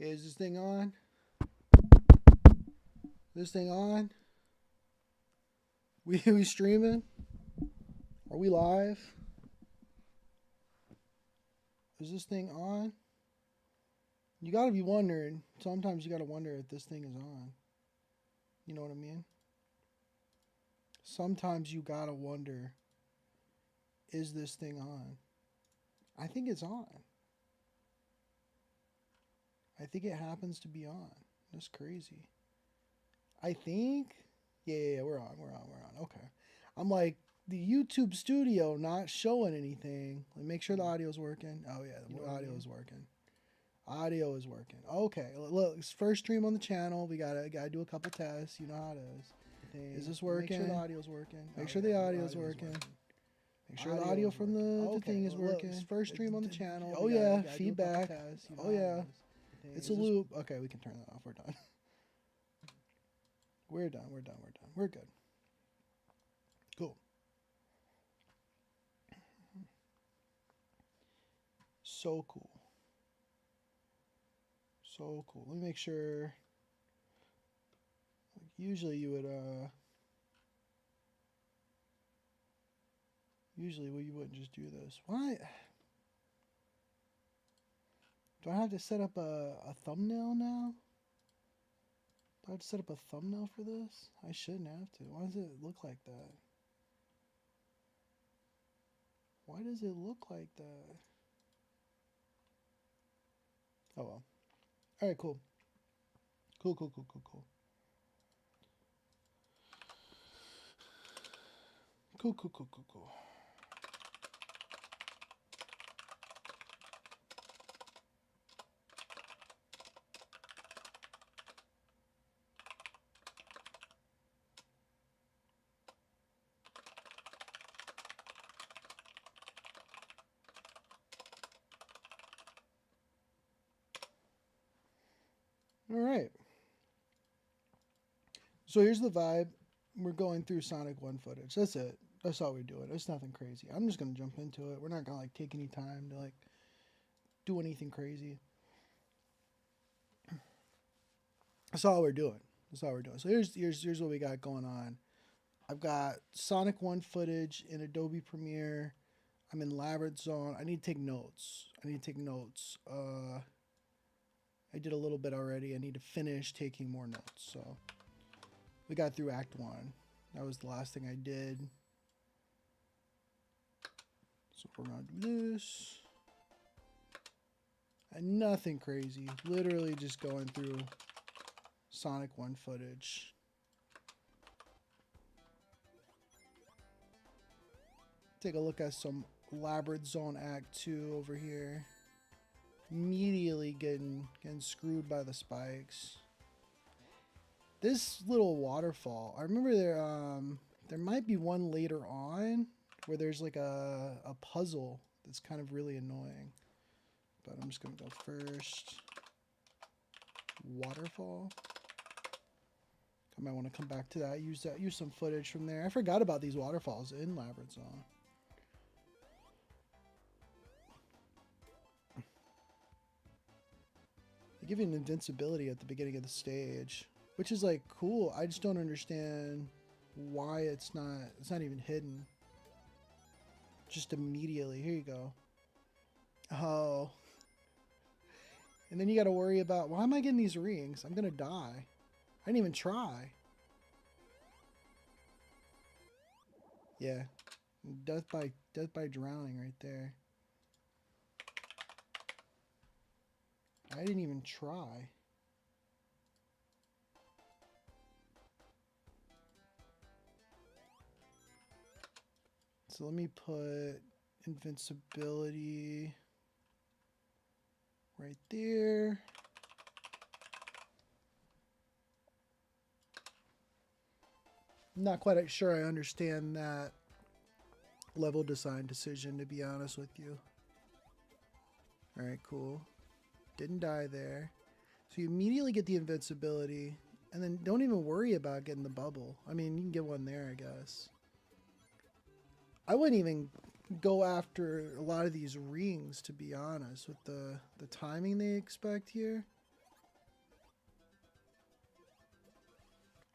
Is this thing on? This thing on? We streaming? Are we live? Is this thing on? You gotta be wondering. Sometimes you gotta wonder if this thing is on. You know what I mean? Sometimes you gotta wonder, is this thing on? I think it's on. I think it happens to be on. That's crazy. I think. Yeah, we're on. Okay. I'm like, the YouTube studio not showing anything. Like, make sure the audio's working. Oh, yeah, the audio is working. Audio is working. Okay, look, it's first stream on the channel. We gotta do a couple tests. You know how it is. Is this working? Make sure the audio's working. Make sure the audio's working. Make sure the audio from the thing is working. Look, first stream on the channel. Oh, yeah, feedback. Oh, yeah. It's a loop. Okay, we can turn that off. We're done. We're done. We're good. Cool. So cool. So cool. Let me make sure. Usually you would usually you wouldn't just do this. Why? Do I have to set up a thumbnail now? Do I have to set up a thumbnail for this? I shouldn't have to. Why does it look like that? Why does it look like that? Oh well. Alright, cool. Cool. Cool. All right. So here's the vibe. We're going through Sonic 1 footage. That's it. That's all we're doing. It's nothing crazy. I'm just going to jump into it. We're not going to like take any time to like do anything crazy. That's all we're doing. So here's what we got going on. I've got Sonic 1 footage in Adobe Premiere. I'm in Labyrinth Zone. I need to take notes. I did a little bit already. I need to finish taking more notes. So we got through Act 1. That was the last thing I did. So we're going to do this. And nothing crazy. Literally just going through Sonic 1 footage. Take a look at some Labyrinth Zone Act 2 over here. Immediately getting screwed by the spikes. This little waterfall, I remember there might be one later on where there's like a puzzle that's kind of really annoying. But I'm just gonna go first. Waterfall. I might want to come back to that. Use some footage from there. I forgot about these waterfalls in Labyrinth Zone. They give you an invincibility at the beginning of the stage, which is like cool. I just don't understand why it's not even hidden. Just immediately. Here you go. Oh. And then you got to worry about, why am I getting these rings? I'm going to die. I didn't even try. Yeah. Death by drowning right there. I didn't even try. So let me put invincibility right there. Not quite sure I understand that level design decision, to be honest with you. Alright, cool. Didn't die there. So you immediately get the invincibility, and then don't even worry about getting the bubble. I mean, you can get one there, I guess. I wouldn't even go after a lot of these rings, to be honest, with the timing they expect here.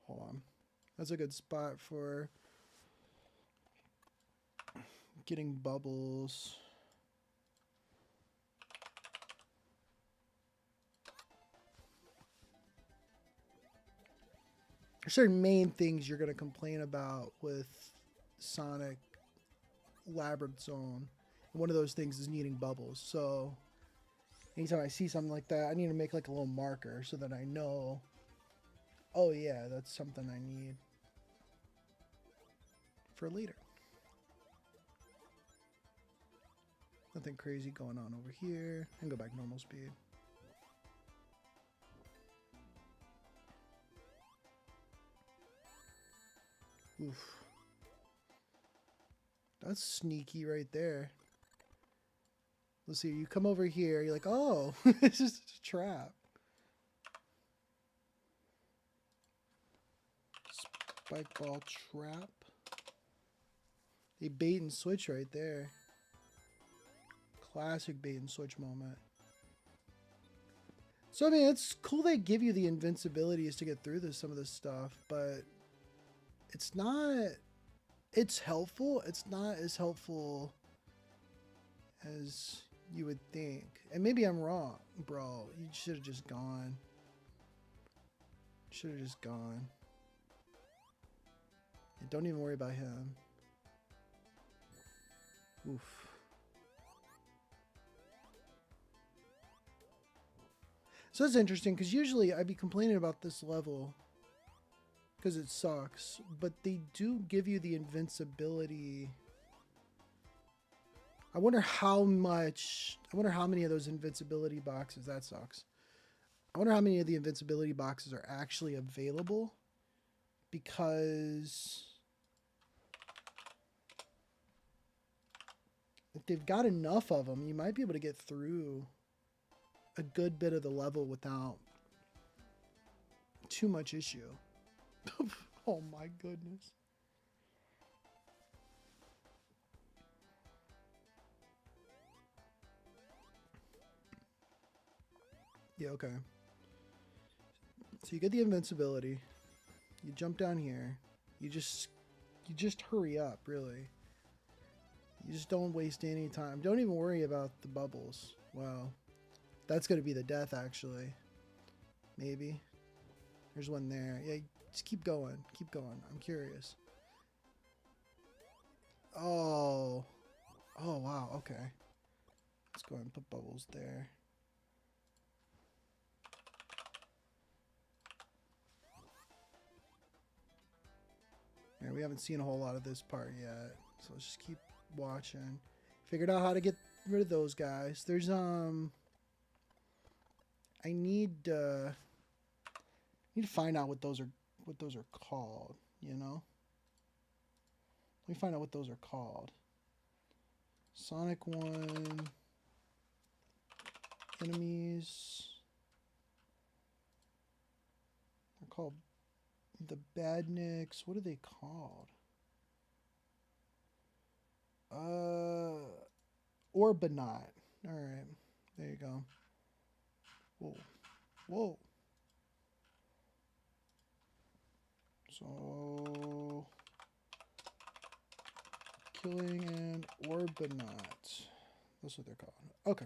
Hold on. That's a good spot for getting bubbles. There's certain main things you're going to complain about with Sonic Labyrinth Zone. And one of those things is needing bubbles. So anytime I see something like that, I need to make like a little marker so that I know, oh yeah, that's something I need for later. Nothing crazy going on over here. And go back normal speed. Oof. That's sneaky right there. Let's see, you come over here, you're like, oh, it's just a trap. Spike ball trap. They bait and switch right there. Classic bait and switch moment. So, I mean, it's cool they give you the invincibilities to get through some of this stuff, but it's not... It's helpful. It's not as helpful as you would think. And maybe I'm wrong, bro. You should have just gone. Should have just gone. And don't even worry about him. Oof. So it's interesting because usually I'd be complaining about this level because it sucks, but they do give you the invincibility. I wonder how many of those invincibility boxes, that sucks. I wonder how many of the invincibility boxes are actually available, because if they've got enough of them, you might be able to get through a good bit of the level without too much issue. Oh my goodness. Yeah, okay. So you get the invincibility. You jump down here. You just hurry up, really. You just don't waste any time. Don't even worry about the bubbles. Wow. That's going to be the death, actually. Maybe. There's one there. Yeah, just keep going. Keep going. I'm curious. Oh. Oh, wow. Okay. Let's go ahead and put bubbles there. Yeah, we haven't seen a whole lot of this part yet. So let's just keep watching. Figured out how to get rid of those guys. There's, I need to find out what those are called, you know? Let me find out what those are called. Sonic 1 enemies. They're called the Badniks. What are they called? Orbonaut. Alright. There you go. Whoa. Whoa. So, killing an Orbonaut. That's what they're called. Okay.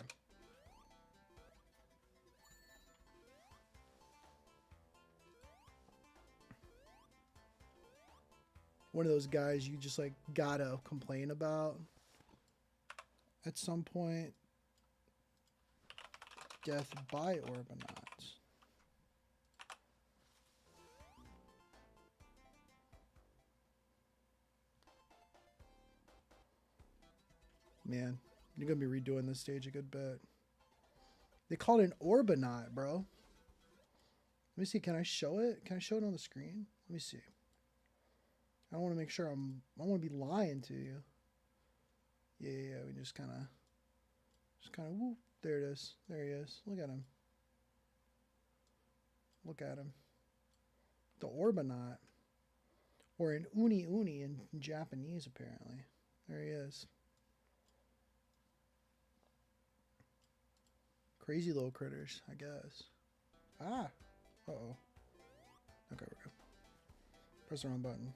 One of those guys you just like gotta complain about at some point. Death by Orbonauts. Man, you're gonna be redoing this stage a good bit. They call it an Orbonaut, bro. Let me see, can I show it? Can I show it on the screen? Let me see. I want to make sure I want to be lying to you. Yeah, we just kind of, whoop. There it is. There he is. Look at him. Look at him. The Orbonaut. Or an Uni Uni in Japanese, apparently. There he is. Crazy little critters, I guess. Ah! Uh-oh. Okay, we're good. Press the wrong button.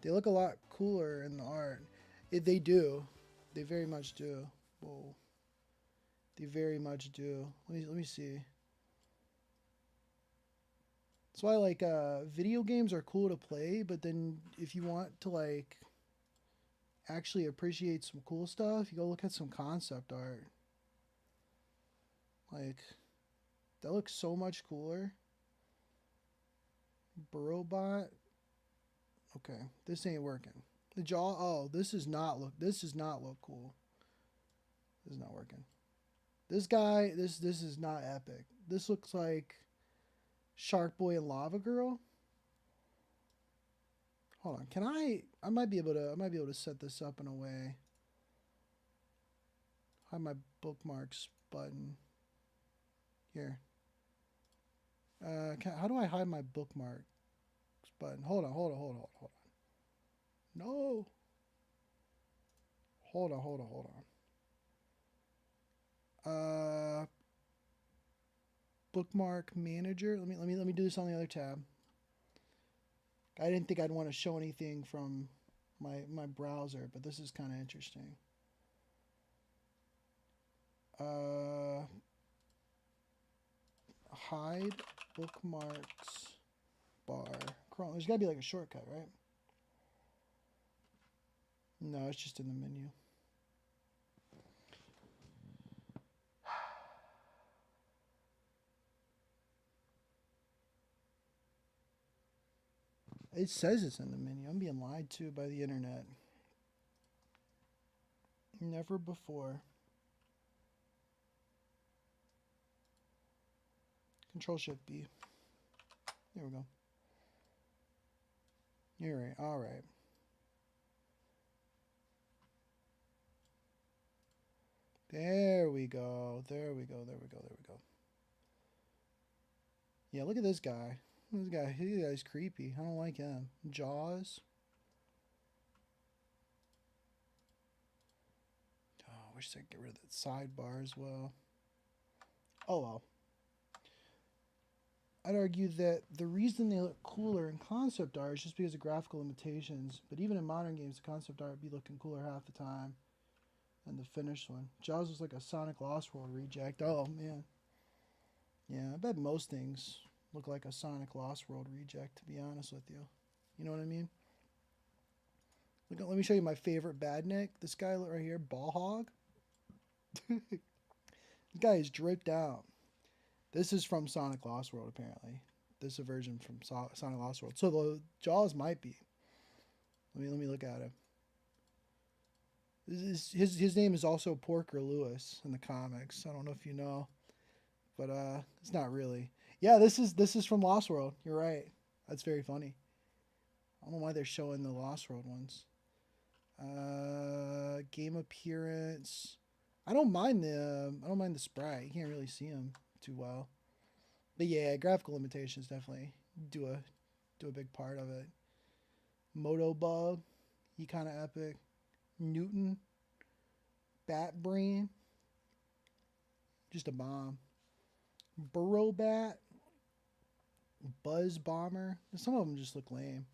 They look a lot cooler in the art. They do. They very much do. Whoa. They very much do. Let me see. That's why like video games are cool to play, but then if you want to like actually appreciate some cool stuff, you go look at some concept art. Like that looks so much cooler. Burrowbot. Okay, this ain't working. The jaw. Oh, this does not look cool. This is not working. This guy. This is not epic. This looks like Shark Boy and Lava Girl. Hold on. Can I might be able to set this up in a way. Hide my bookmarks button. Here. How do I hide my bookmarks button? Hold on. No. Hold on. Bookmark manager. Let me do this on the other tab. I didn't think I'd want to show anything from my browser, but this is kind of interesting. Hide bookmarks bar. Chrome. There's got to be like a shortcut, right? No, it's just in the menu. It says it's in the menu. I'm being lied to by the internet. Never before. Control Shift B. There we go. You're right. All right. There we go. Yeah, look at this guy. This guy's creepy. I don't like him. Jaws. Oh, I wish I'd get rid of that sidebar as well. Oh well. I'd argue that the reason they look cooler in concept art is just because of graphical limitations. But even in modern games, the concept art would be looking cooler half the time than the finished one. Jaws was like a Sonic Lost World reject. Oh man. Yeah, I bet most things look like a Sonic Lost World reject, to be honest with you. You know what I mean? Look, let me show you my favorite badnik. This guy right here, Ball Hog. This guy is dripped out. This is from Sonic Lost World, apparently. This is a version from Sonic Lost World. So the Jaws might be. Let me look at him. His name is also Porker Lewis in the comics. I don't know if you know, but it's not really. Yeah, this is from Lost World. You're right. That's very funny. I don't know why they're showing the Lost World ones. Game appearance. I don't mind the sprite. You can't really see him too well. But yeah, graphical limitations definitely do a big part of it. Motobug, he kind of epic. Newton, Bat Brain, just a bomb. Burrowbat, Buzz Bomber. Some of them just look lame.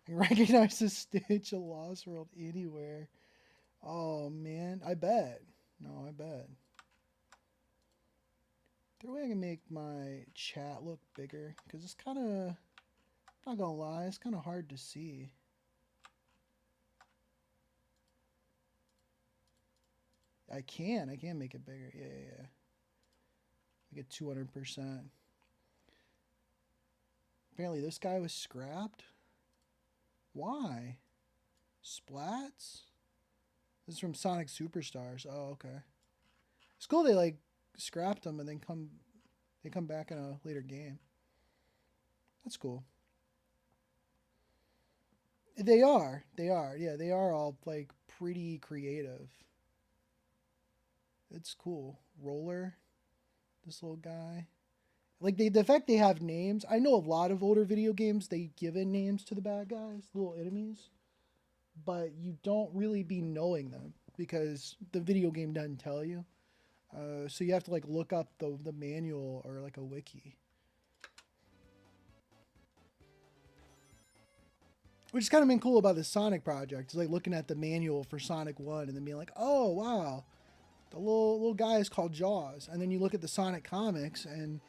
I can recognize the Stitch of Lost World anywhere. Oh man, I bet. No, I bet. Is there a way I can make my chat look bigger? Because it's kind of, not gonna lie, it's kind of hard to see. I can make it bigger. Yeah. Make it 200%. Apparently this guy was scrapped. Why? Splats? This is from Sonic Superstars. Oh, okay. It's cool they like scrapped them and then come back in a later game. That's cool. They are. Yeah, they are all like pretty creative. It's cool. Roller, this little guy. Like the fact they have names. I know a lot of older video games they give in names to the bad guys, the little enemies, but you don't really be knowing them because the video game doesn't tell you. So you have to like look up the manual or like a wiki. Which has kind of been cool about the Sonic project. It's like looking at the manual for Sonic 1 and then being like, oh, wow, the little guy is called Jaws. And then you look at the Sonic comics and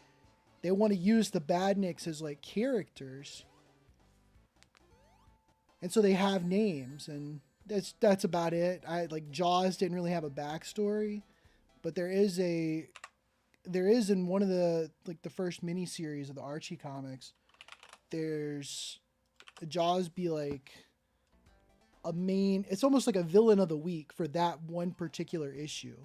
they want to use the Badniks as like characters. And so they have names, and that's about it. I like Jaws didn't really have a backstory, but there is in one of the like the first miniseries of the Archie comics, there's Jaws be like a main, it's almost like a villain of the week for that one particular issue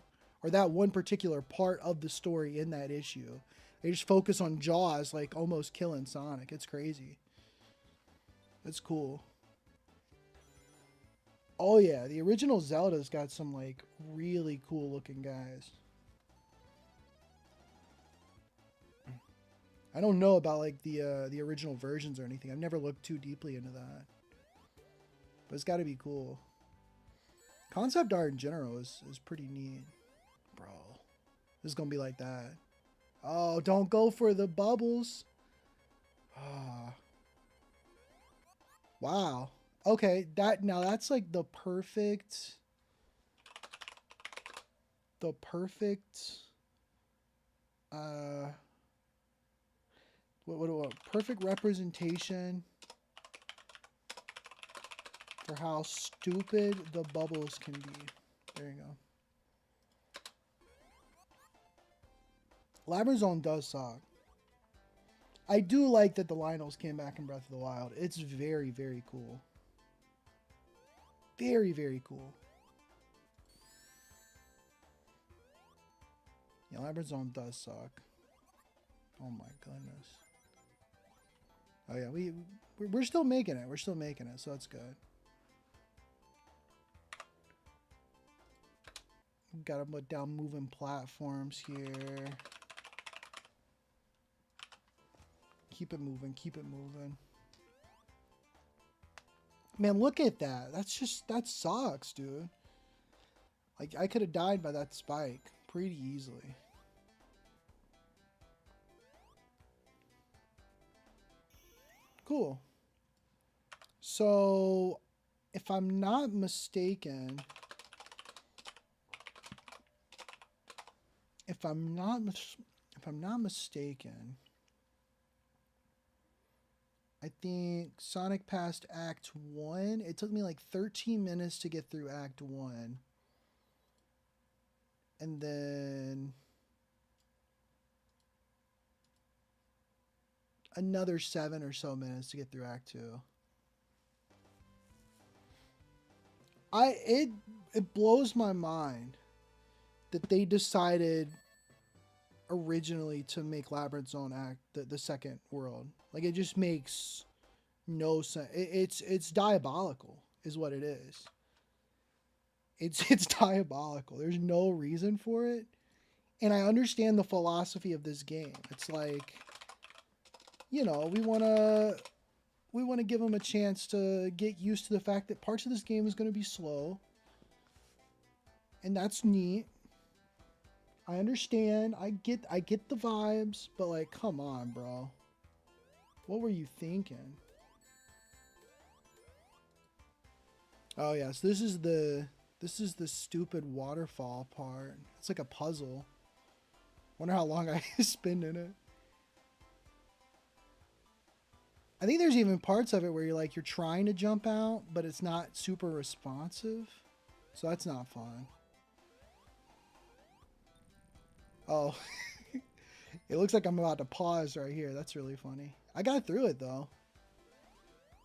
or that one particular part of the story in that issue. They just focus on Jaws like almost killing Sonic. It's crazy. It's cool. Oh yeah, the original Zelda's got some like really cool looking guys. I don't know about like the original versions or anything. I've never looked too deeply into that, but it's got to be cool. Concept art in general is pretty neat, bro. This is gonna be like that. Oh, don't go for the bubbles. Ah, wow. Okay, that's like the perfect uh what perfect representation for how stupid the bubbles can be. There you go. Labyrinth Zone does suck. I do like that the Lionels came back in Breath of the Wild. It's very, very cool. Very, very cool. Yeah, Labyrinth Zone does suck. Oh my goodness. Oh yeah, we're still making it. We're still making it, so that's good. Got to put down moving platforms here. Keep it moving. Keep it moving. Man, look at that. That sucks, dude. Like, I could have died by that spike pretty easily. Cool. So, if I'm not mistaken, if I'm not mistaken, I think Sonic passed Act 1. It took me like 13 minutes to get through Act 1. And then another 7 or so minutes to get through Act 2. It blows my mind that they decided originally to make Labyrinth Zone Act the second world. Like, it just makes no sense. It's diabolical is what it is. It's diabolical. There's no reason for it. And I understand the philosophy of this game. It's like, you know, we want to give them a chance to get used to the fact that parts of this game is going to be slow. And that's neat. I understand. I get the vibes, but like, come on, bro. What were you thinking? Oh yes, this is the stupid waterfall part. It's like a puzzle. Wonder how long I spend in it. I think there's even parts of it where you're trying to jump out, but it's not super responsive. So that's not fun. Oh, it looks like I'm about to pause right here. That's really funny. I got through it though.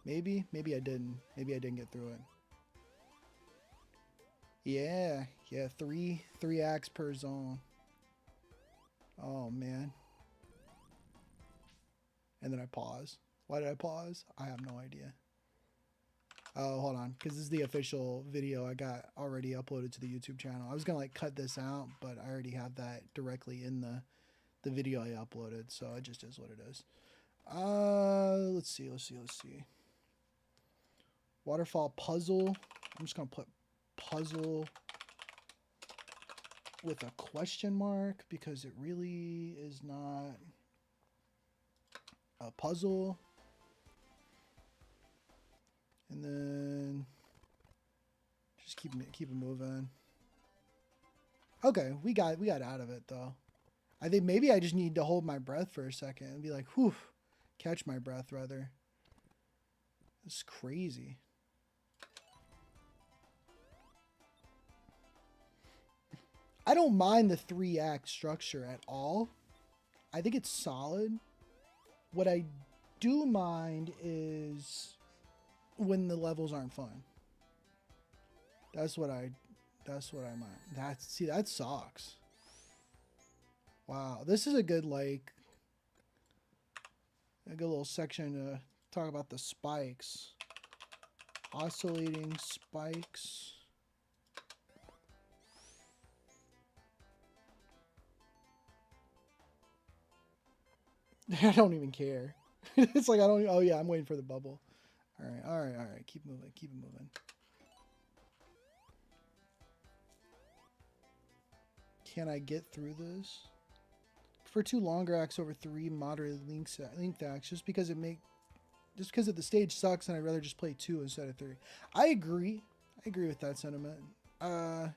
Maybe I didn't. Maybe I didn't get through it. Yeah, three acts per zone. Oh man. And then I pause. Why did I pause? I have no idea. Oh, hold on, because this is the official video I got already uploaded to the YouTube channel. I was gonna like cut this out, but I already have that directly in the video I uploaded, so it just is what it is. Let's see. Waterfall puzzle. I'm just gonna put puzzle with a question mark because it really is not a puzzle. And then just keep it moving. Okay, we got out of it though. I think maybe I just need to hold my breath for a second and be like, whew, catch my breath rather. This is crazy. I don't mind the 3-act structure at all. I think it's solid. What I do mind is when the levels aren't fun. That's what I mind. See, that sucks. Wow, this is a good little section to talk about the spikes. Oscillating spikes. I don't even care. It's like I don't. Oh yeah, I'm waiting for the bubble. All right. Keep moving. Keep it moving. Can I get through this? For 2 longer acts over 3 moderate length acts, just because if the stage sucks, and I'd rather just play 2 instead of 3. I agree. I agree with that sentiment. I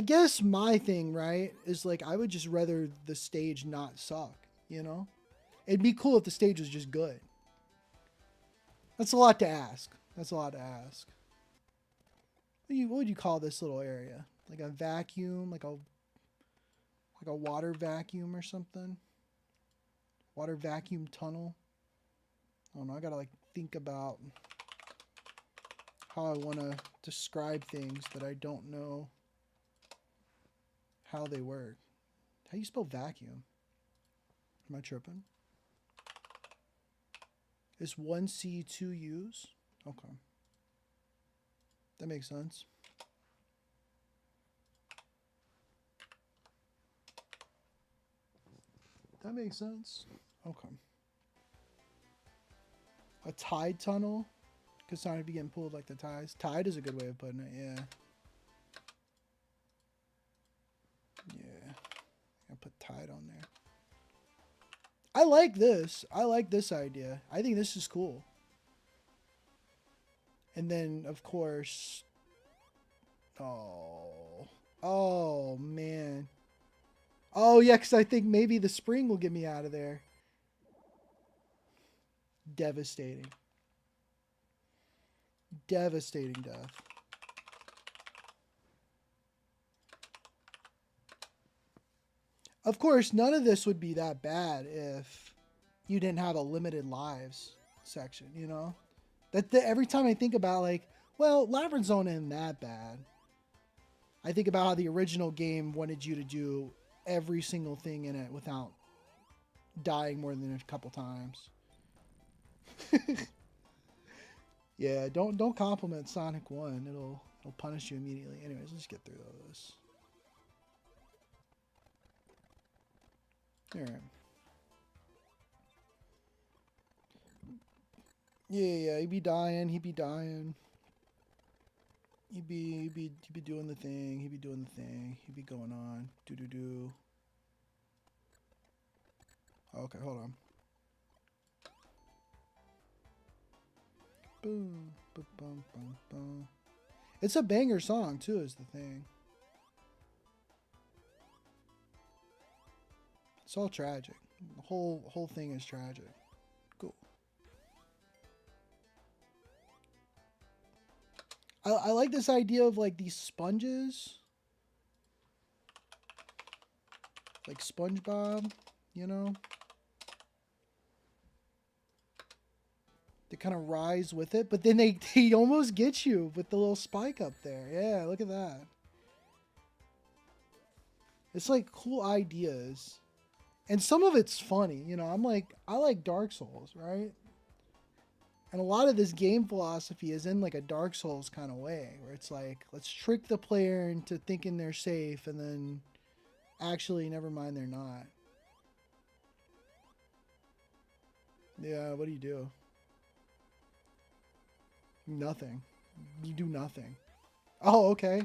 guess my thing, right, is like I would just rather the stage not suck. You know, it'd be cool if the stage was just good. That's a lot to ask. What would you call this little area? Like a vacuum, like a water vacuum or something? Water vacuum tunnel? I don't know. I gotta like think about how I want to describe things that I don't know how they work. How do you spell vacuum? Am I tripping? Is 1C 2 U's? Okay. That makes sense. That makes sense. Okay. A tide tunnel? Because it's not to be getting pulled like the tides. Tide is a good way of putting it, yeah. Yeah. I put tide on there. I like this. I like this idea. I think this is cool. And then, of course... Oh, man. Oh, yeah, because I think maybe the spring will get me out of there. Devastating. Devastating death. Of course, none of this would be that bad if you didn't have a limited lives section, you know? Every time I think about, like, well, Labyrinth Zone isn't that bad. I think about how the original game wanted you to do every single thing in it without dying more than a couple times. Yeah, don't compliment Sonic 1. It'll punish you immediately. Anyways, let's get through all this. Alright. Yeah, he'd be dying. He'd be doing the thing. He'd be going on. Do. Okay, hold on. Boom, boom, boom, boom, boom. It's a banger song too, is the thing. It's all tragic. The whole thing is tragic. Cool. I like this idea of like these sponges. Like SpongeBob, you know? They kind of rise with it, but then they almost get you with the little spike up there. Yeah, look at that. It's like cool ideas. And some of it's funny, you know. I like Dark Souls, right? And a lot of this game philosophy is in like a Dark Souls kind of way, where it's like, let's trick the player into thinking they're safe, and then actually, never mind, they're not. Yeah, what do you do? Nothing. You do nothing. Oh, okay.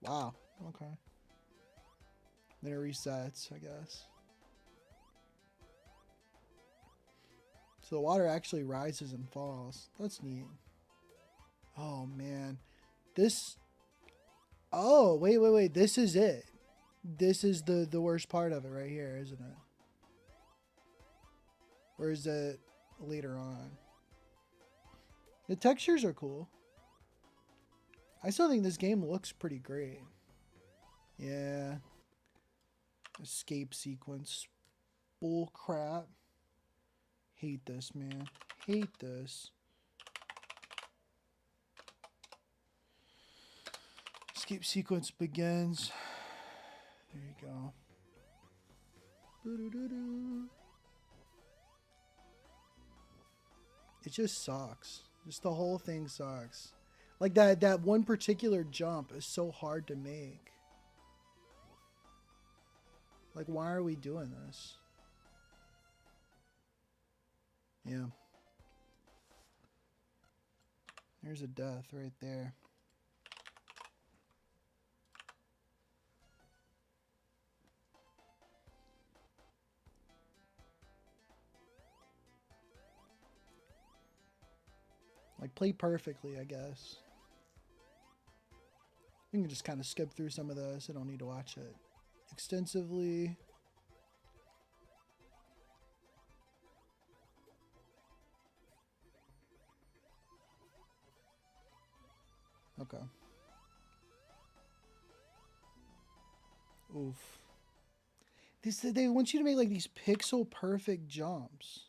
Wow. Okay. Then it resets, I guess. So the water actually rises and falls. That's neat. Oh man. This Oh, wait. This is it. This is the worst part of it right here, isn't it? Or is it later on? The textures are cool. I still think this game looks pretty great. Yeah. Escape sequence. Bull crap. Hate this, man. Hate this. Escape sequence begins. There you go. It just sucks. Just the whole thing sucks. Like that one particular jump is so hard to make. Like, why are we doing this? Yeah. There's a death right there. Like, play perfectly, I guess. You can just kind of skip through some of this. I don't need to watch it extensively. Okay. Oof. They want you to make like these pixel perfect jumps.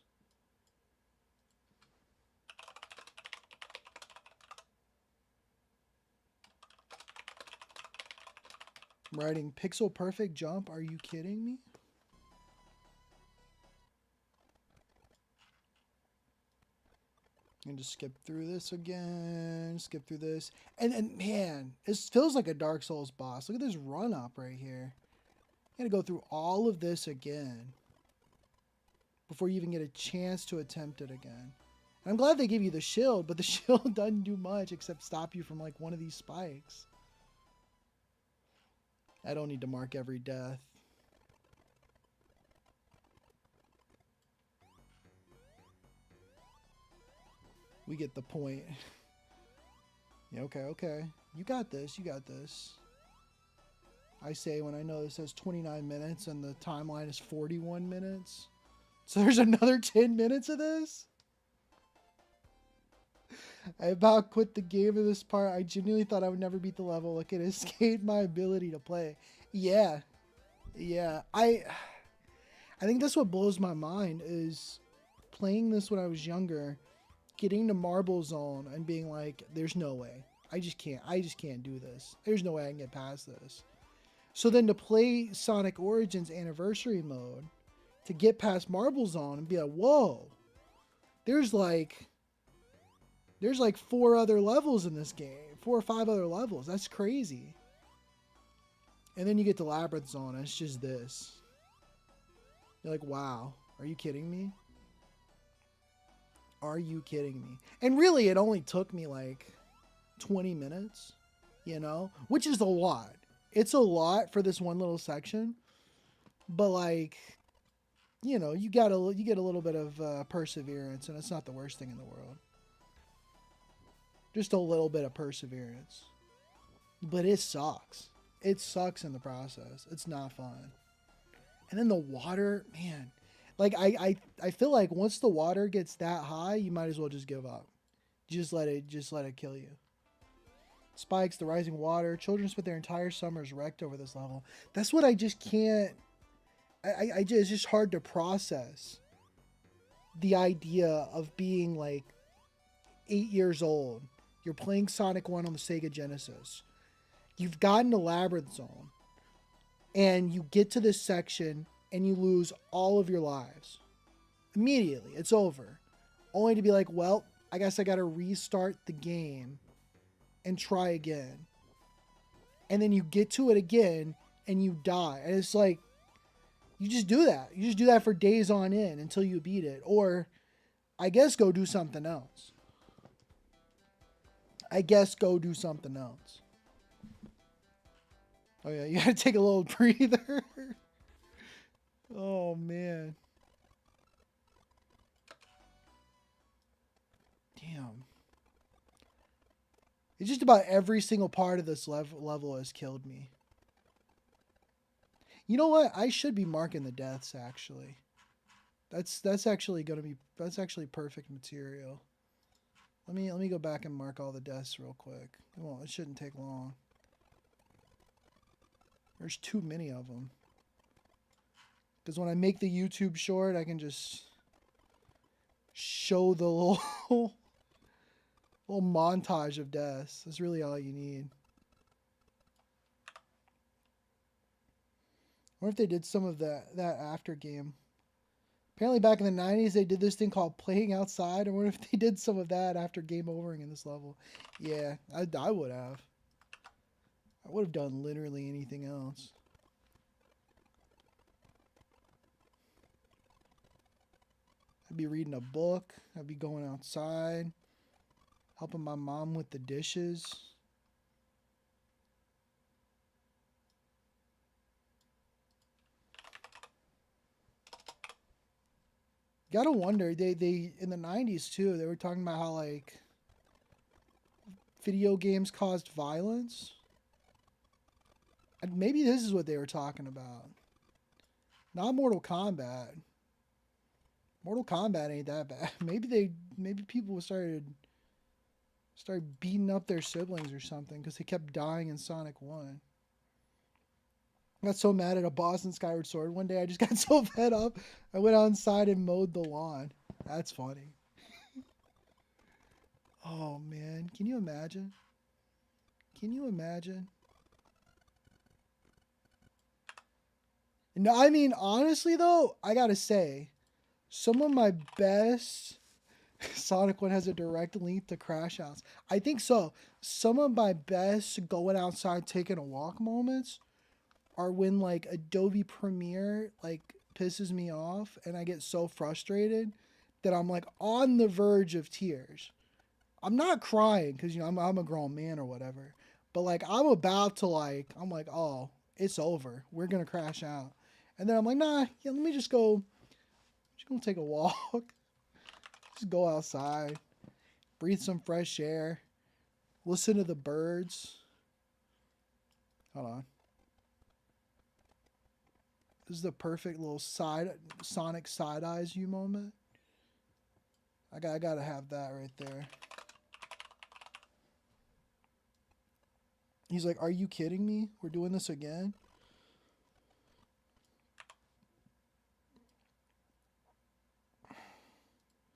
I'm writing pixel perfect jump. Are you kidding me? And just skip through this again. Skip through this. And man, it feels like a Dark Souls boss. Look at this run up right here. You gotta go through all of this again before you even get a chance to attempt it again. And I'm glad they gave you the shield, but the shield doesn't do much except stop you from like one of these spikes. I don't need to mark every death. We get the point. Yeah, okay. You got this. I say when I know this says 29 minutes and the timeline is 41 minutes. So there's another 10 minutes of this? I about quit the game at this part. I genuinely thought I would never beat the level. Like, it escaped my ability to play. Yeah. I think that's what blows my mind is playing this when I was younger, getting to Marble Zone and being like, there's no way. I just can't do this. There's no way I can get past this. So then to play Sonic Origins Anniversary Mode, to get past Marble Zone and be like, whoa, there's like 4 other levels in this game. 4 or 5 other levels. That's crazy. And then you get to Labyrinth Zone and it's just this. You're like, wow, are you kidding me? Are you kidding me? And really, it only took me like 20 minutes, you know, which is a lot. It's a lot for this one little section, but like, you know, you get a little bit of perseverance, and it's not the worst thing in the world. Just a little bit of perseverance, but it sucks. It sucks in the process. It's not fun. And then the water, man, like I feel like once the water gets that high, you might as well just give up. Just let it kill you. Spikes, the rising water. Children spent their entire summers wrecked over this level. That's what I just can't. It's just hard to process. The idea of being like 8 years old. You're playing Sonic 1 on the Sega Genesis. You've gotten to Labyrinth Zone. And you get to this section and you lose all of your lives. Immediately. It's over. Only to be like, well, I guess I got to restart the game and try again. And then you get to it again and you die. And it's like, you just do that. You just do that for days on end until you beat it. Or I guess go do something else. Oh yeah, you gotta take a little breather. Oh man. Damn. It's just about every single part of this level has killed me. You know what? I should be marking the deaths, actually. That's actually perfect material. Let me go back and mark all the deaths real quick. It shouldn't take long. There's too many of them. Because when I make the YouTube short, I can just show the little montage of deaths. That's really all you need. I wonder if they did some of that after game. Apparently back in the 90s, they did this thing called playing outside. I wonder if they did some of that after game overing in this level. Yeah, I would have. I would have done literally anything else. I'd be reading a book. I'd be going outside. Helping my mom with the dishes. Gotta wonder, they in the 90s too, they were talking about how like video games caused violence. And maybe this is what they were talking about. Not Mortal Kombat. Mortal Kombat ain't that bad. Maybe people started beating up their siblings or something because they kept dying in Sonic 1. I got so mad at a boss in Skyward Sword one day. I just got so fed up. I went outside and mowed the lawn. That's funny. Oh, man. Can you imagine? Can you imagine? No, I mean, honestly, though, I gotta say, some of my best... Sonic 1 has a direct link to Crash Outs. I think so. Some of my best going outside taking a walk moments are when like Adobe Premiere like pisses me off and I get so frustrated that I'm like on the verge of tears. I'm not crying because I'm a grown man or whatever, but like I'm about to I'm like, oh, it's over. We're gonna crash out, and then I'm like, nah, yeah, let me just go. Just gonna take a walk. Just go outside, breathe some fresh air, listen to the birds. Hold on. This is the perfect little Sonic side eyes you moment. I gotta have that right there. He's like, are you kidding me? We're doing this again?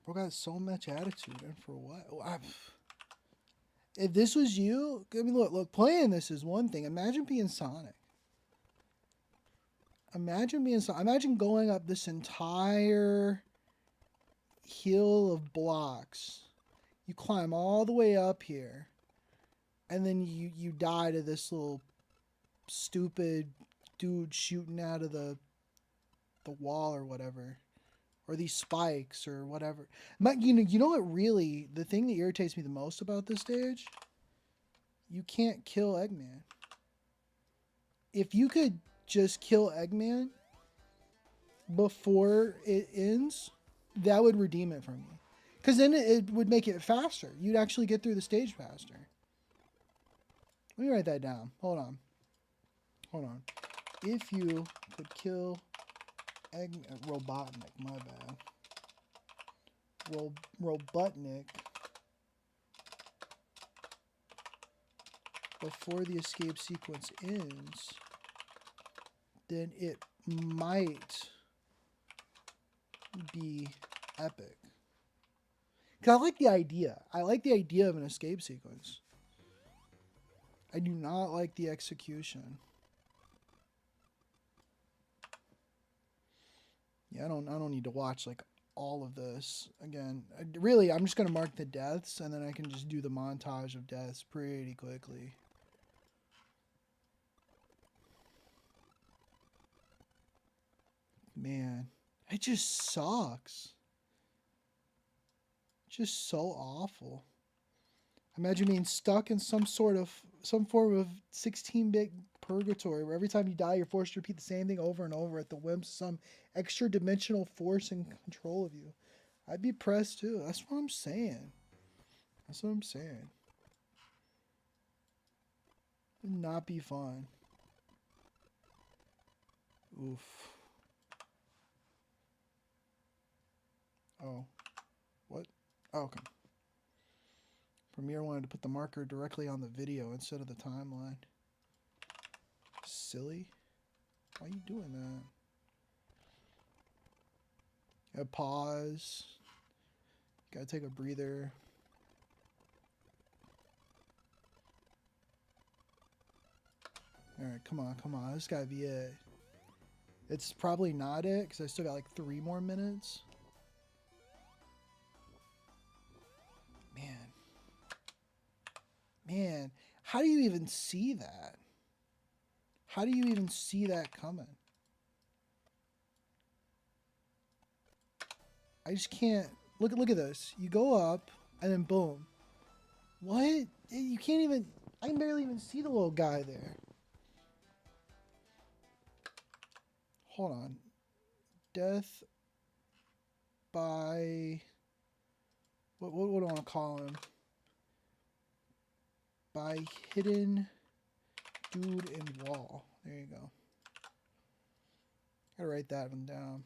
Bro got so much attitude, and for what? If this was you, I mean, look, playing this is one thing. Imagine being Sonic. Imagine going up this entire hill of blocks. You climb all the way up here, and then you die to this little stupid dude shooting out of the wall or whatever, or these spikes or whatever. You know what really, the thing that irritates me the most about this stage? You can't kill Eggman. If you could just kill Eggman before it ends, that would redeem it for me. Because then it would make it faster. You'd actually get through the stage faster. Let me write that down. Hold on. If you could kill Robotnik, my bad. Robotnik before the escape sequence ends, then it might be epic. Because I like the idea. I like the idea of an escape sequence. I do not like the execution. Yeah, I don't need to watch like all of this again. Really, I'm just gonna mark the deaths and then I can just do the montage of deaths pretty quickly. Man, it just sucks. Just so awful. Imagine being stuck in some form of 16-bit purgatory where every time you die you're forced to repeat the same thing over and over at the whims of some extra dimensional force in control of you. I'd be pressed too. That's what I'm saying. Would not be fun. Oof. Oh. What? Oh, okay. Premiere wanted to put the marker directly on the video instead of the timeline. Silly. Why are you doing that? Gotta pause. Gotta take a breather. Alright, come on, come on. This gotta be it. It's probably not it, because I still got like 3 more minutes. Man. Man, how do you even see that? How do you even see that coming? I just can't. Look at this. You go up, and then boom. What? You can't even. I can barely even see the little guy there. Hold on. Death by. What do I want to call him? By hidden dude in wall. There you go. Gotta write that one down.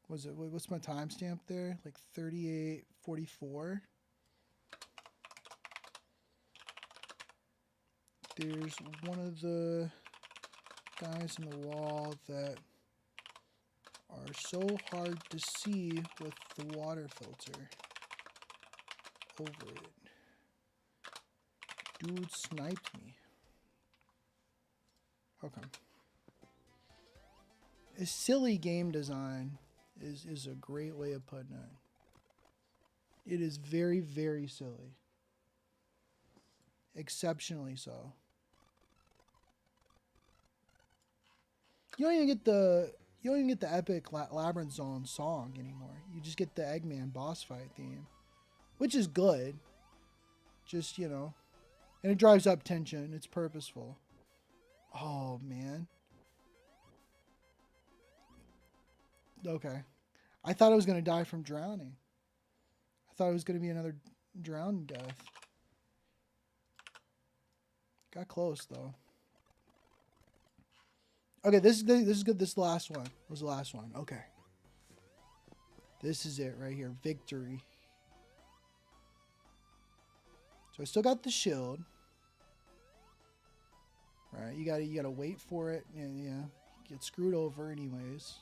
Was it? What's my timestamp there? Like 38:44. There's one of the guys in the wall that are so hard to see with the water filter over it. Dude sniped me. Okay. A silly game design is a great way of putting it. It is very, very silly. Exceptionally so. You don't even get the epic Labyrinth Zone song anymore. You just get the Eggman boss fight theme, which is good. Just, you know, and it drives up tension. It's purposeful. Oh, man. Okay. I thought I was going to die from drowning. I thought it was going to be another drown death. Got close, though. Okay, this is good. This last one was the last one. Okay. This is it right here. Victory. So I still got the shield. Right, you gotta wait for it, and yeah, get screwed over anyways.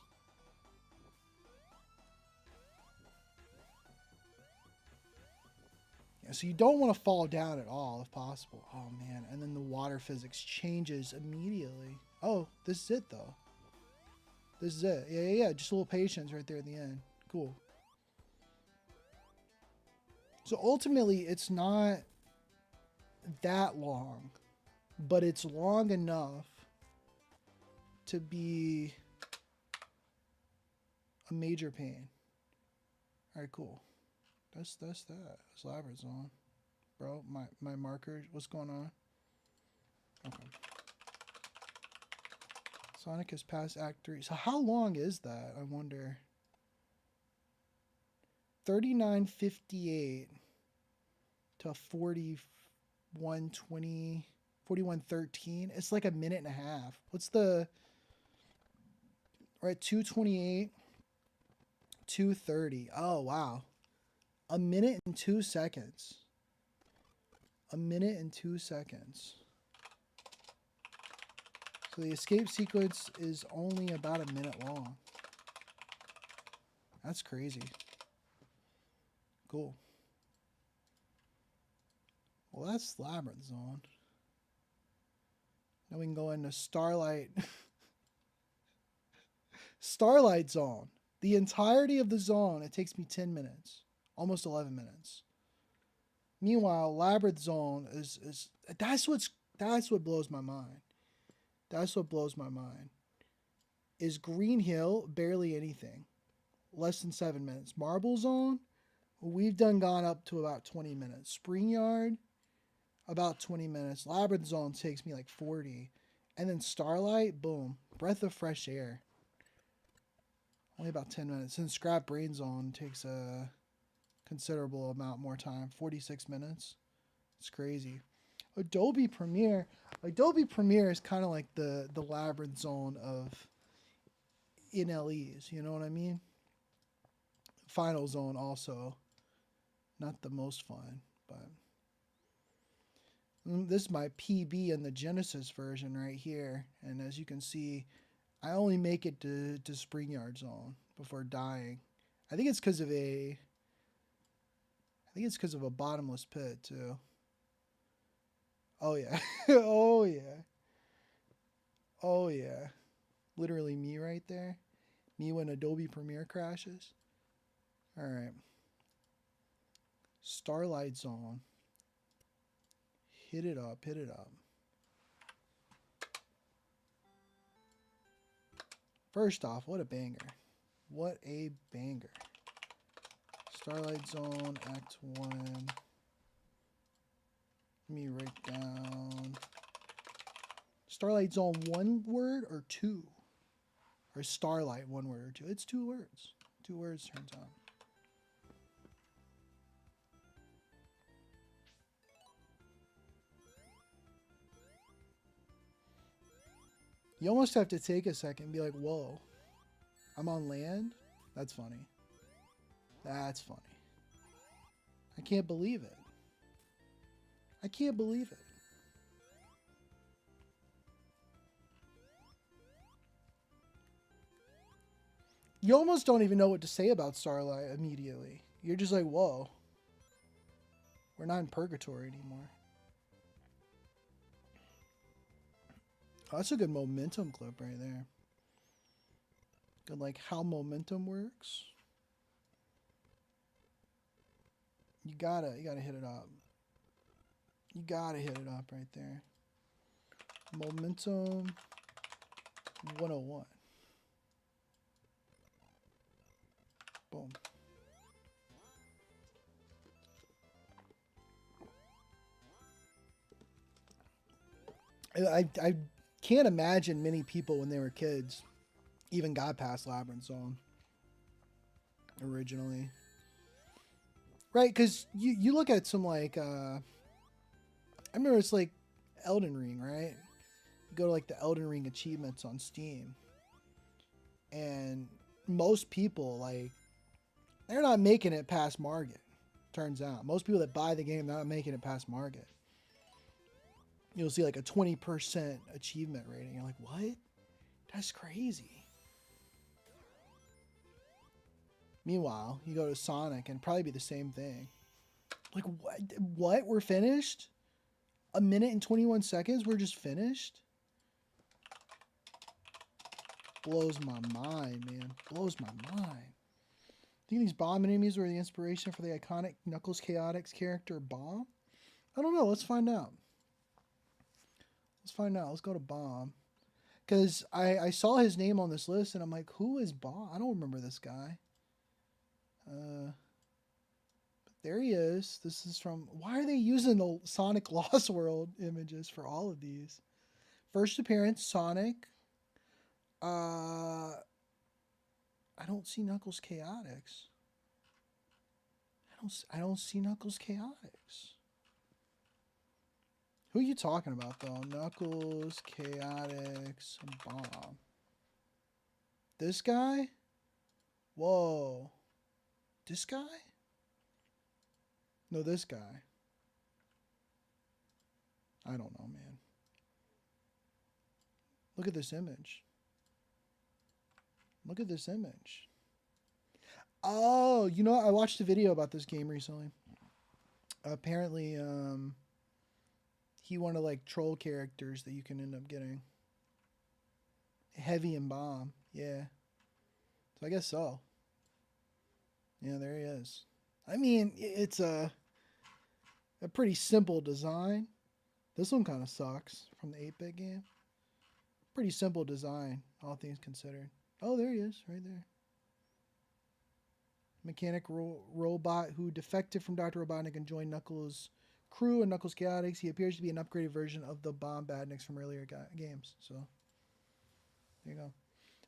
Yeah, so you don't want to fall down at all if possible. Oh man, and then the water physics changes immediately. Oh, this is it though. This is it. Yeah. Just a little patience right there at the end. Cool. So ultimately, it's not that long, but it's long enough to be a major pain. All right, cool. That's that. That's Labyrinth Zone, bro. My marker. What's going on? Okay. Sonic has passed Act 3. So how long is that? I wonder. 39:58 to 41:20, 41:13. It's like a minute and a half. What's the right? 2:28, 2:30. Oh wow, a minute and 2 seconds. A minute and 2 seconds. So the escape sequence is only about a minute long. That's crazy. Cool. Well, that's Labyrinth Zone. Now we can go into Starlight. Starlight Zone. The entirety of the zone, it takes me 10 minutes. Almost 11 minutes. Meanwhile, Labyrinth Zone is that's what blows my mind. That's what blows my mind. Is Green Hill barely anything. Less than 7 minutes. Marble Zone, we've gone up to about 20 minutes. Spring Yard, about 20 minutes. Labyrinth Zone takes me like 40. And then Starlight, boom. Breath of fresh air. Only about 10 minutes. And Scrap Brain Zone takes a considerable amount more time. 46 minutes. It's crazy. Adobe Premiere. Adobe Premiere is kind of like the labyrinth zone of NLEs. You know what I mean? Final Zone also not the most fun, but this is my PB in the Genesis version right here, and as you can see, I only make it to Spring Yard Zone before dying. I think it's because of a bottomless pit too. Oh yeah. Oh yeah. Oh yeah. Literally me right there. Me when Adobe Premiere crashes. All right. Starlight Zone. Hit it up, hit it up. First off, what a banger. What a banger. Starlight Zone, Act 1. Let me write down. Starlight Zone, one word or two? Or Starlight, one word or two? It's 2 words. 2 words turns out. You almost have to take a second and be like, whoa, I'm on land? That's funny. That's funny. I can't believe it. I can't believe it. You almost don't even know what to say about Starlight immediately. You're just like, whoa. We're not in purgatory anymore. Oh, that's a good momentum clip right there. Good, like how momentum works. You gotta hit it up. You gotta hit it up right there. Momentum 101. Boom. I can't imagine many people when they were kids even got past Labyrinth Zone originally. Right, because you look at some like, I remember it's like Elden Ring, right? You go to like the Elden Ring achievements on Steam. And most people, like, they're not making it past Margit, turns out. Most people that buy the game, they're not making it past Margit. You'll see like a 20% achievement rating. You're like, what? That's crazy. Meanwhile, you go to Sonic and probably be the same thing. Like, what? What? We're finished? A minute and 21 seconds? We're just finished? Blows my mind, man. Blows my mind. Think these bomb enemies were the inspiration for the iconic Knuckles Chaotix character Bomb? I don't know. Let's find out. Let's find out. Let's go to Bomb. Because I saw his name on this list and I'm like, who is Bomb? I don't remember this guy. But there he is. This is from... Why are they using the Sonic Lost World images for all of these? First appearance, Sonic. I don't see Knuckles Chaotix. I don't see Knuckles Chaotix. Who are you talking about though? Knuckles Chaotix Bomb. This guy? Whoa. This guy? No, this guy. I don't know, man. Look at this image. Look at this image. Oh, you know what? I watched a video about this game recently. Apparently, he one of like troll characters that you can end up getting. Heavy and Bomb. Yeah. So I guess so. Yeah, there he is. I mean, it's a pretty simple design. This one kind of sucks from the 8-bit game. Pretty simple design, all things considered. Oh, there he is, right there. Mechanic robot who defected from Dr. Robotnik and joined Knuckles' crew and Knuckles Chaotix. He appears to be an upgraded version of the Bomb Badniks from earlier games. So, there you go.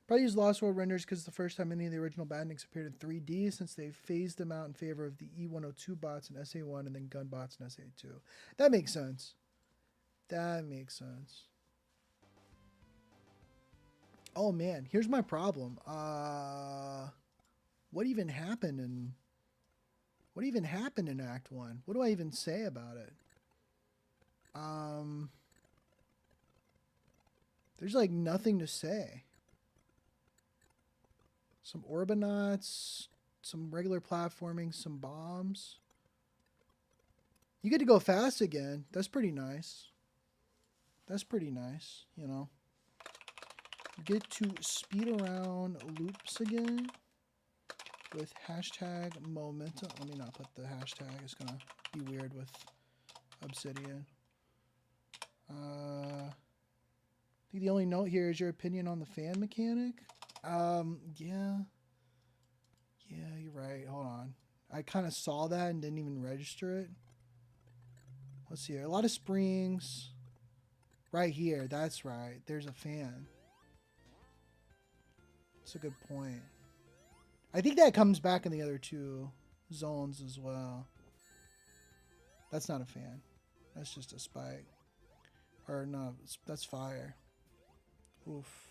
Probably use Lost World renders because it's the first time any of the original Badniks appeared in 3D since they phased them out in favor of the E102 bots in SA1 and then gun bots in SA2. That makes sense. That makes sense. Oh man, here's my problem. What even happened in Act 1? What do I even say about it? There's like nothing to say. Some Orbinauts, some regular platforming, some bombs. You get to go fast again. That's pretty nice. That's pretty nice, you know. You get to speed around loops again with hashtag momentum. Let me not put the hashtag. It's going to be weird with Obsidian. I think the only note here is your opinion on the fan mechanic. Yeah. Yeah, you're right. Hold on. I kind of saw that and didn't even register it. Let's see here. A lot of springs. Right here. That's right. There's a fan. That's a good point. I think that comes back in the other two zones as well. That's not a fan. That's just a spike. Or no, that's fire. Oof.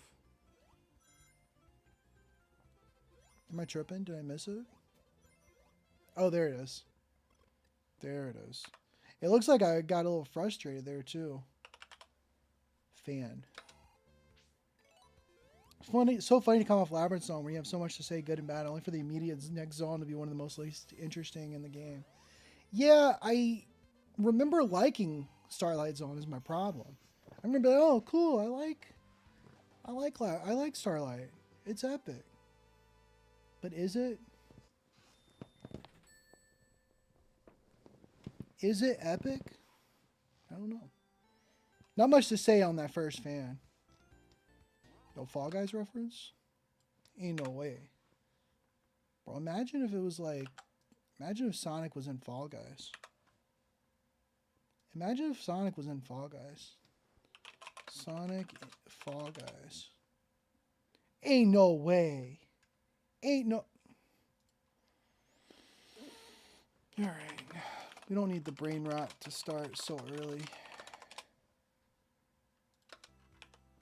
Am I tripping? Did I miss it? Oh, there it is. There it is. It looks like I got a little frustrated there too. Fan. Funny, so funny to come off Labyrinth Zone where you have so much to say, good and bad, only for the immediate next zone to be one of the most least interesting in the game. Yeah, I remember liking Starlight Zone is my problem. I remember, oh, cool, I like Starlight. It's epic. But is it? Is it epic? I don't know. Not much to say on that first fan. No Fall Guys reference? Ain't no way. Bro, imagine if it was like... Imagine if Sonic was in Fall Guys. Imagine if Sonic was in Fall Guys. Sonic Fall Guys. Ain't no way. Ain't no... Alright. We don't need the brain rot to start so early.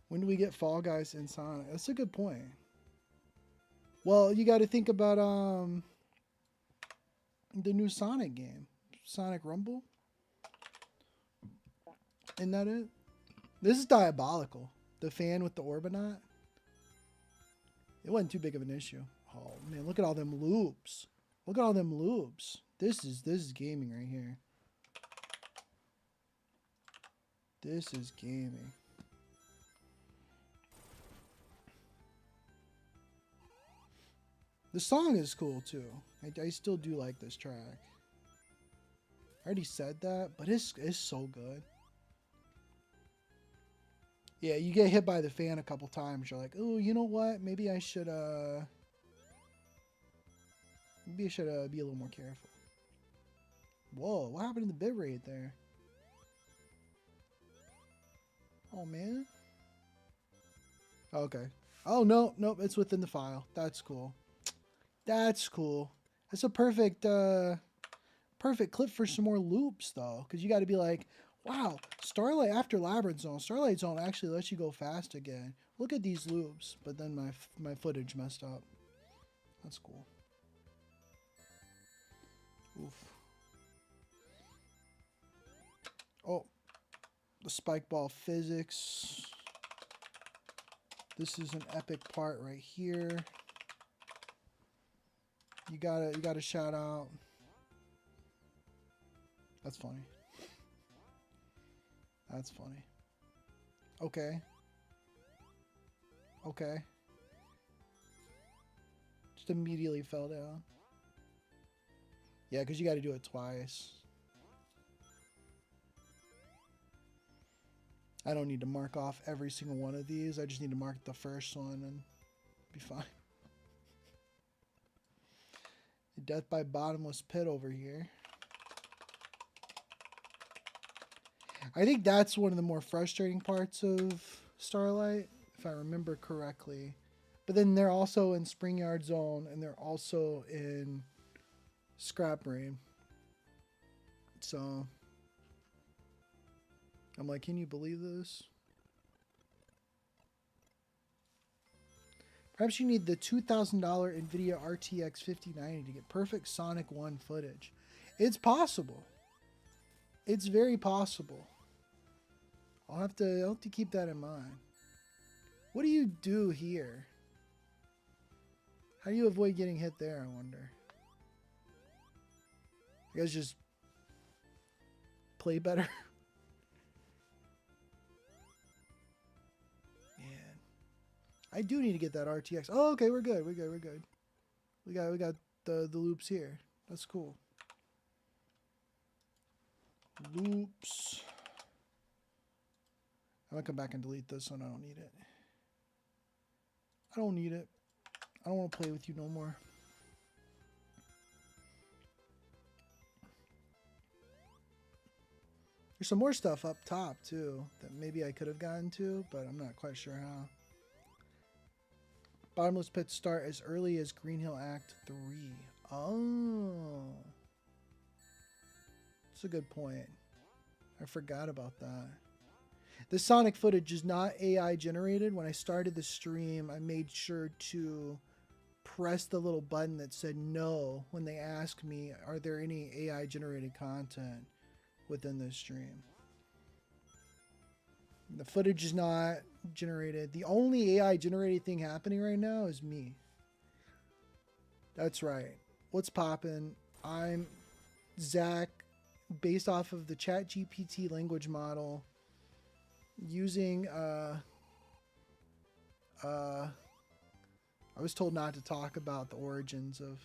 When do we get Fall Guys in Sonic? That's a good point. Well, you got to think about the new Sonic game. Sonic Rumble. Isn't that it? This is diabolical. The fan with the Orbinaut. It wasn't too big of an issue. Oh, man, look at all them loops. Look at all them loops. This is gaming right here. This is gaming. The song is cool too. I still do like this track. I already said that, but it's so good. Yeah, you get hit by the fan a couple times. You're like, oh, you know what? Maybe I should be a little more careful. Whoa, what happened to the bitrate there? Oh man. Okay. Oh no, nope, it's within the file. That's cool. That's cool. That's a perfect perfect clip for some more loops though, because you got to be like, wow, Starlight after Labyrinth Zone, Starlight Zone actually lets you go fast again. Look at these loops, but then my footage messed up. That's cool. Oof. Oh, the spike ball physics. This is an epic part right here. You gotta shout out. That's funny. That's funny. Okay. Okay. Just immediately fell down. Yeah, because you got to do it twice. I don't need to mark off every single one of these. I just need to mark the first one and be fine. Death by bottomless pit over here. I think that's one of the more frustrating parts of Starlight, if I remember correctly. But then they're also in Spring Yard Zone, and they're also in Scrap Rain. So I'm like, can you believe this? Perhaps you need the $2,000 NVIDIA RTX 5090 to get perfect Sonic 1 footage. It's possible. It's very possible. I'll have to keep that in mind. What do you do here? How do you avoid getting hit there, I wonder? You guys just play better? Man. I do need to get that RTX. Oh, okay, we're good. We're good. We're good. We got the loops here. That's cool. Loops. I'm gonna come back and delete this one. I don't need it. I don't need it. I don't want to play with you no more. There's some more stuff up top too that maybe I could have gotten to, but I'm not quite sure how. Bottomless pits start as early as Green Hill Act 3. Oh. That's a good point. I forgot about that. The Sonic footage is not AI generated. When I started the stream, I made sure to press the little button that said no when they asked me, are there any AI generated content within this stream? The footage is not generated. The only AI generated thing happening right now is me. That's right. What's poppin'? I'm Zach, based off of the ChatGPT language model, using I was told not to talk about the origins of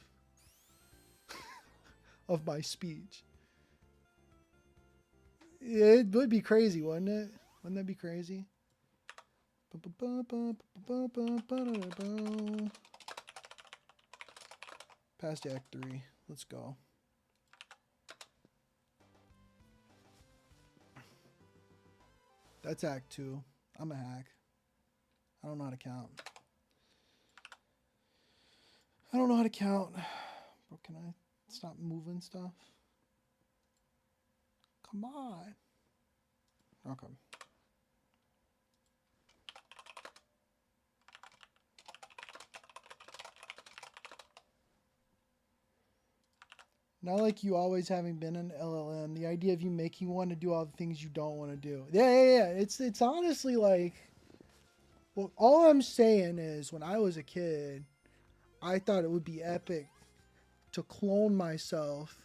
of my speech. It would be crazy, wouldn't it? Wouldn't that be crazy? Past Act 3. Let's go. That's Act 2. I'm a hack. I don't know how to count. I don't know how to count. Bro, can I stop moving stuff? Come on. Okay. Not like you always having been an LLM. The idea of you making one to do all the things you don't want to do. Yeah. It's honestly like, well, all I'm saying is when I was a kid, I thought it would be epic to clone myself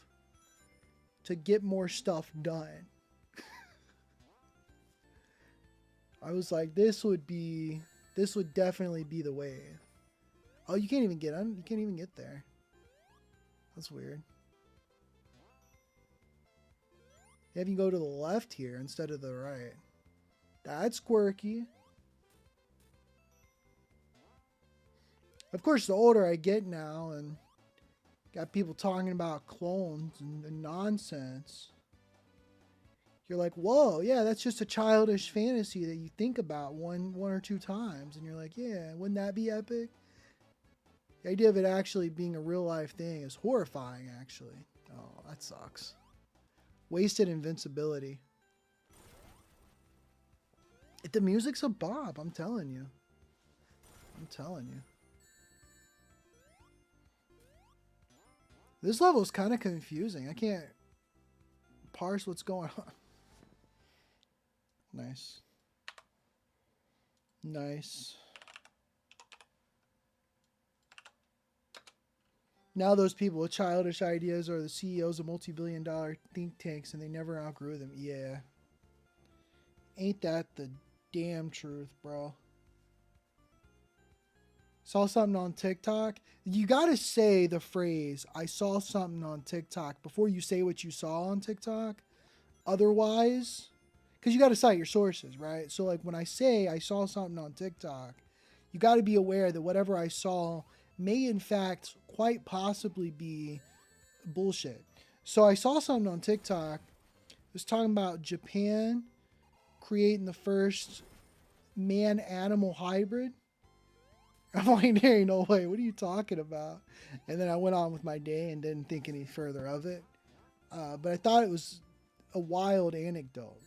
to get more stuff done. I was like, this would definitely be the wave. Oh, you can't even get on. You can't even get there. That's weird. You have you go to the left here instead of the right. That's quirky. Of course, the older I get now and got people talking about clones and nonsense, you're like, whoa, yeah, that's just a childish fantasy that you think about one or two times. And you're like, yeah, wouldn't that be epic? The idea of it actually being a real life thing is horrifying, actually. Oh, that sucks. Wasted invincibility. The music's a bop, I'm telling you. I'm telling you. This level is kind of confusing. I can't parse what's going on. Nice. Nice. Now those people with childish ideas are the CEOs of multi-billion-dollar think tanks and they never outgrew them. Yeah. Ain't that the damn truth, bro? Saw something on TikTok. You gotta say the phrase, I saw something on TikTok, before you say what you saw on TikTok. Otherwise, because you gotta cite your sources, right? So like when I say I saw something on TikTok, you gotta be aware that whatever I saw may in fact quite possibly be bullshit. So I saw something on TikTok. It was talking about Japan creating the first man-animal hybrid. I'm like, there ain't no way. What are you talking about? And then I went on with my day and didn't think any further of it. But I thought it was a wild anecdote.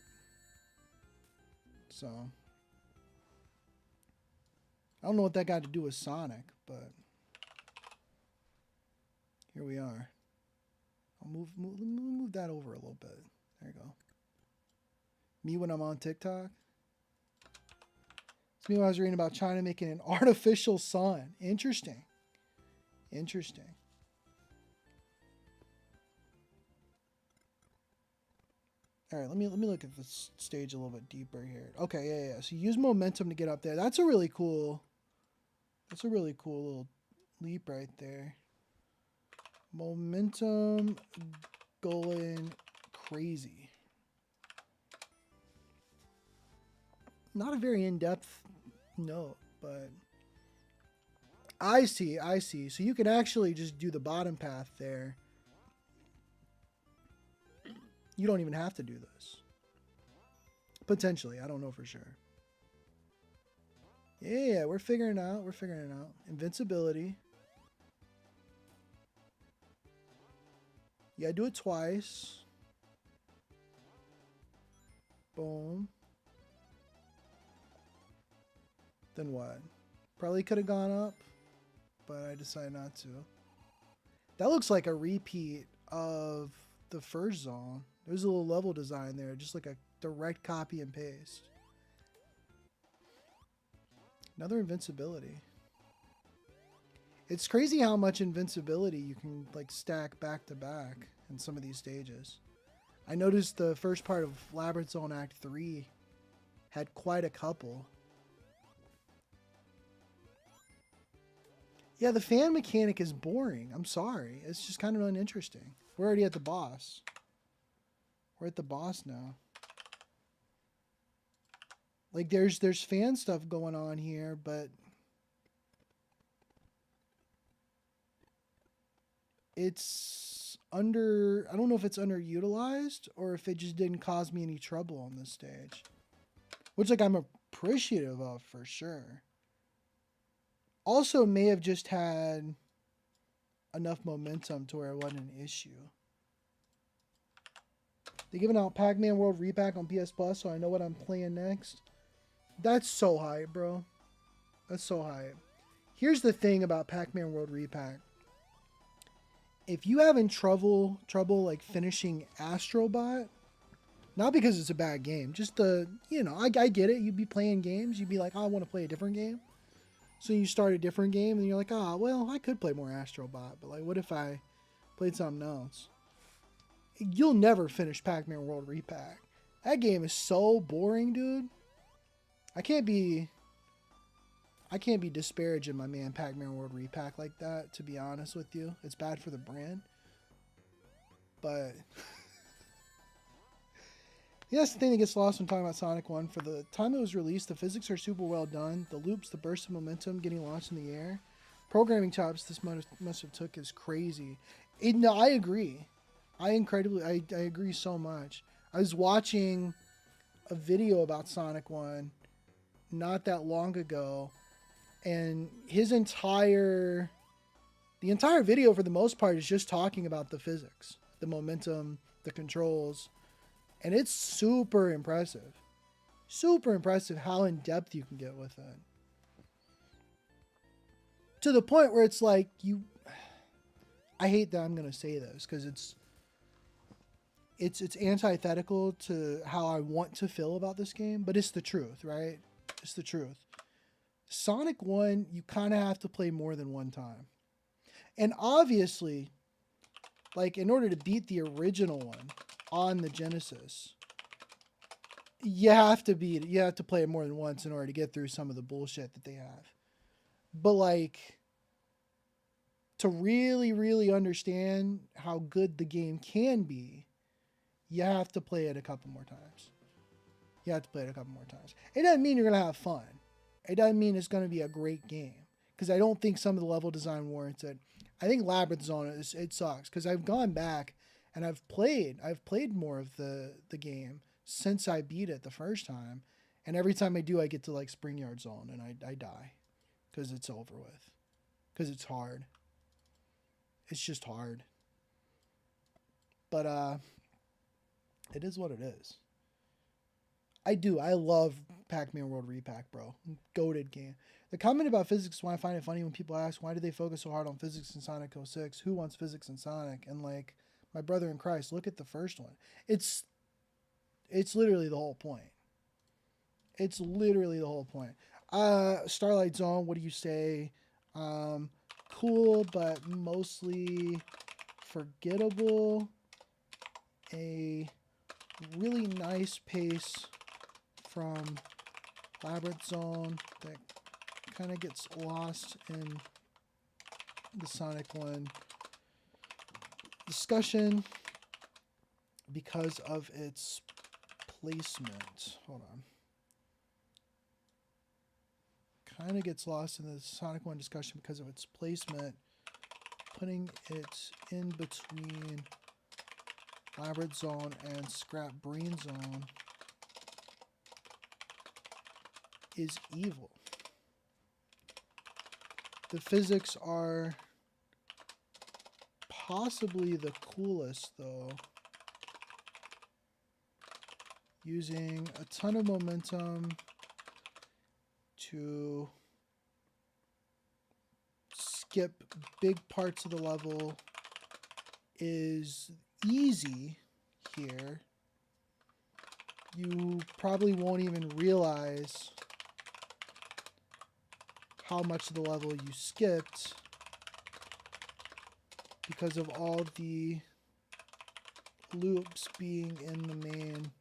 So I don't know what that got to do with Sonic, but here we are. I'll move that over a little bit. There you go. Me when I'm on TikTok. So I was reading about China making an artificial sun. Interesting. Interesting. All right, let me look at this stage a little bit deeper here. Okay, yeah. So use momentum to get up there. That's a really cool little leap right there. Momentum going crazy. Not a very in-depth note, but I see. So you can actually just do the bottom path there. You don't even have to do this. Potentially, I don't know for sure. Yeah, we're figuring it out. Invincibility. Yeah, do it twice. Boom. Then what? Probably could have gone up, but I decided not to. That looks like a repeat of the first zone. There's a little level design there, just like a direct copy and paste. Another invincibility. It's crazy how much invincibility you can like stack back to back in some of these stages. I noticed the first part of Labyrinth Zone Act 3 had quite a couple. Yeah, the fan mechanic is boring. I'm sorry. It's just kind of uninteresting. We're already at the boss. We're at the boss now. Like there's fan stuff going on here, but it's I don't know if it's underutilized or if it just didn't cause me any trouble on this stage. Which like I'm appreciative of for sure. Also may have just had enough momentum to where it wasn't an issue. They're giving out Pac-Man World Repack on PS Plus, so I know what I'm playing next. That's so hype, bro. That's so hype. Here's the thing about Pac-Man World Repack. If you having trouble like finishing Astrobot, not because it's a bad game, just I get it. You'd be playing games, you'd be like, oh, I want to play a different game. So you start a different game, and you're like, oh, well, I could play more Astrobot, but like, what if I played something else? You'll never finish Pac-Man World Repack. That game is so boring, dude. I can't be disparaging my man Pac-Man World Repack like that, to be honest with you. It's bad for the brand. But yeah, that's the thing that gets lost when talking about Sonic 1. For the time it was released, the physics are super well done. The loops, the burst of momentum, getting launched in the air. Programming chops this must have took is crazy. No, I agree. I agree so much. I was watching a video about Sonic 1 not that long ago, and the entire video for the most part is just talking about the physics, the momentum, the controls, and it's super impressive. Super impressive how in depth you can get with it. To the point where it's like I hate that I'm going to say this because it's antithetical to how I want to feel about this game, but it's the truth, right? It's the truth. Sonic 1, you kind of have to play more than one time. And obviously, like in order to beat the original one on the Genesis, you have to play it more than once in order to get through some of the bullshit that they have. But like to really, really understand how good the game can be, you have to play it a couple more times. It doesn't mean you're going to have fun. It doesn't mean it's going to be a great game. Because I don't think some of the level design warrants it. I think Labyrinth Zone, it sucks. Because I've gone back and I've played more of the game since I beat it the first time. And every time I do, I get to like Spring Yard Zone and I die. Because it's over with. Because it's hard. It's just hard. But it is what it is. I do. I love Pac-Man World Repack, bro. Goated game. The comment about physics, why I find it funny when people ask, why do they focus so hard on physics in Sonic 06? Who wants physics in Sonic? And like, my brother in Christ, look at the first one. It's literally the whole point. It's literally the whole point. Starlight Zone, what do you say? Cool, but mostly forgettable. A really nice pace from Labyrinth Zone that kind of gets lost in the Sonic 1 discussion because of its placement. Hold on. Kind of gets lost in the Sonic 1 discussion because of its placement, putting it in between Labyrinth Zone and Scrap Brain Zone is evil. The physics are possibly the coolest, though. Using a ton of momentum to skip big parts of the level is easy here. You probably won't even realize how much of the level you skipped because of all the loops being in the main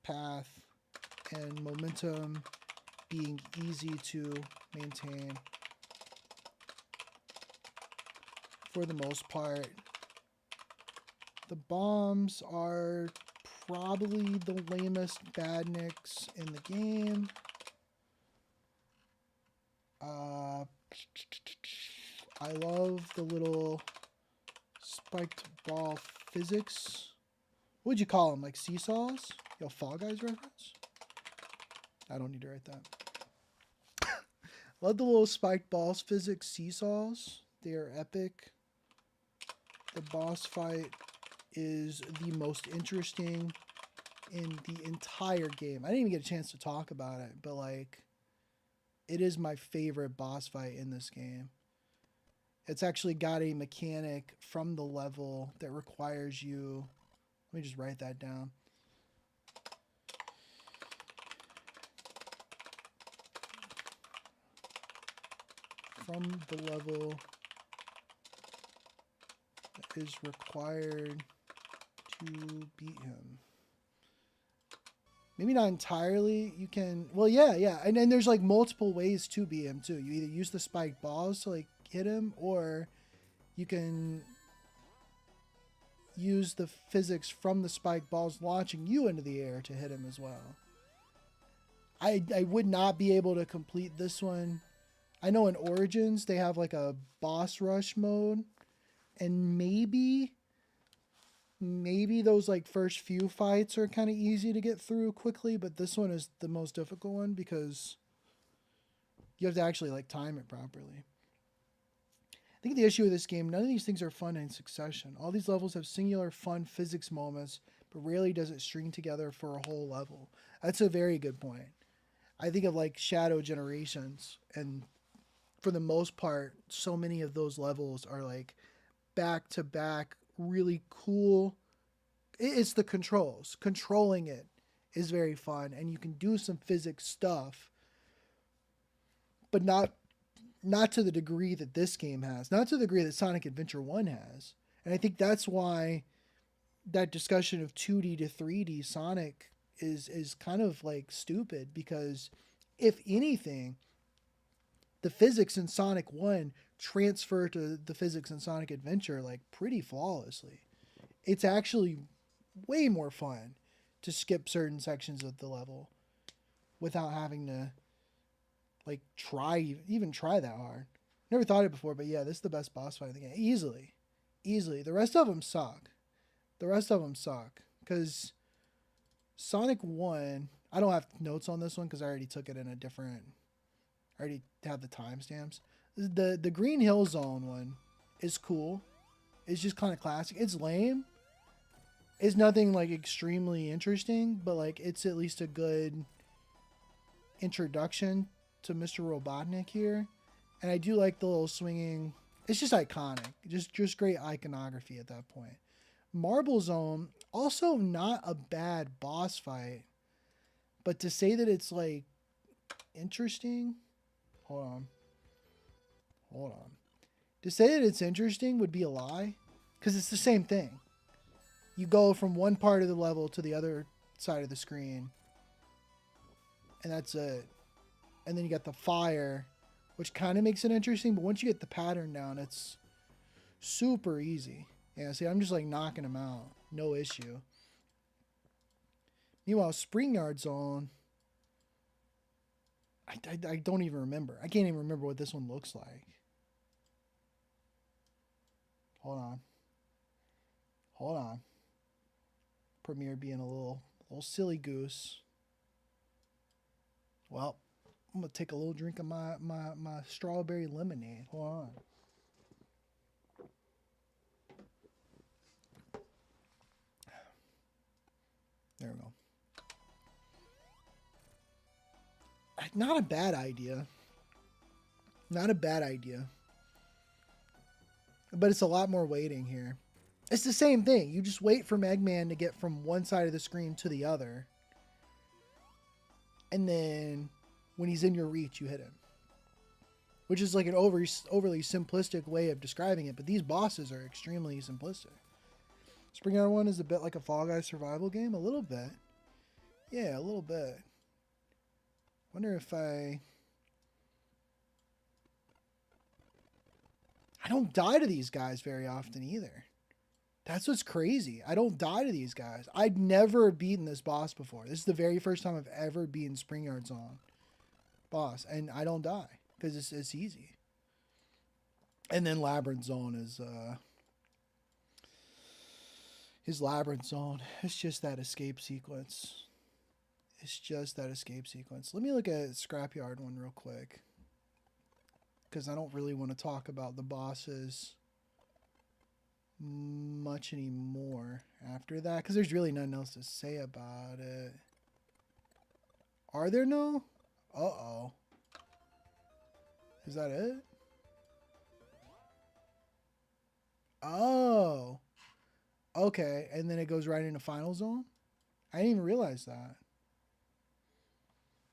path and momentum being easy to maintain for the most part. The bombs are probably the lamest badniks in the game. I love the little spiked ball physics. What would you call them? Like seesaws? Yo, Fall Guys reference? I don't need to write that. Love the little spiked balls physics seesaws. They are epic. The boss fight is the most interesting in the entire game. I didn't even get a chance to talk about it, but like, it is my favorite boss fight in this game. It's actually got a mechanic from the level that requires you. Let me just write that down. From the level that is required to beat him. Maybe not entirely. You can, well, yeah. And then there's like multiple ways to beat him too. You either use the spiked balls to like hit him, or you can use the physics from the spiked balls launching you into the air to hit him as well. I would not be able to complete this one. I know in Origins they have like a boss rush mode, and maybe those like first few fights are kind of easy to get through quickly, but this one is the most difficult one because you have to actually like time it properly. I think the issue with this game, none of these things are fun in succession. All these levels have singular fun physics moments, but rarely does it string together for a whole level. That's a very good point. I think of like Shadow Generations, and for the most part, so many of those levels are like back to back, really cool. It's the controls. Controlling it is very fun, and you can do some physics stuff, but not to the degree that this game has, not to the degree that Sonic Adventure 1 has. And I think that's why that discussion of 2D to 3D Sonic is kind of like stupid, because if anything, the physics in Sonic 1 transfer to the physics in Sonic Adventure like pretty flawlessly. It's actually way more fun to skip certain sections of the level without having to like even try that hard. Never thought it before, but yeah, this is the best boss fight in the game. Easily. The rest of them suck. Because Sonic 1, I don't have notes on this one because I already took it in a different, I already have the timestamps. The Green Hill Zone one is cool. It's just kind of classic. It's lame, It's nothing like extremely interesting, but like it's at least a good introduction to Mr. Robotnik here. And I do like the little swinging. It's just iconic. Just great iconography at that point. Marble Zone, also not a bad boss fight. But to say that it's like interesting, hold on. Hold on. To say that it's interesting would be a lie, because it's the same thing. You go from one part of the level to the other side of the screen, and that's it. And then you got the fire, which kind of makes it interesting, but once you get the pattern down, it's super easy. Yeah, see, I'm just like knocking them out. No issue. Meanwhile, Spring Yard Zone, I don't even remember. I can't even remember what this one looks like. Hold on. Hold on. Premiere being a little silly goose. Well, I'm going to take a little drink of my strawberry lemonade. Hold on. There we go. Not a bad idea. Not a bad idea. But it's a lot more waiting here. It's the same thing. You just wait for Eggman to get from one side of the screen to the other. And then when he's in your reach, you hit him. Which is like an overly simplistic way of describing it. But these bosses are extremely simplistic. Spring Yard 1 is a bit like a Fall Guys survival game. A little bit. Yeah, a little bit. Wonder if I don't die to these guys very often either. That's what's crazy. I don't die to these guys. I'd never beaten this boss before. This is the very first time I've ever beaten Spring Yard Zone boss, and I don't die because it's easy. And then Labyrinth Zone is his Labyrinth Zone. It's just that escape sequence. It's just that escape sequence. Let me look at Scrapyard one real quick, because I don't really want to talk about the bosses much anymore after that, because there's really nothing else to say about it. Are there no? Uh-oh. Is that it? Oh. Okay, and then it goes right into Final Zone? I didn't even realize that.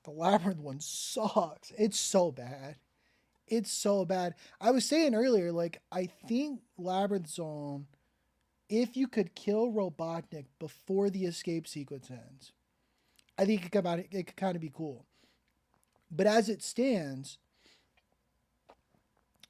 The Labyrinth one sucks. It's so bad. It's so bad. I was saying earlier, like, I think Labyrinth Zone, if you could kill Robotnik before the escape sequence ends, I think it could kind of be cool. But as it stands,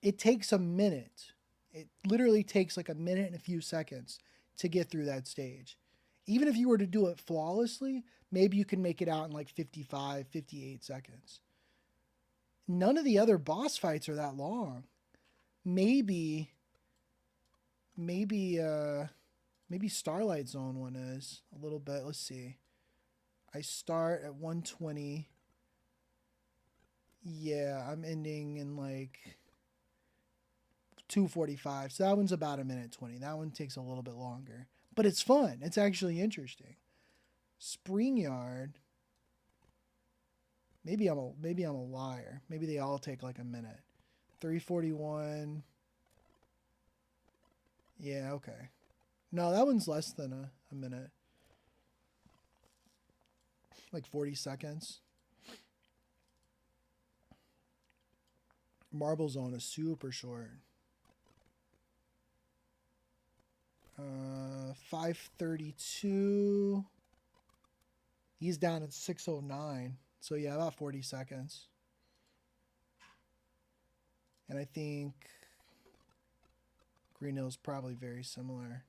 it takes a minute. It literally takes like a minute and a few seconds to get through that stage. Even if you were to do it flawlessly, maybe you can make it out in like 55, 58 seconds. None of the other boss fights are that long. Maybe Starlight Zone one is a little bit. Let's see. I start at 120. Yeah, I'm ending in like 2:45. So that one's about a minute 20. That one takes a little bit longer. But it's fun. It's actually interesting. Spring Yard. Maybe I'm a liar. Maybe they all take like a minute. 341. Yeah, okay. No, that one's less than a minute. Like 40 seconds. Marble Zone is super short. 532. He's down at 609. So yeah, about 40 seconds. And I think Green Hill's probably very similar.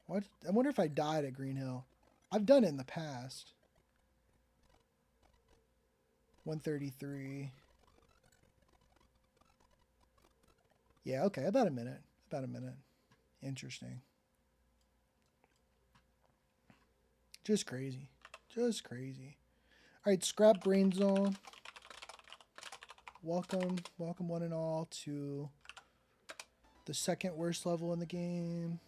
What? I wonder if I died at Green Hill. I've done it in the past. 133. Yeah, okay, about a minute. About a minute. Interesting. Just crazy. Just crazy. All right, Scrap Brain Zone. Welcome one and all to the second worst level in the game.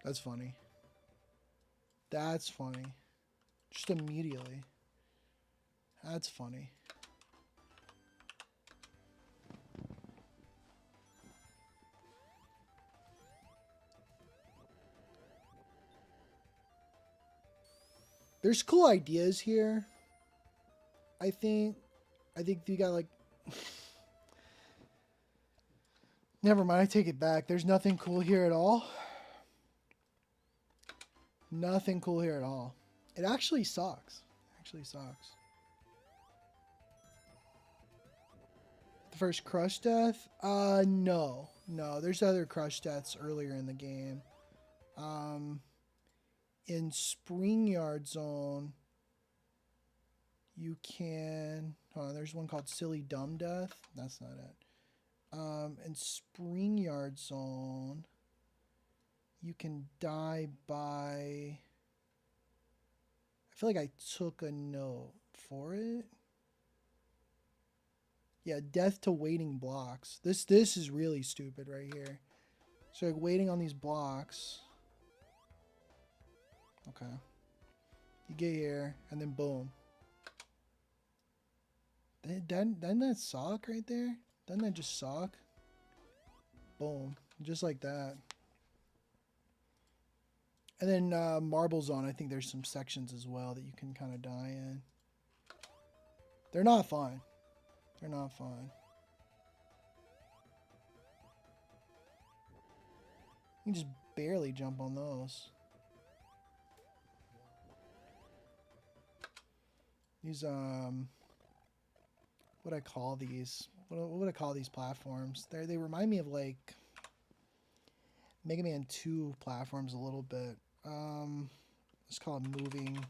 That's funny. That's funny. Just immediately. That's funny. There's cool ideas here. I think you got like never mind, I take it back. There's nothing cool here at all. Nothing cool here at all. It actually sucks. Actually sucks. The first crush death? No. No, there's other crush deaths earlier in the game. In Spring Yard Zone, you can... Oh, there's one called Silly Dumb Death. That's not it. In Spring Yard Zone, you can die by... I feel like I took a note for it. Yeah, death to waiting blocks. This is really stupid right here. So like waiting on these blocks. Okay. You get here, and then boom. Doesn't that suck right there? Doesn't that just suck? Boom. Just like that. And then Marble Zone, I think there's some sections as well that you can kind of die in. They're not fun. They're not fun. You can just barely jump on those. These, what I call these? What would I call these platforms? They remind me of like Mega Man 2 platforms a little bit. Let's call it moving.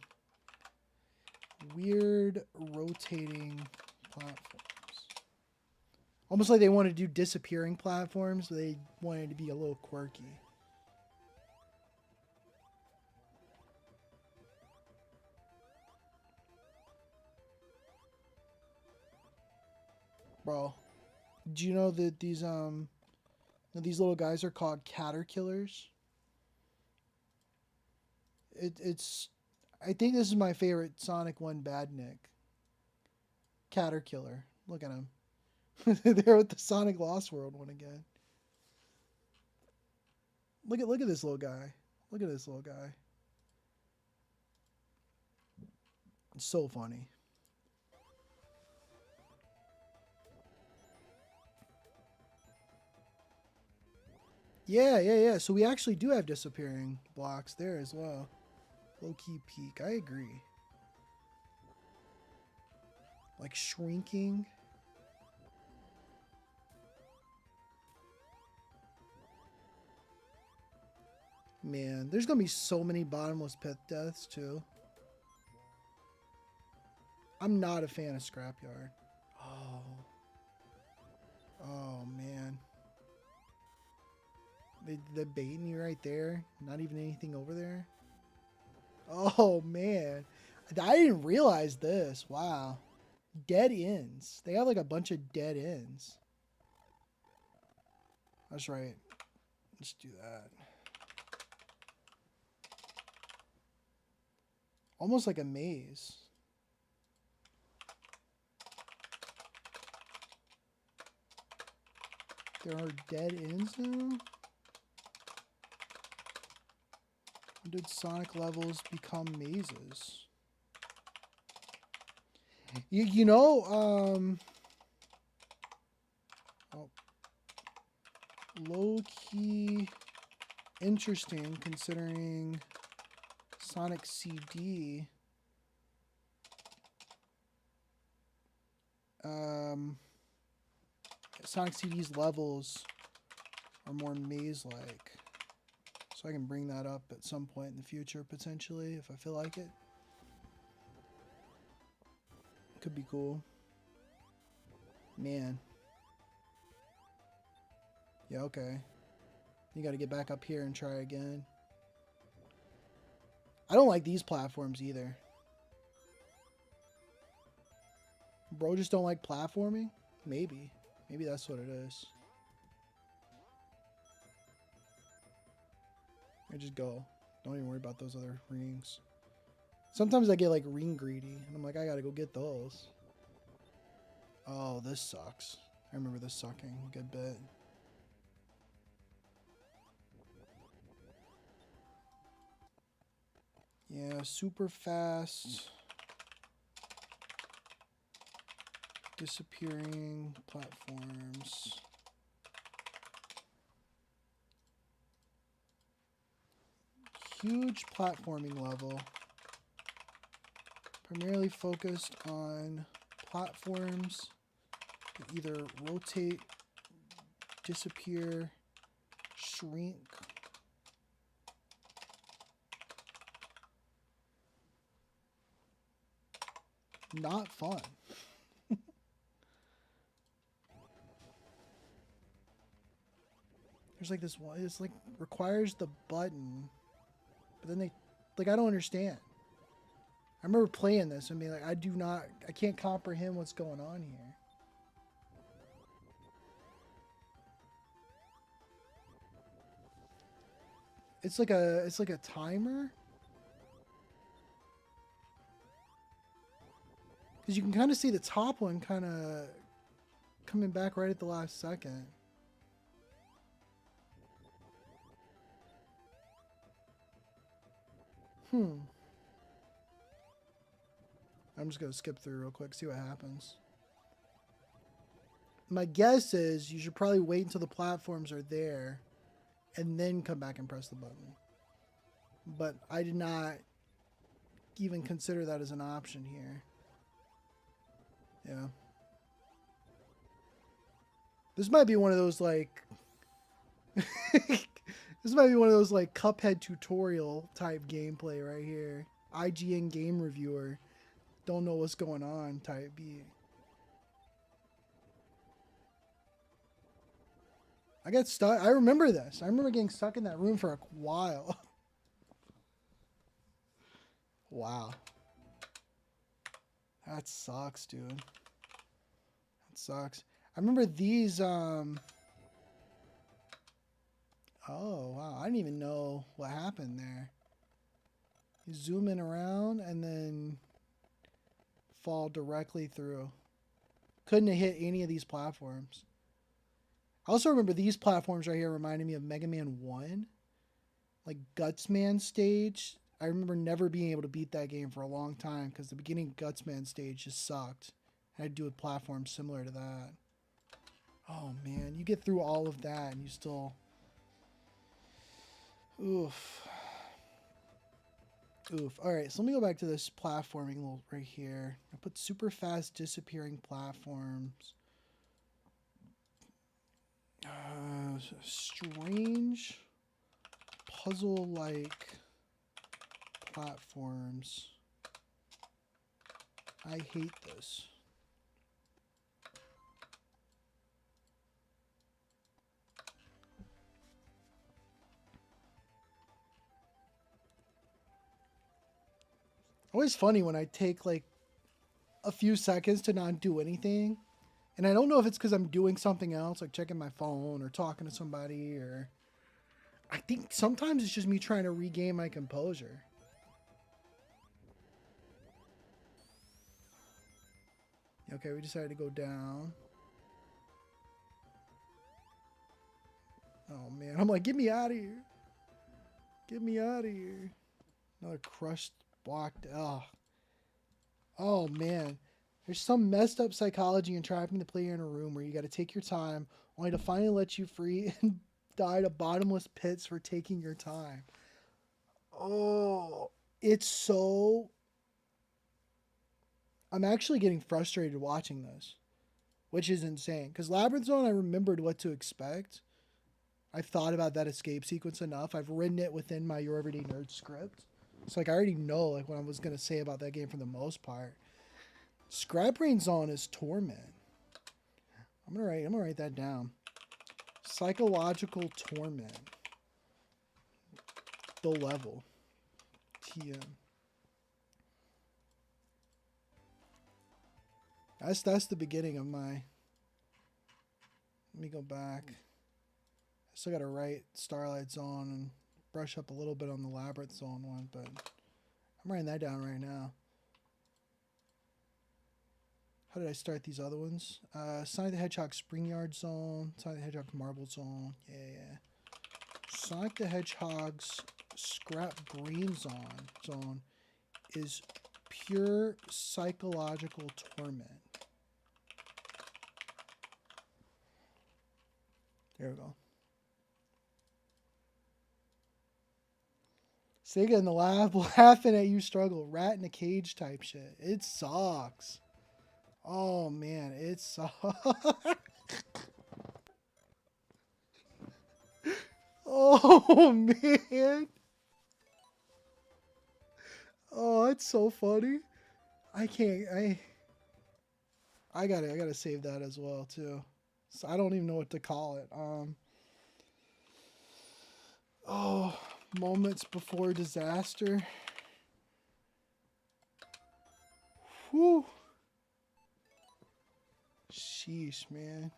Weird rotating platforms. Almost like they wanted to do disappearing platforms, but they wanted to be a little quirky. Bro, do you know that these little guys are called caterkillers? It's I think this is my favorite Sonic 1 badnik. Caterkiller. Look at him. They're with the Sonic Lost World one again. Look at this little guy. Look at this little guy. It's so funny. Yeah. So we actually do have disappearing blocks there as well. Low-key peak. I agree. Like shrinking. Man, there's gonna be so many bottomless pit deaths too. I'm not a fan of Scrapyard. Oh man. They baiting you right there. Not even anything over there. Oh man. I didn't realize this. Wow. Dead ends. They have like a bunch of dead ends. That's right. Let's do that. Almost like a maze. There are dead ends now? When did Sonic levels become mazes? You know, oh, low-key interesting considering Sonic CD. Sonic CD's levels are more maze-like. So I can bring that up at some point in the future, potentially, if I feel like it. Could be cool. Man. Yeah, okay. You gotta get back up here and try again. I don't like these platforms either. Bro just don't like platforming? Maybe. Maybe that's what it is. I just go. Don't even worry about those other rings. Sometimes I get like ring greedy, and I'm like, I gotta go get those. Oh, this sucks. I remember this sucking a good bit. Yeah, super fast. Disappearing platforms. Huge platforming level. Primarily focused on platforms that either rotate, disappear, shrink. Not fun. There's like this one, it's like requires the button, but then they, like, I don't understand. I remember playing this and being like, I can't comprehend what's going on here. It's like a timer. Because you can kind of see the top one kind of coming back right at the last second. I'm just going to skip through real quick, see what happens. My guess is you should probably wait until the platforms are there and then come back and press the button. But I did not even consider that as an option here. Yeah. This might be one of those like this might be one of those like Cuphead tutorial type gameplay right here. IGN game reviewer, don't know what's going on type beat. I got stuck. I remember this. I remember getting stuck in that room for a while. Wow. That sucks, dude. That sucks. I remember these, oh, wow. I didn't even know what happened there. You zoom in around and then fall directly through. Couldn't have hit any of these platforms. I also remember these platforms right here reminding me of Mega Man 1. Like Gutsman stage. I remember never being able to beat that game for a long time because the beginning Gutsman stage just sucked. I had to do a platform similar to that. Oh man, you get through all of that and you still... Oof. Oof. Alright, so let me go back to this platforming little right here. I put super fast disappearing platforms. Strange puzzle-like platforms. I hate this. Always funny when I take like a few seconds to not do anything. And I don't know if it's because I'm doing something else, like checking my phone or talking to somebody, or I think sometimes it's just me trying to regain my composure. Okay, we decided to go down. Oh man, I'm like, get me out of here. Get me out of here. Another crushed, blocked. Oh man. There's some messed up psychology in trapping the player in a room where you got to take your time, only to finally let you free and die to bottomless pits for taking your time. Oh, it's so... I'm actually getting frustrated watching this, which is insane. Because Labyrinth Zone, I remembered what to expect. I've thought about that escape sequence enough. I've written it within my Your Everyday Nerd script. So, like, I already know, like, what I was going to say about that game for the most part. Scrap Brain Zone is torment. I'm gonna write that down. Psychological torment. The level. TM. That's the beginning of my... Let me go back. I still gotta write Starlight Zone and brush up a little bit on the Labyrinth Zone one, but I'm writing that down right now. How did I start these other ones? Sonic the Hedgehog Spring Yard Zone, Sonic the Hedgehog Marble Zone. Yeah. Sonic the Hedgehog's Scrap Brain Zone is pure psychological torment. There we go. Sega in the lab laughing at you struggle. Rat in a cage type shit. It sucks. Oh man, it sucks. Oh man. Oh, it's so funny. I gotta save that as well too. So I don't even know what to call it. Oh, moments before disaster. Whew. Sheesh, man.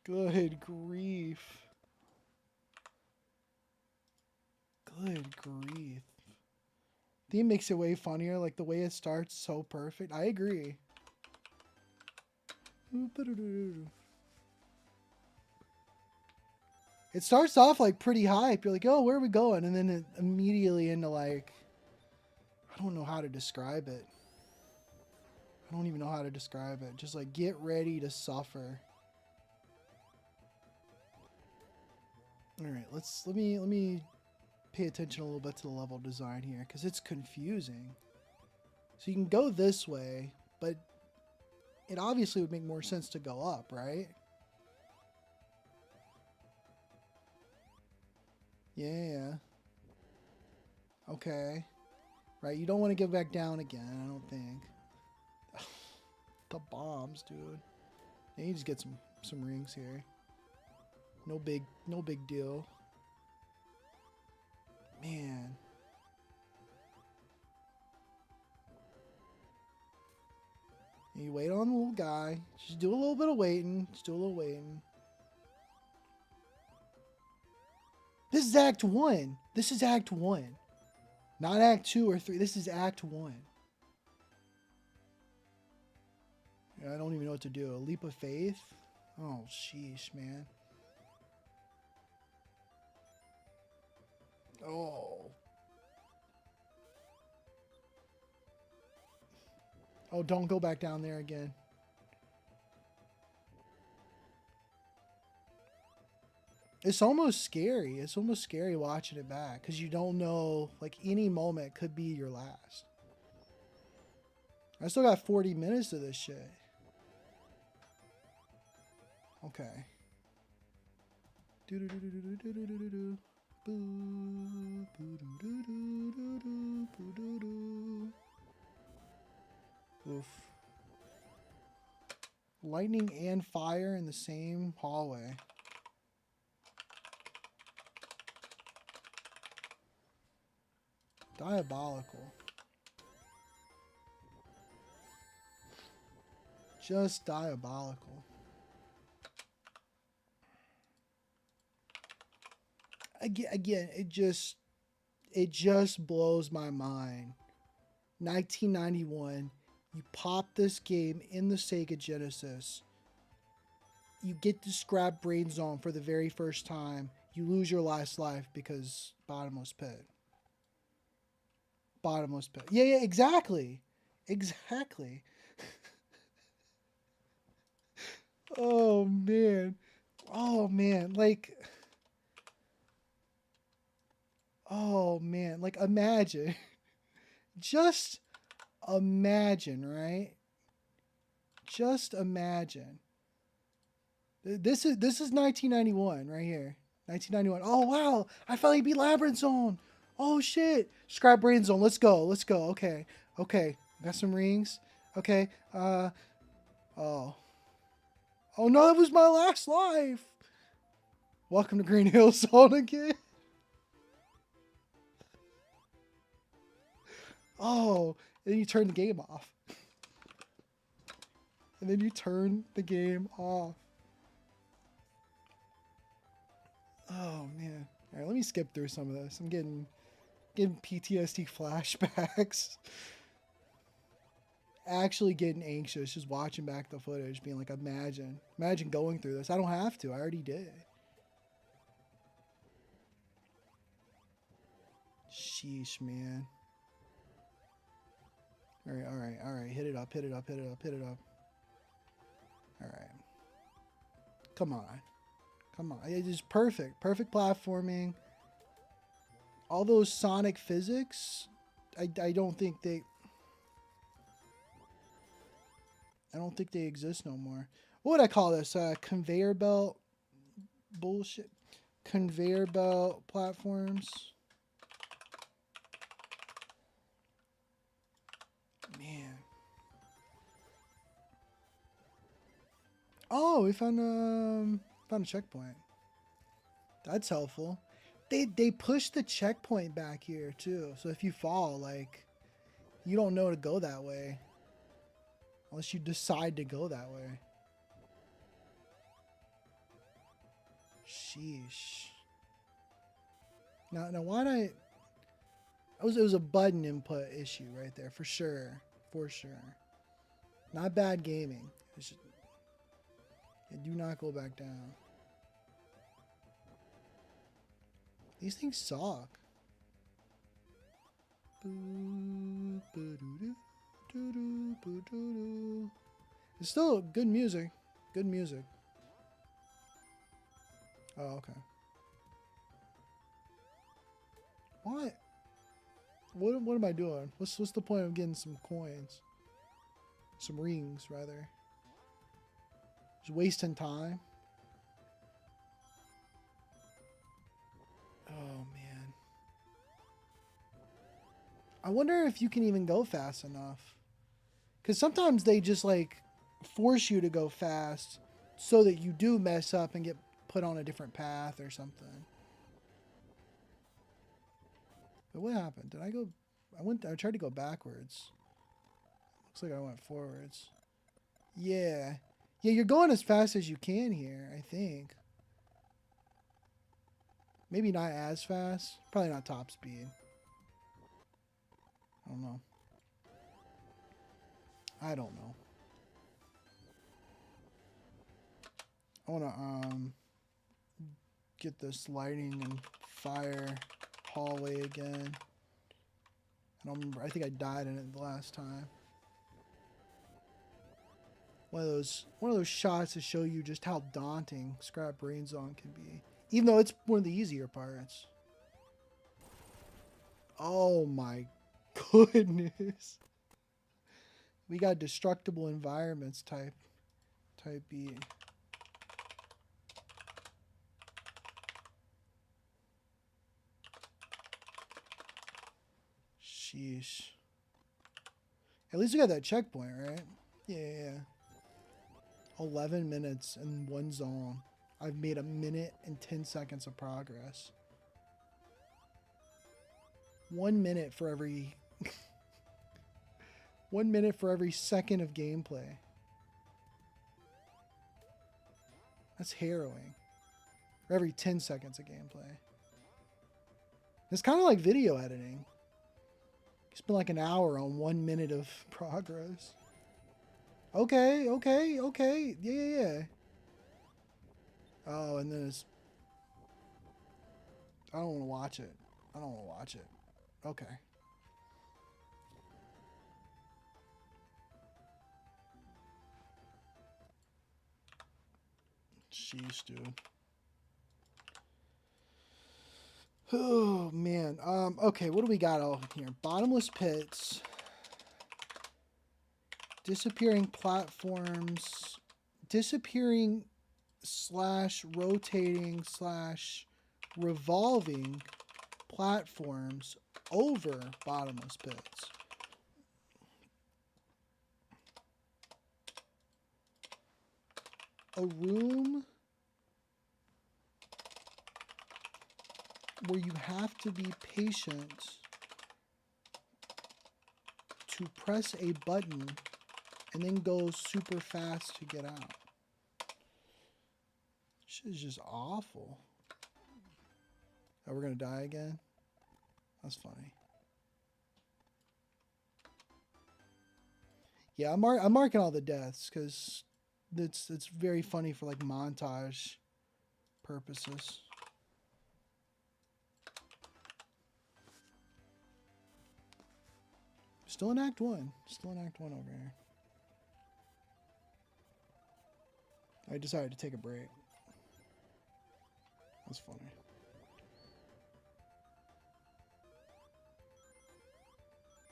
Good grief. Good grief. Theme makes it way funnier. Like the way it starts, so perfect. I agree. It starts off like pretty hype. You're like, oh, where are we going? And then it immediately into like, I don't know how to describe it. I don't even know how to describe it. Just like get ready to suffer. All right, let me pay attention a little bit to the level design here because it's confusing. So you can go this way, but it obviously would make more sense to go up, right? Yeah. Okay. Right, you don't want to go back down again, I don't think. The bombs, dude. Yeah, you just get some rings here. No big deal. Man. You wait on the little guy. Just do a little bit of waiting. Just do a little waiting. This is Act 1. This is Act 1. Not Act 2 or 3. This is Act 1. I don't even know what to do. A leap of faith? Oh, sheesh, man. Oh. Oh, don't go back down there again. It's almost scary. It's almost scary watching it back because you don't know, like, any moment could be your last. I still got 40 minutes of this shit. Okay. Oof. Lightning and fire in the same hallway. Diabolical. Just diabolical. Again, it just blows my mind. 1991, you pop this game in the Sega Genesis. You get the Scrap Brain Zone for the very first time. You lose your last life because bottomless pit. Bottomless pit. Yeah, exactly. Exactly. Oh, man. Oh, man. Like... Oh, man. Like, imagine. Just imagine, right? Just imagine. This is 1991 right here. 1991. Oh, wow. I finally beat Labyrinth Zone. Oh, shit. Scrap Brain Zone. Let's go. Let's go. Okay. Okay. Got some rings. Okay. Oh. Oh, no. That was my last life. Welcome to Green Hill Zone again. Oh, and then you turn the game off. And then you turn the game off. Oh man. All right, let me skip through some of this. I'm getting PTSD flashbacks. Actually getting anxious just watching back the footage, being like, imagine going through this. I don't have to. I already did. Sheesh, man. All right, all right, all right. Hit it up, hit it up, hit it up, hit it up. All right. Come on. Come on. It is perfect. Perfect platforming. All those Sonic physics, I don't think they exist no more. What would I call this? Conveyor belt bullshit. Conveyor belt platforms. Man. Oh, we found a checkpoint. That's helpful. They push the checkpoint back here too. So if you fall, like, you don't know to go that way. Unless you decide to go that way. Sheesh. Now why'd I... It was a button input issue right there, for sure. For sure. Not bad gaming. It's just, do not go back down. These things suck. It's still good music. Good music. Oh, okay. What? What am I doing? What's the point of getting some coins? Some rings, rather. Just wasting time. Oh, man. I wonder if you can even go fast enough. Because sometimes they just, like, force you to go fast so that you do mess up and get put on a different path or something. But what happened? Did I go... I tried to go backwards. Looks like I went forwards. Yeah. Yeah, you're going as fast as you can here, I think. Maybe not as fast. Probably not top speed. I don't know. I don't know. I want to get this lighting and fire hallway again. I don't remember. I think I died in it the last time. One of those shots to show you just how daunting Scrap Brain Zone can be. Even though it's one of the easier parts. Oh my goodness. We got destructible environments type beat. Sheesh. At least we got that checkpoint, right? Yeah. 11 minutes in one zone. I've made 1 minute and 10 seconds of progress. 1 minute for every 1 minute for every second of gameplay. That's harrowing. For every 10 seconds of gameplay. It's kind of like video editing. You spend like an hour on 1 minute of progress. Okay. Yeah. Oh, and then it's... I don't want to watch it. Okay. Jeez, dude. Oh, man. Okay, what do we got over here? Bottomless pits. Disappearing platforms. Disappearing / rotating / revolving platforms over bottomless pits. A room where you have to be patient to press a button and then go super fast to get out. This is just awful. Oh, we're gonna die again? That's funny. Yeah, I'm marking all the deaths because it's very funny for like montage purposes. Still in Act 1. Still in Act 1 over here. I decided to take a break. That's funny.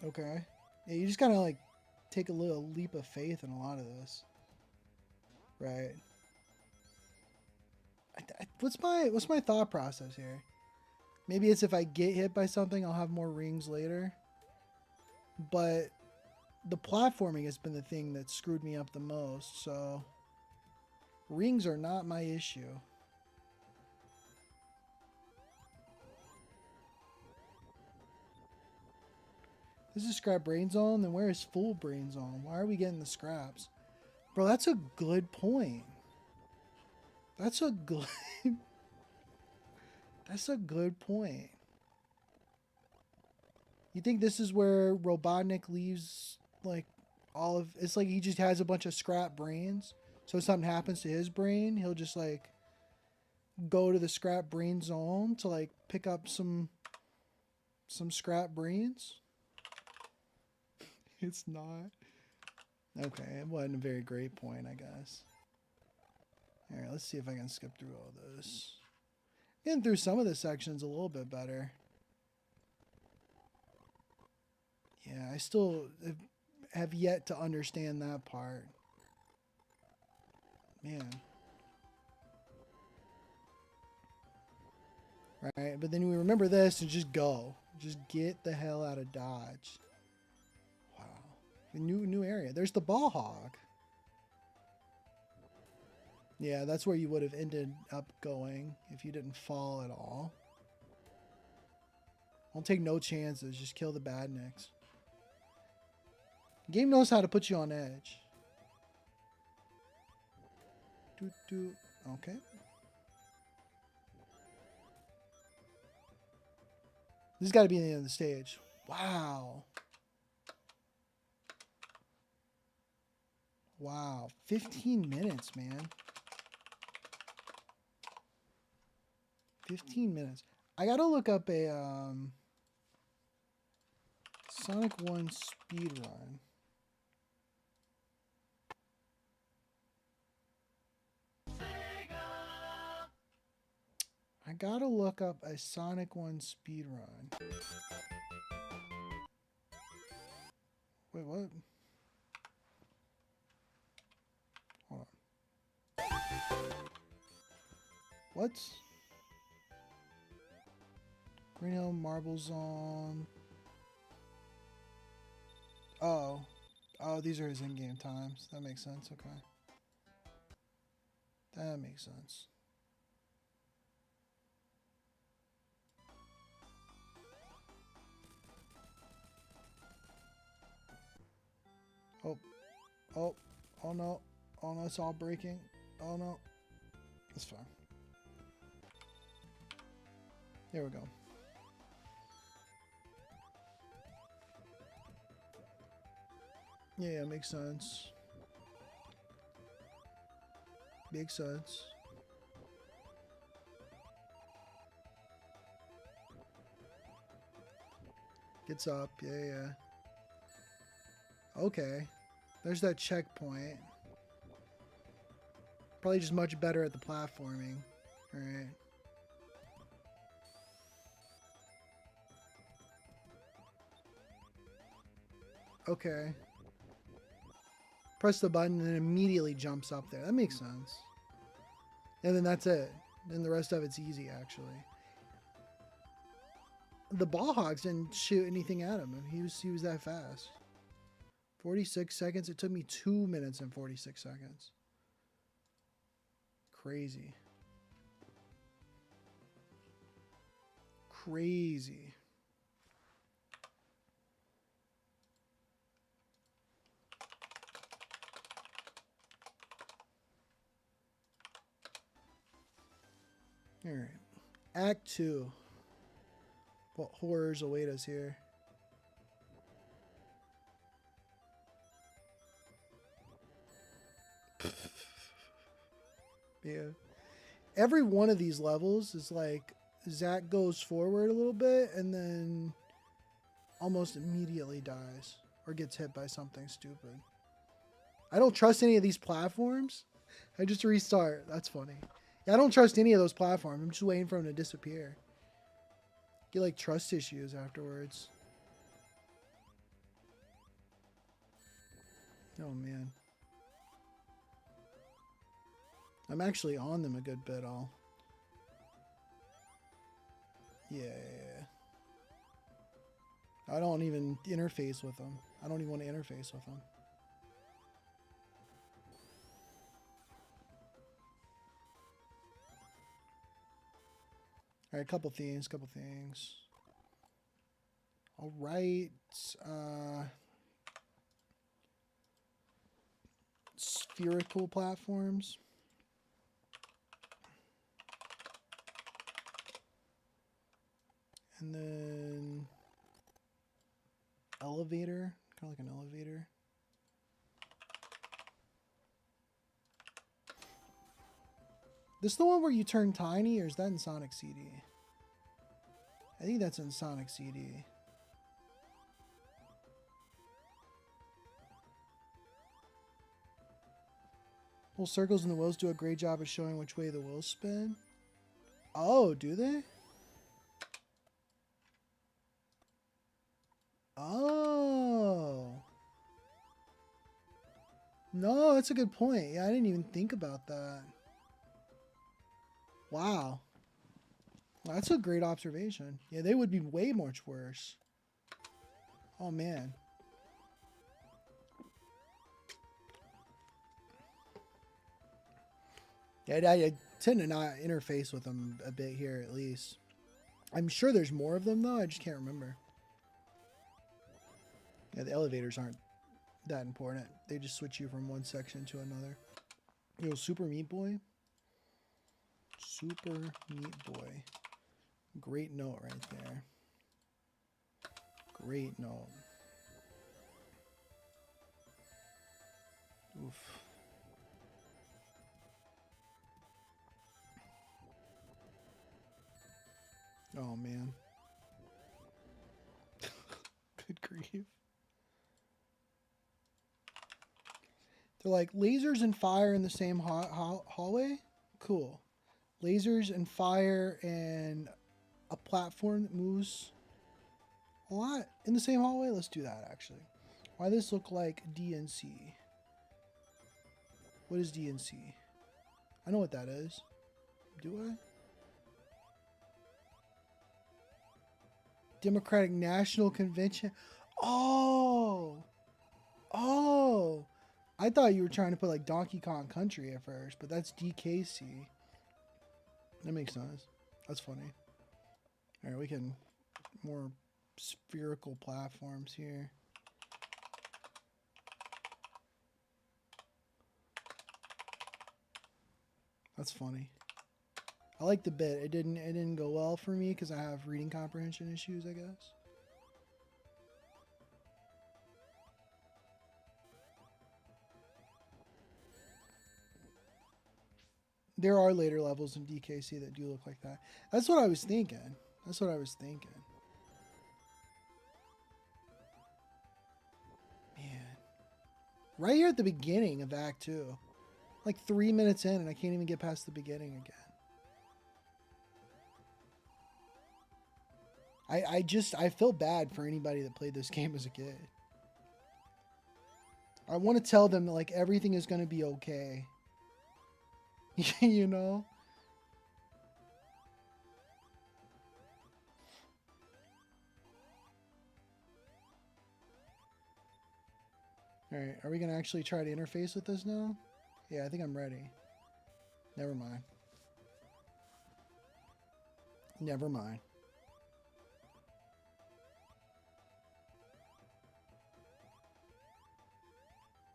Okay. Yeah, you just gotta like take a little leap of faith in a lot of this. Right. What's my thought process here? Maybe it's if I get hit by something, I'll have more rings later. But the platforming has been the thing that screwed me up the most, so rings are not my issue. This is scrap brain zone, then where is full brain zone? Why are we getting the scraps? Bro, that's a good point. That's a good That's a good point. You think this is where Robotnik leaves like all of it's like he just has a bunch of scrap brains. So if something happens to his brain, he'll just like go to the scrap brain zone to like pick up some scrap brains. It's not. Okay, it wasn't a very great point, I guess. Alright, let's see if I can skip through all this. Getting through some of the sections a little bit better. Yeah, I still have yet to understand that part. Man. Right, but then we remember this and just go. Just get the hell out of Dodge. Wow. A new area. There's the ball hog. Yeah, that's where you would have ended up going if you didn't fall at all. Don't take no chances. Just kill the badniks. The game knows how to put you on edge. Okay. This has got to be the end of the stage. Wow. Wow. 15 minutes, man. 15 minutes. I gotta look up a Sonic 1 speed run. I gotta look up a Sonic 1 speed run. Wait, what? Hold on. What? Green Hill Marble Zone. Oh. Oh, these are his in-game times. That makes sense. Okay. That makes sense. Oh. Oh. Oh no. Oh no, it's all breaking. Oh no. It's fine. There we go. Yeah, makes sense. Makes sense. Gets up. Yeah. Okay. There's that checkpoint. Probably just much better at the platforming. Alright. Okay. Press the button and it immediately jumps up there. That makes sense. And then that's it. Then the rest of it's easy, actually. The ball hogs didn't shoot anything at him. He was that fast. 46 seconds. It took me 2 minutes and 46 seconds. Crazy. Crazy. All right. Act 2. What horrors await us here? Yeah. Every one of these levels is like Zach goes forward a little bit and then almost immediately dies or gets hit by something stupid. I don't trust any of these platforms. I just restart. That's funny. Yeah, I don't trust any of those platforms. I'm just waiting for them to disappear. Get like trust issues afterwards. Oh man. I'm actually on them a good bit. Yeah. I don't even interface with them. I don't even want to interface with them. All right, couple things. All right. Spherical platforms. And then elevator, kind of like an elevator. This is the one where you turn tiny, or is that in Sonic CD? I think that's in Sonic CD. Well, circles and the wheels do a great job of showing which way the wheels spin. Oh, do they? Oh. No, that's a good point. Yeah, I didn't even think about that. Wow. That's a great observation. Yeah, they would be way much worse. Oh, man. Yeah, I tend to not interface with them a bit here, at least. I'm sure there's more of them, though. I just can't remember. Yeah, the elevators aren't that important. They just switch you from one section to another. Yo, Super Meat Boy. Super Meat Boy. Great note right there. Great note. Oof. Oh, man. Good grief. They're like, lasers and fire in the same hallway? Cool. Lasers and fire and a platform that moves a lot in the same hallway? Let's do that, actually. Why does this look like DNC? What is DNC? I know what that is. Do I? Democratic National Convention. Oh! Oh! I thought you were trying to put like Donkey Kong Country at first, but that's DKC. That makes sense. That's funny. Alright, we can... More spherical platforms here. That's funny. I like the bit. It didn't go well for me because I have reading comprehension issues, I guess. There are later levels in DKC that do look like that. That's what I was thinking. Man. Right here at the beginning of Act 2. Like 3 minutes in and I can't even get past the beginning again. I feel bad for anybody that played this game as a kid. I want to tell them that like everything is going to be okay. You know? Alright, are we going to actually try to interface with this now? Yeah, I think I'm ready. Never mind. Never mind.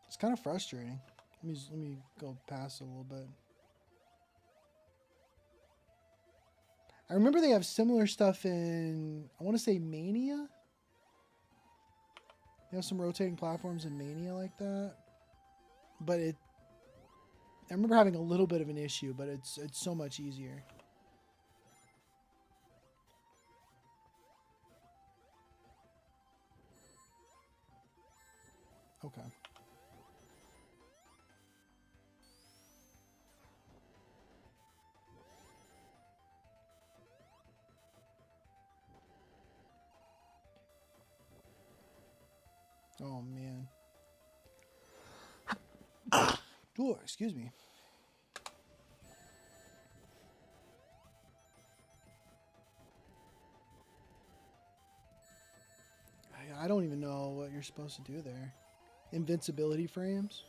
It's kind of frustrating. Let me go past it a little bit. I remember they have similar stuff in, I want to say Mania. They have some rotating platforms in Mania like that. But I remember having a little bit of an issue, but it's so much easier. Okay. Oh man. Oh, excuse me. I don't even know what you're supposed to do there. Invincibility frames?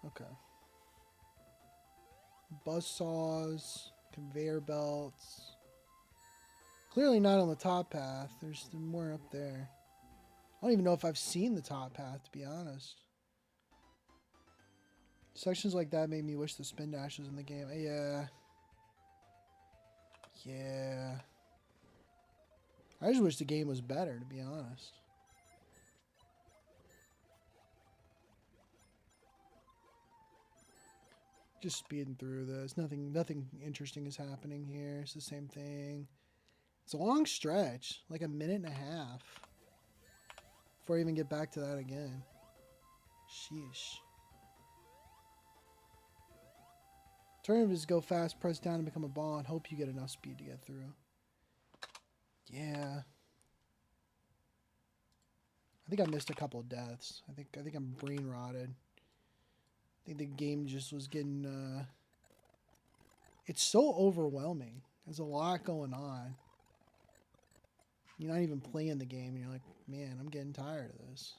Okay. Buzz saws, conveyor belts. Clearly not on the top path. There's more up there. I don't even know if I've seen the top path, to be honest. Sections like that made me wish the spin dash was in the game. Yeah. Yeah. I just wish the game was better, to be honest. Just speeding through this. Nothing interesting is happening here. It's the same thing. It's a long stretch, like a minute and a half, before I even get back to that again. Sheesh. Alternative is go fast, press down, and become a ball, and hope you get enough speed to get through. Yeah. I think I missed a couple of deaths. I think I'm brain rotted. I think the game just was getting. It's so overwhelming. There's a lot going on. You're not even playing the game, and you're like, man, I'm getting tired of this.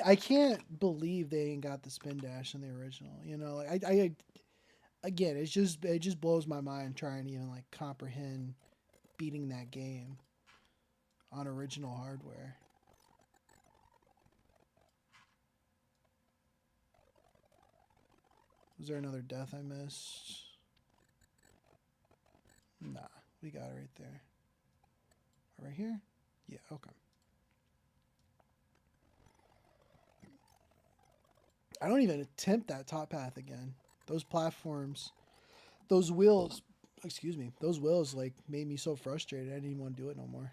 I can't believe they ain't got the spin dash in the original. You know, like I again, it just blows my mind trying to even like comprehend beating that game on original hardware. Was there another death I missed? Nah, we got it right there. Right here? Yeah, okay. I don't even attempt that top path again. Those platforms, those wheels, excuse me, those wheels like made me so frustrated I didn't even want to do it no more.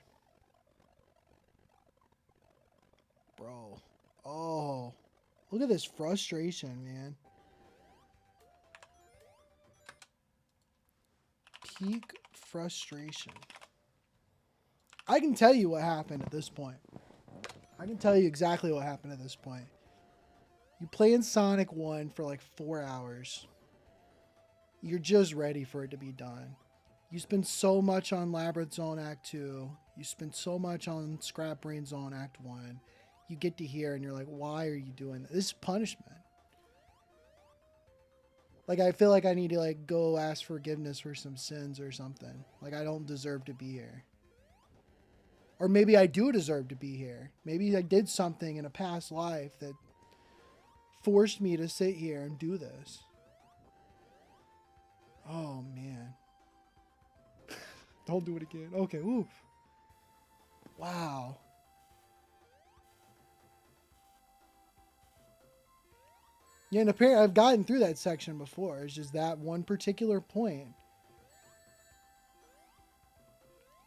Bro. Oh. Look at this frustration, man. Peak frustration. I can tell you what happened at this point. I can tell you exactly what happened at this point. You play in Sonic 1 for like 4 hours. You're just ready for it to be done. You spend so much on Labyrinth Zone Act 2. You spend so much on Scrap Brain Zone Act 1. You get to here and you're like, why are you doing this? This is punishment. Like, I feel like I need to like go ask forgiveness for some sins or something. Like, I don't deserve to be here. Or maybe I do deserve to be here. Maybe I did something in a past life that forced me to sit here and do this. Oh, man. Don't do it again. Okay, oof. Wow. Yeah, and apparently I've gotten through that section before. It's just that one particular point.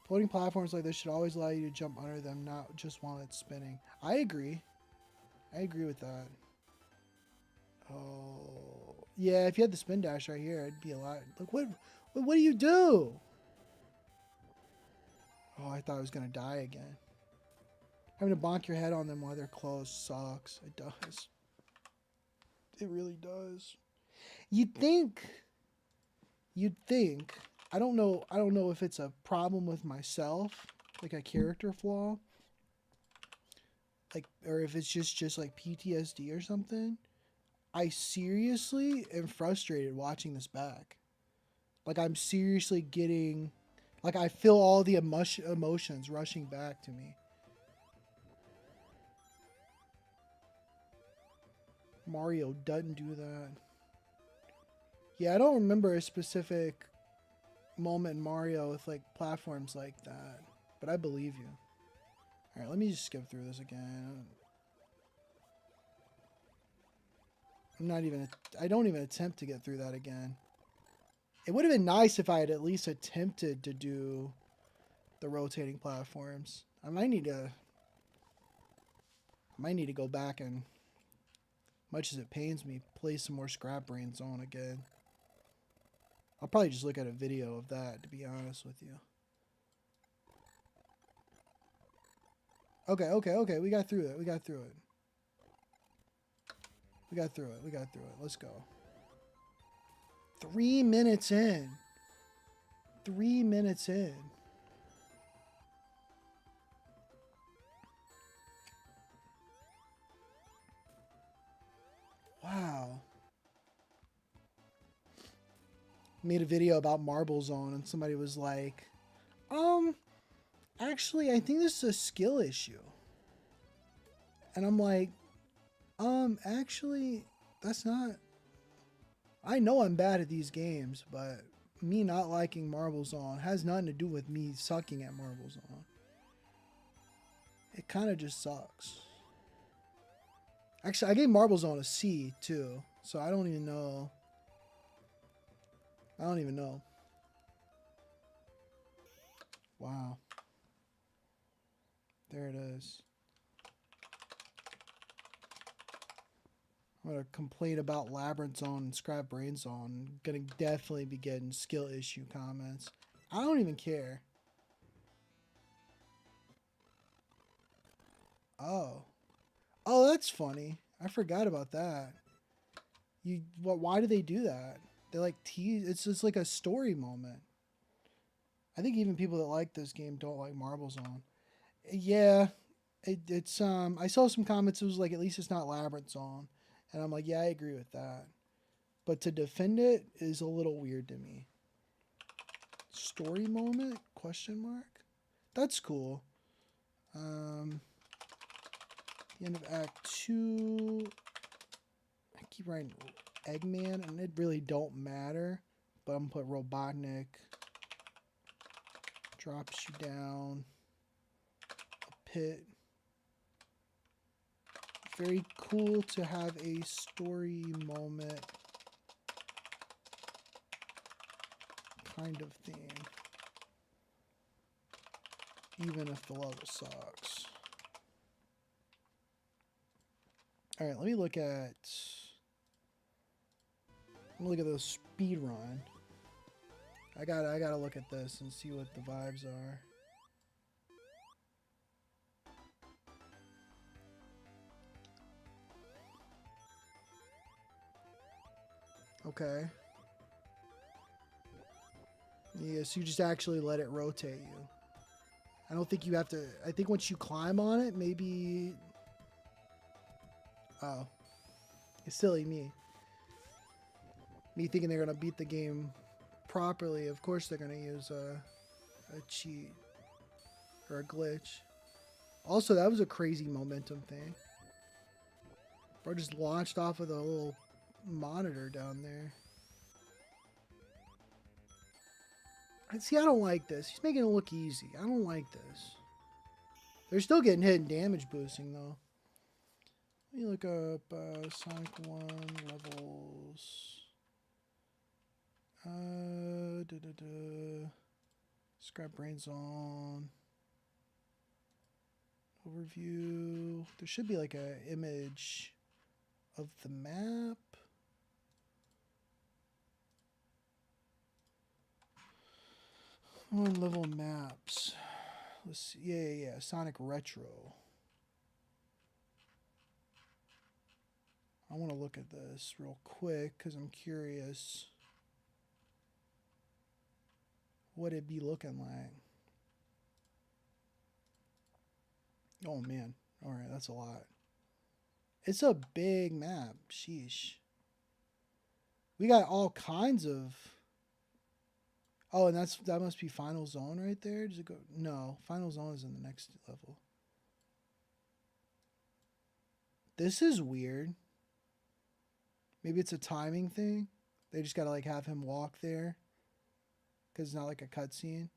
Floating platforms like this should always allow you to jump under them, not just while it's spinning. I agree. I agree with that. Oh. Yeah, if you had the spin dash right here, it'd be a lot. Look, what do you do? Oh, I thought I was going to die again. Having to bonk your head on them while they're closed sucks. It does. It really does. You'd think. I don't know if it's a problem with myself, like a character flaw, like, or if it's just like PTSD or something. I seriously am frustrated watching this back. Like I'm seriously getting, like I feel all the emotions rushing back to me. Mario doesn't do that. Yeah, I don't remember a specific moment in Mario with like platforms like that, but I believe you. All right, let me just skip through this again. I'm not even. I don't even attempt to get through that again. It would have been nice if I had at least attempted to do the rotating platforms. I might need to. I might need to go back and, much as it pains me, play some more Scrap Brain Zone again. I'll probably just look at a video of that, to be honest with you. Okay. We got through it. We got through it. We got through it. We got through it. Let's go. 3 minutes in. 3 minutes in. Wow. Made a video about Marble Zone and somebody was like, actually, I think this is a skill issue. And I'm like, actually, that's not. I know I'm bad at these games, but me not liking Marble Zone has nothing to do with me sucking at Marble Zone. It kind of just sucks. Actually, I gave Marble Zone a C too, so I don't even know. I don't even know. Wow. There it is. I'm gonna complain about Labyrinth Zone and Scrap Brain Zone. I'm gonna definitely be getting skill issue comments. I don't even care. Oh. Oh, that's funny. I forgot about that. Why do they do that? They like tease. It's just like a story moment. I think even people that like this game don't like Marble Zone. Yeah, it's I saw some comments. It was like, at least it's not Labyrinth Zone, and I'm like, yeah, I agree with that. But to defend it is a little weird to me. Story moment? Question mark? That's cool. The end of Act 2. I keep writing Eggman, and it really don't matter. But I'm gonna put Robotnik. Drops you down. A pit. Very cool to have a story moment kind of thing. Even if the level sucks. Alright, let me look at the speed run. I gotta look at this and see what the vibes are. Okay. Yeah, so you just actually let it rotate you. I don't think you have to. I think once you climb on it, maybe. Oh. It's silly me. Me thinking they're gonna beat the game properly. Of course they're gonna use a cheat or a glitch. Also, that was a crazy momentum thing. Bro just launched off of the little monitor down there. See, I don't like this. He's making it look easy. I don't like this. They're still getting hit and damage boosting, though. Let me look up Sonic 1 levels. Scrap Brain Zone. Overview. There should be like an image of the map. On level maps. Let's see. Yeah. Sonic Retro. I want to look at this real quick because I'm curious what it'd be looking like. Oh man. Alright, that's a lot. It's a big map. Sheesh. We got all kinds of. Oh, and that must be final zone right there. Does it go? No, final zone is in the next level. This is weird. Maybe it's a timing thing. They just gotta like have him walk there because it's not like a cutscene.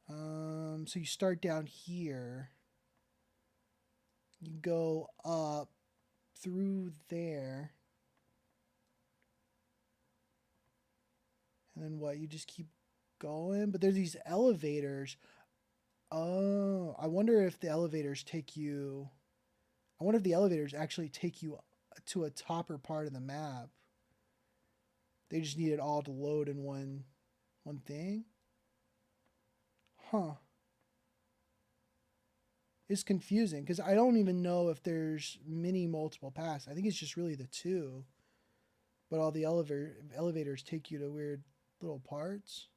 So you start down here. You go up through there. And then what? You just keep going? But there's these elevators. Oh, I wonder if the elevators take you. I wonder if the elevators actually take you to a topper part of the map. They just need it all to load in one thing. Huh. It's confusing because I don't even know if there's many multiple paths. I think it's just really the two. But all the elevators take you to weird little parts.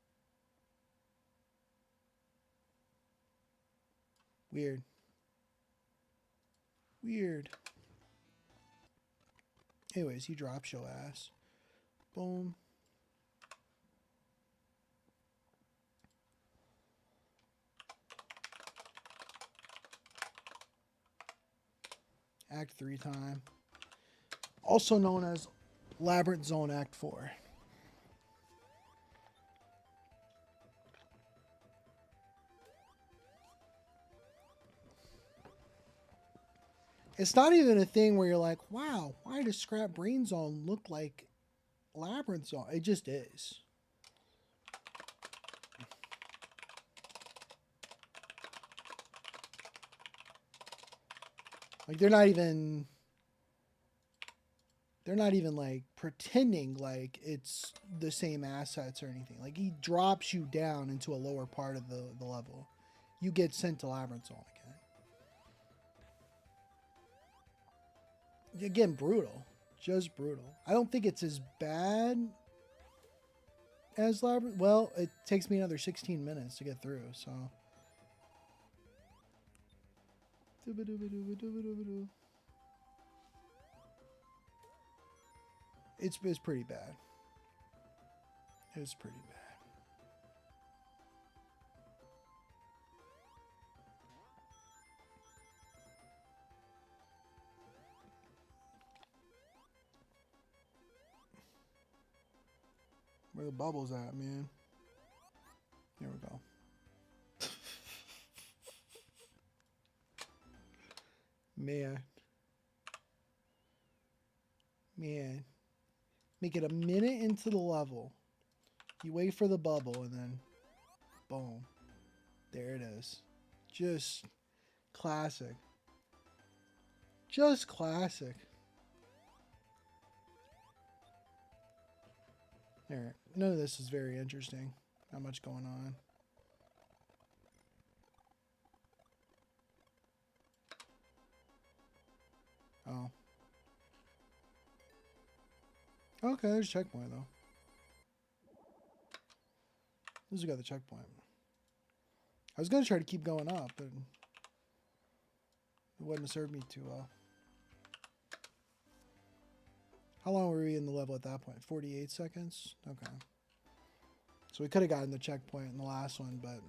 Weird. Weird. Anyways, he drops your ass. Boom. Act 3 time. Also known as Labyrinth Zone Act 4. It's not even a thing where you're like, wow, why does Scrap Brain Zone look like Labyrinth Zone? It just is. Like they're not even like pretending like it's the same assets or anything. Like he drops you down into a lower part of the level. You get sent to Labyrinth Zone again. Again, brutal. Just brutal. I don't think it's as bad as Labyrinth. Well, it takes me another 16 minutes to get through, so. It's pretty bad. It's pretty bad. Where the bubbles at, man? There we go. Man. Man. Make it a minute into the level. You wait for the bubble and then boom. There it is. Just classic. Just classic. There. None of this is very interesting. Not much going on. Oh. Okay, there's a checkpoint though. This has got the checkpoint. I was gonna try to keep going up, but it wouldn't have served me too well. How long were we in the level at that point? 48 seconds? Okay. So we could have gotten the checkpoint in the last one, but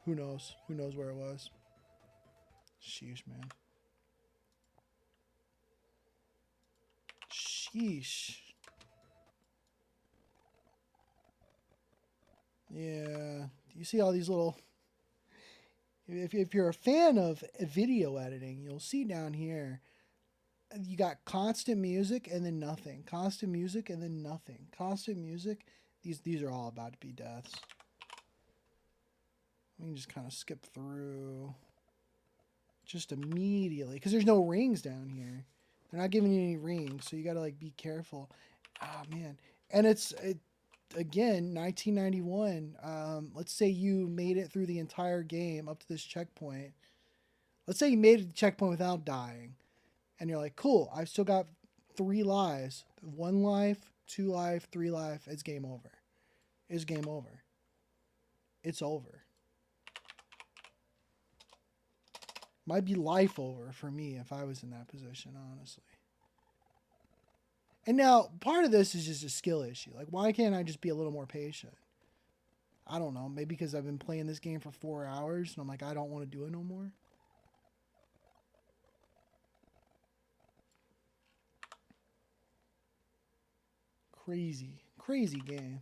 who knows? Who knows where it was? Sheesh, man. Sheesh. Yeah. You see all these little... If you're a fan of video editing, you'll see down here, you got constant music and then nothing. Constant music and then nothing. Constant music. These are all about to be deaths. We can just kind of skip through just immediately because there's no rings down here. They're not giving you any rings, so you got to like be careful. Ah, man. And it's again 1991. Let's say you made it through the entire game up to this checkpoint. Let's say you made it to the checkpoint without dying. And you're like, cool, I've still got 3 lives. 1 life, 2 life, 3 life. It's game over. It's game over. It's over. Might be life over for me if I was in that position, honestly. And now part of this is just a skill issue. Like, why can't I just be a little more patient? I don't know. Maybe because I've been playing this game for 4 hours and I'm like, I don't want to do it no more. Crazy, crazy game.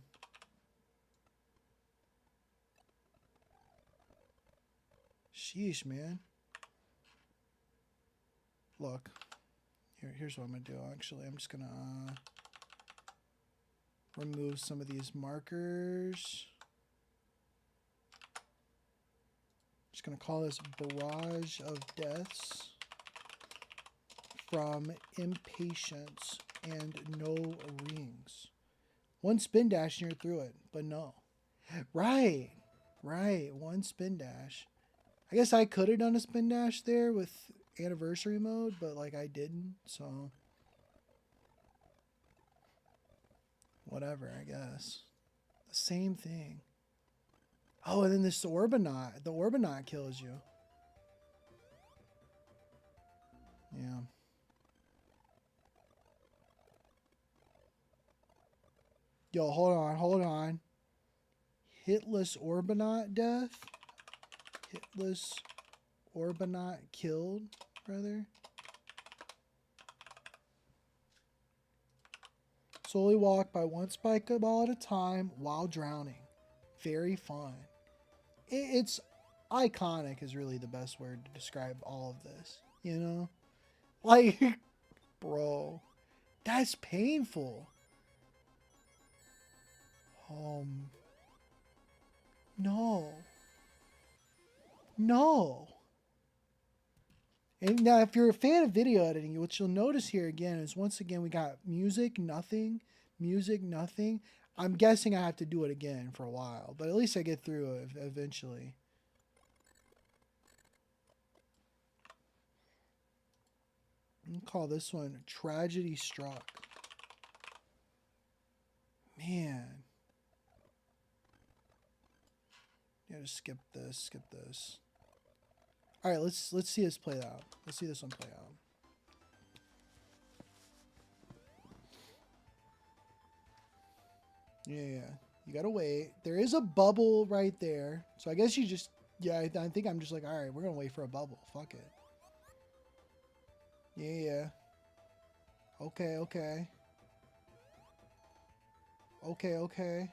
Sheesh, man. Look, here's what I'm gonna do. Actually, I'm just gonna remove some of these markers. Just gonna call this Barrage of Deaths from Impatience and No Rings. One spin dash and you're through it, but no. Right, right. One spin dash. I guess I could have done a spin dash there with anniversary mode, but like I didn't, so whatever, I guess. The same thing. Oh, and then this Orbinaut. The Orbinaut kills you. Yeah. Yo, hold on, hold on. Hitless Orbinaut death? Hitless Orbinaut killed, brother? Slowly walk by one spike ball at a time while drowning. Very fun. It's iconic is really the best word to describe all of this. You know? Like, bro, that's painful. No. No. And now, if you're a fan of video editing, what you'll notice here again is once again we got music, nothing, music, nothing. I'm guessing I have to do it again for a while, but at least I get through it eventually. I'm gonna call this one Tragedy Struck. Man. Yeah, just skip this, skip this. All right, let's see this play out. Let's see this one play out. Yeah, you gotta wait. There is a bubble right there, so I guess you just I think I'm just like, all right, we're gonna wait for a bubble. Fuck it. Yeah. Okay, okay. Okay, okay.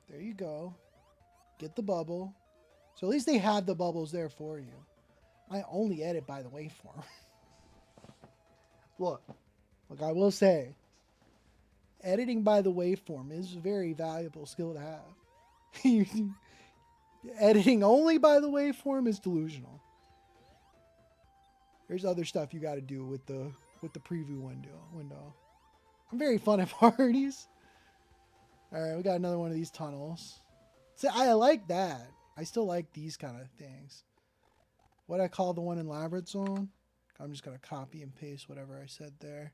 There you go. Get the bubble. So at least they have the bubbles there for you. I only edit by the waveform. Look, I will say, editing by the waveform is a very valuable skill to have. Editing only by the waveform is delusional. There's other stuff you got to do with the preview window. I'm very fun at parties. All right, we got another one of these tunnels. See, I like that. I still like these kind of things. What I call the one in Labyrinth Zone. I'm just gonna copy and paste whatever I said there.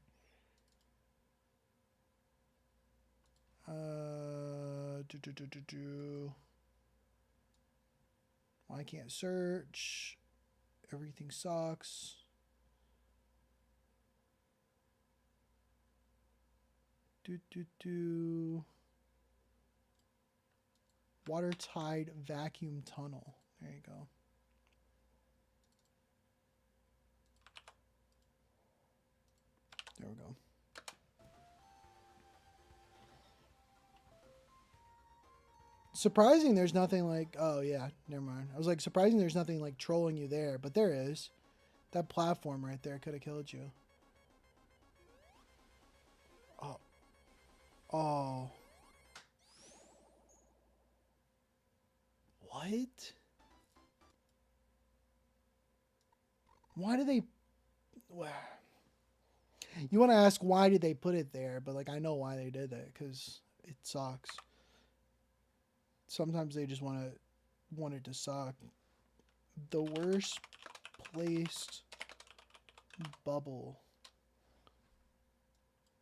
I can't search. Everything sucks. Watertight vacuum tunnel. There you go. There we go. Surprising there's nothing like, oh yeah, never mind. I was like, surprising there's nothing like trolling you there, but there is. That platform right there could have killed you. Oh. Oh. What? Why do they... You want to ask why did they put it there, but like I know why they did that, because it sucks. Sometimes they just want it to suck. The worst placed bubble.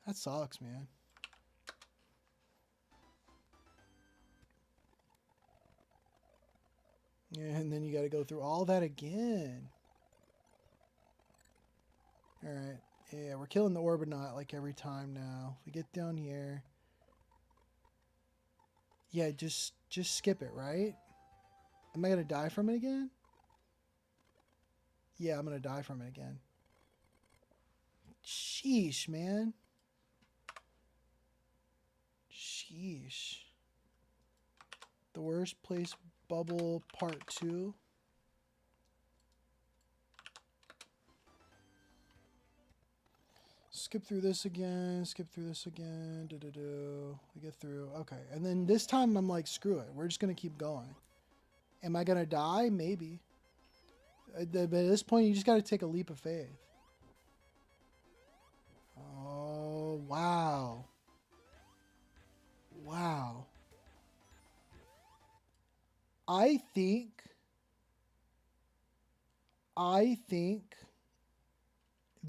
That sucks, man. Yeah, and then you got to go through all that again. All right. Yeah, we're killing the Orbinaut like every time now. If we get down here. Yeah, just skip it, right? Am I going to die from it again? Yeah, I'm going to die from it again. Sheesh, man. Sheesh. The worst place bubble part 2. Skip through this again. Skip through this again. We get through. Okay. And then this time I'm like, screw it. We're just going to keep going. Am I going to die? Maybe. But at this point, you just got to take a leap of faith. Oh, wow. Wow. I think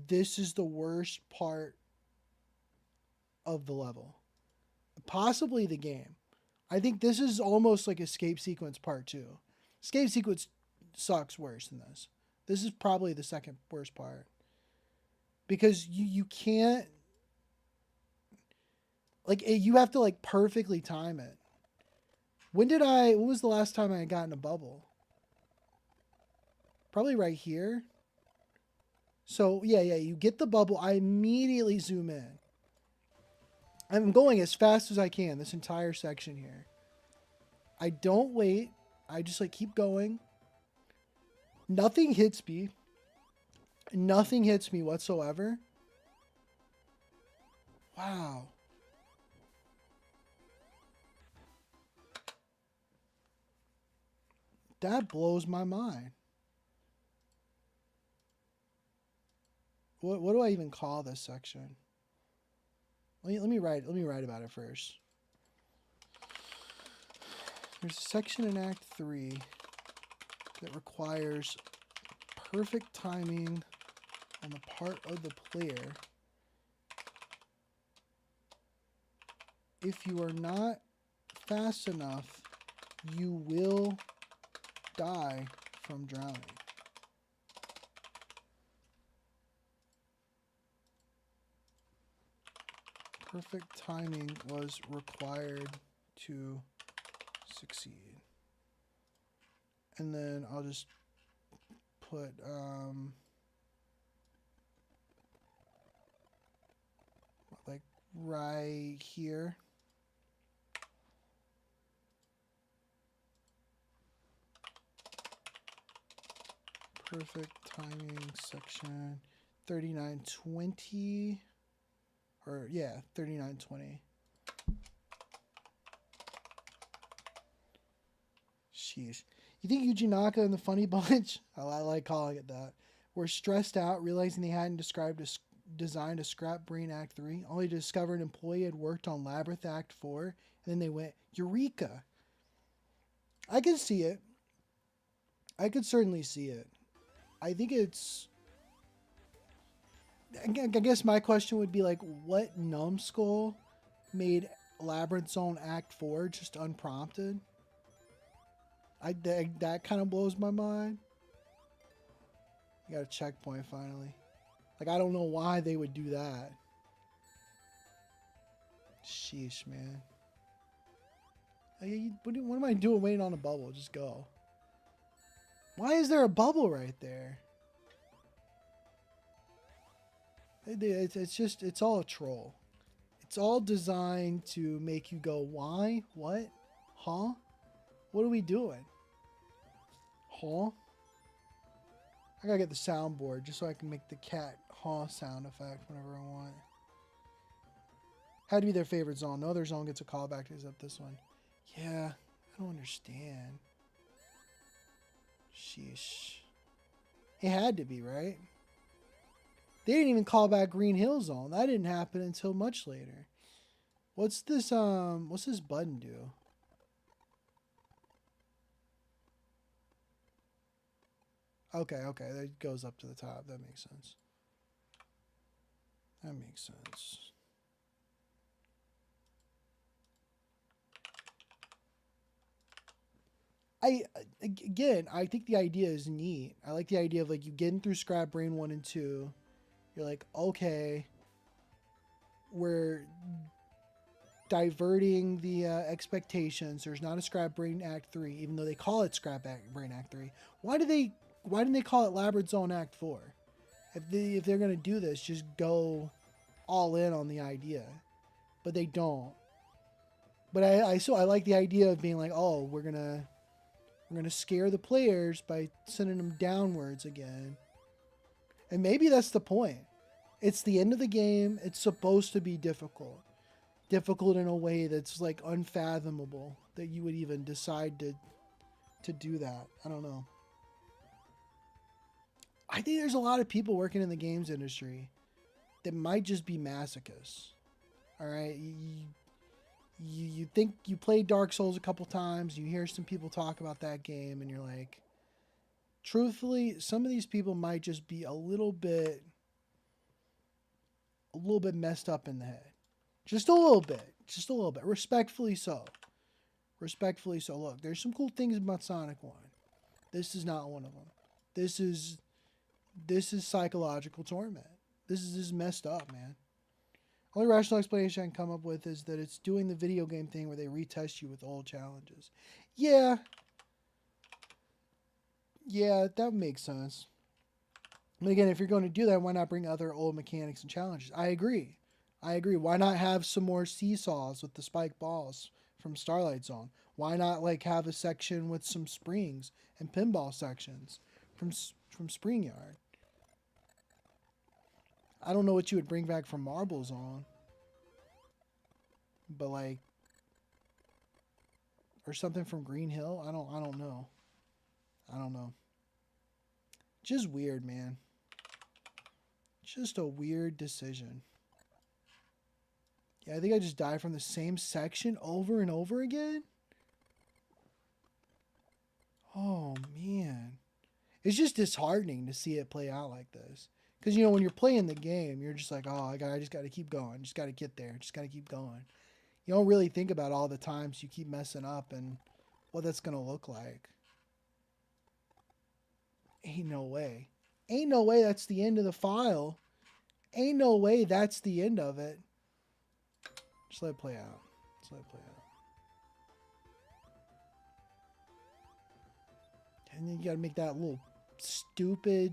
this is the worst part of the level. Possibly the game. I think this is almost like Escape Sequence Part 2. Escape Sequence sucks worse than this. This is probably the second worst part. Because you can't... Like, you have to, like, perfectly time it. When was the last time I got in a bubble? Probably right here. So, yeah, you get the bubble. I immediately zoom in. I'm going as fast as I can, this entire section here. I don't wait. I just, like, keep going. Nothing hits me. Nothing hits me whatsoever. Wow. That blows my mind. What do I even call this section? Let me write about it first. There's a section in Act 3 that requires perfect timing on the part of the player. If you are not fast enough, you will die from drowning. Perfect timing was required to succeed. And then I'll just put like right here. Perfect timing section 3920. Or, yeah, 3920. Sheesh. You think Yuji Naka and the Funny Bunch, I like calling it that, were stressed out, realizing they hadn't designed a scrap brain Act 3, only to discover an employee had worked on Labyrinth Act 4, and then they went, Eureka! I could see it. I could certainly see it. I think it's... I guess my question would be like, what numbskull made Labyrinth Zone Act 4 just unprompted? That kind of blows my mind. You got a checkpoint finally. Like, I don't know why they would do that. Sheesh, man. Like, what am I doing waiting on a bubble? Just go. Why is there a bubble right there? It's all a troll. It's all designed to make you go, why? What? Huh? What are we doing? Huh? I gotta get the soundboard just so I can make the cat huh sound effect whenever I want. Had to be their favorite zone. No other zone gets a callback except this one. Yeah, I don't understand. Sheesh. It had to be, right? They didn't even call back Green Hill Zone. That didn't happen until much later. What's this button do? Okay, that goes up to the top. That makes sense. That makes sense. I think the idea is neat. I like the idea of like you getting through Scrap Brain 1 and 2 You're like, okay, we're diverting the expectations. There's not a Scrap Brain Act 3, even though they call it Brain Act 3. Why didn't they call it Labyrinth Zone Act 4? If they're gonna do this, just go all in on the idea. But they don't. But I like the idea of being like, oh, we're gonna scare the players by sending them downwards again. And maybe that's the point. It's the end of the game. It's supposed to be difficult. Difficult in a way that's like unfathomable that you would even decide to do that. I don't know. I think there's a lot of people working in the games industry that might just be masochists. All right, you think you played Dark Souls a couple times, you hear some people talk about that game, and you're like, truthfully, some of these people might just be a little bit messed up in the head. Just a little bit. Just a little bit. Respectfully so. Respectfully so. Look, there's some cool things about Sonic 1. This is not one of them. This is psychological torment. This is just messed up, man. Only rational explanation I can come up with is that it's doing the video game thing where they retest you with old challenges. Yeah. Yeah, that makes sense. But again, if you're going to do that, why not bring other old mechanics and challenges? I agree. Why not have some more seesaws with the spike balls from Starlight Zone? Why not like have a section with some springs and pinball sections from Spring Yard? I don't know what you would bring back from Marble Zone, but like, or something from Green Hill. I don't know. I don't know. Just weird, man. Just a weird decision. Yeah, I think I just died from the same section over and over again. Oh, man. It's just disheartening to see it play out like this. Because, you know, when you're playing the game, you're just like, oh, I just got to keep going. Just got to get there. Just got to keep going. You don't really think about all the times you keep messing up and what that's going to look like. Ain't no way. Ain't no way that's the end of the file. Ain't no way that's the end of it. Just let it play out. Just let it play out. And then you gotta make that little stupid...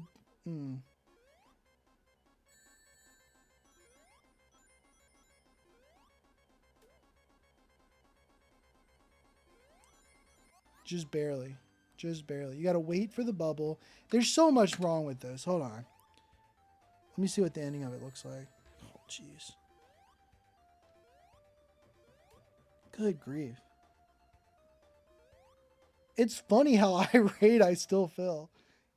Just barely. Just barely. You gotta wait for the bubble. There's so much wrong with this. Hold on. Let me see what the ending of it looks like. Oh, jeez. Good grief. It's funny how irate I still feel.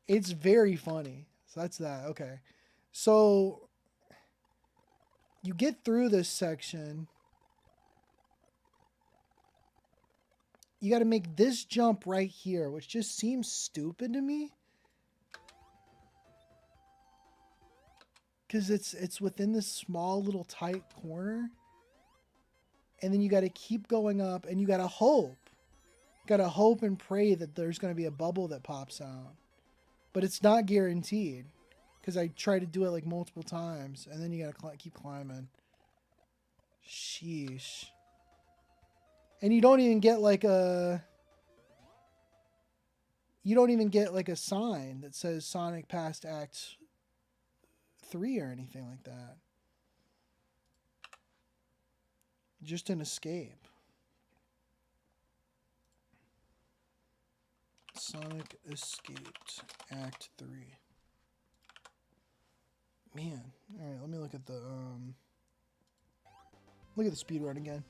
It's very funny. So that's that. Okay. So you get through this section. You got to make this jump right here, which just seems stupid to me. Because it's within this small little tight corner. And then you got to keep going up and you got to hope. You got to hope and pray that there's going to be a bubble that pops out. But it's not guaranteed. Because I tried to do it like multiple times. And then you got to keep climbing. Sheesh. And you don't even get like a... You don't even get like a sign that says Sonic passed Act 3 or anything like that. Just an escape. Sonic escaped Act 3. Man. Alright, let me look at the speed run again.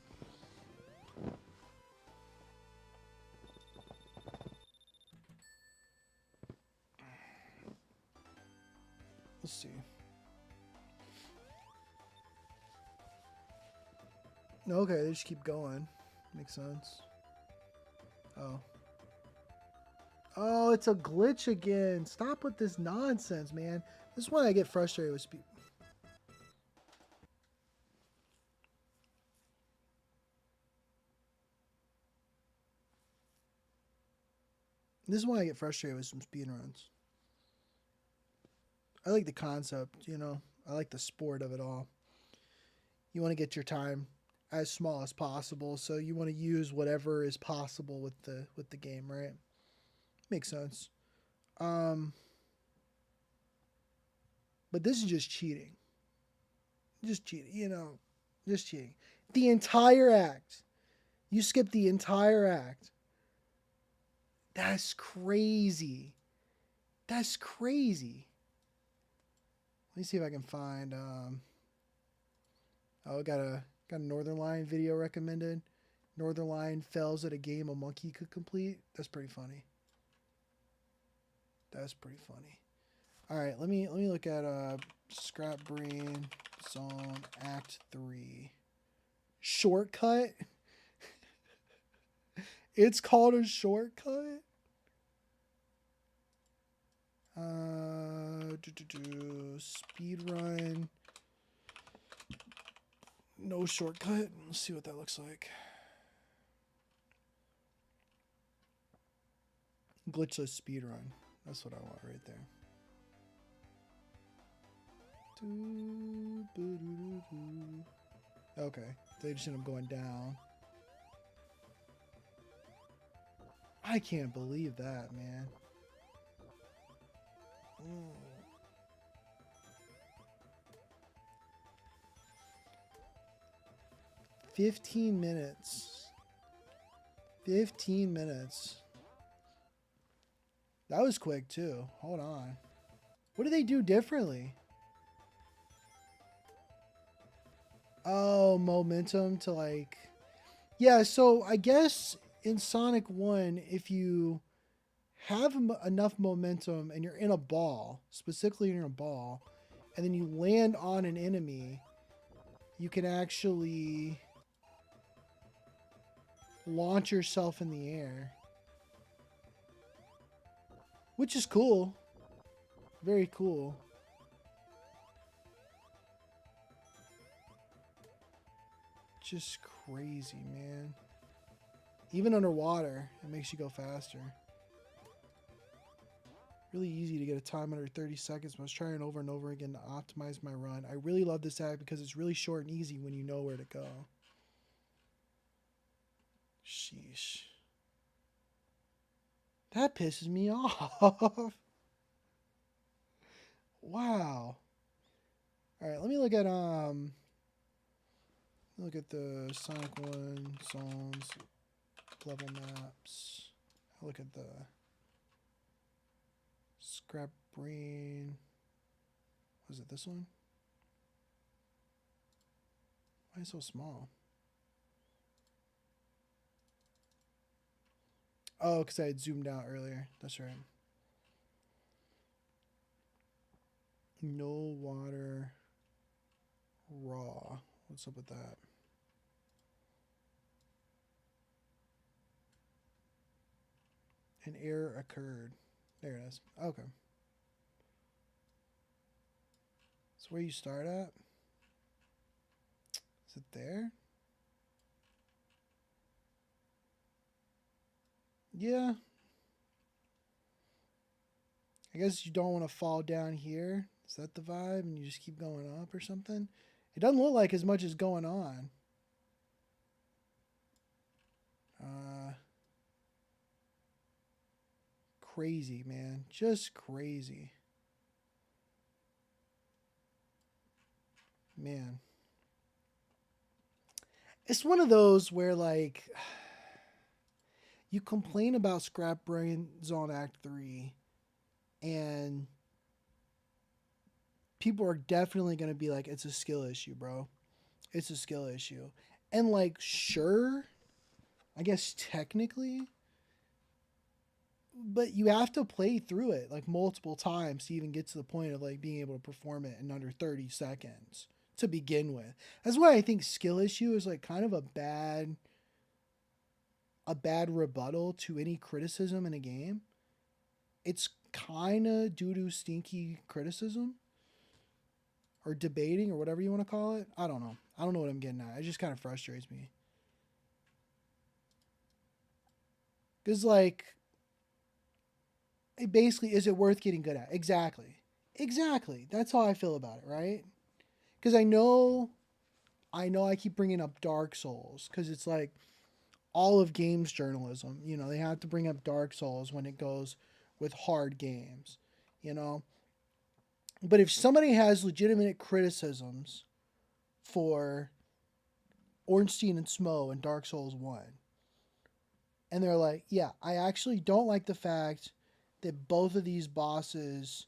Let's see. Okay, they just keep going. Makes sense. Oh. Oh, it's a glitch again. Stop with this nonsense, man. This is why I get frustrated with speed. This is why I get frustrated with some speedruns. I like the concept, you know. I like the sport of it all. You want to get your time as small as possible, so you want to use whatever is possible with the game, right? Makes sense. Um, but this is just cheating. Just cheating, just cheating. The entire act. You skip the entire act. That's crazy. That's crazy. Let me see if I can find. Oh, got a Northern Lion video recommended. Northern Lion fails at a game a monkey could complete. That's pretty funny. That's pretty funny. All right, let me look at Scrap Brain Song Act 3. Shortcut. It's called a shortcut. Speed run. No shortcut. Let's see what that looks like. Glitchless speed run. That's what I want right there. Okay, they just end up going down. I can't believe that, man. 15 minutes. 15 minutes. That was quick too. Hold on. What do they do differently? Oh, momentum to like... Yeah, so I guess in Sonic 1, if you have enough momentum and you're in a ball, specifically in a ball, and then you land on an enemy, you can actually launch yourself in the air. Which is cool. Very cool. Just crazy, man. Even underwater, it makes you go faster. Really easy to get a time under 30 seconds. I was trying over and over again to optimize my run. I really love this act because it's really short and easy when you know where to go. Sheesh. That pisses me off. Wow. All right, let me look at the Sonic 1 songs level maps. I'll look at the Scrap Brain. Was it this one? Why is it so small? Oh, because I had zoomed out earlier. That's right. No water. Raw. What's up with that? An error occurred. There it is. Okay. So where you start at? Is it there? Yeah. I guess you don't want to fall down here. Is that the vibe? And you just keep going up or something? It doesn't look like as much is going on. Crazy, man. Just crazy. Man. It's one of those where, like, you complain about Scrap Brain Zone Act 3, and people are definitely going to be like, it's a skill issue, bro. It's a skill issue. And, like, sure, I guess technically, but you have to play through it, like, multiple times to even get to the point of, like, being able to perform it in under 30 seconds to begin with. That's why I think skill issue is, like, kind of a bad rebuttal to any criticism in a game. It's kind of doo-doo stinky criticism or debating or whatever you want to call it. I don't know. I don't know what I'm getting at. It just kind of frustrates me. Because, like, it basically, is it worth getting good at? Exactly. Exactly. That's how I feel about it, right? because I know I keep bringing up Dark Souls because it's like all of games journalism. You know, they have to bring up Dark Souls when it goes with hard games. You know, but if somebody has legitimate criticisms for Ornstein and Smo and Dark Souls 1, and they're like, yeah, I actually don't like the fact that both of these bosses,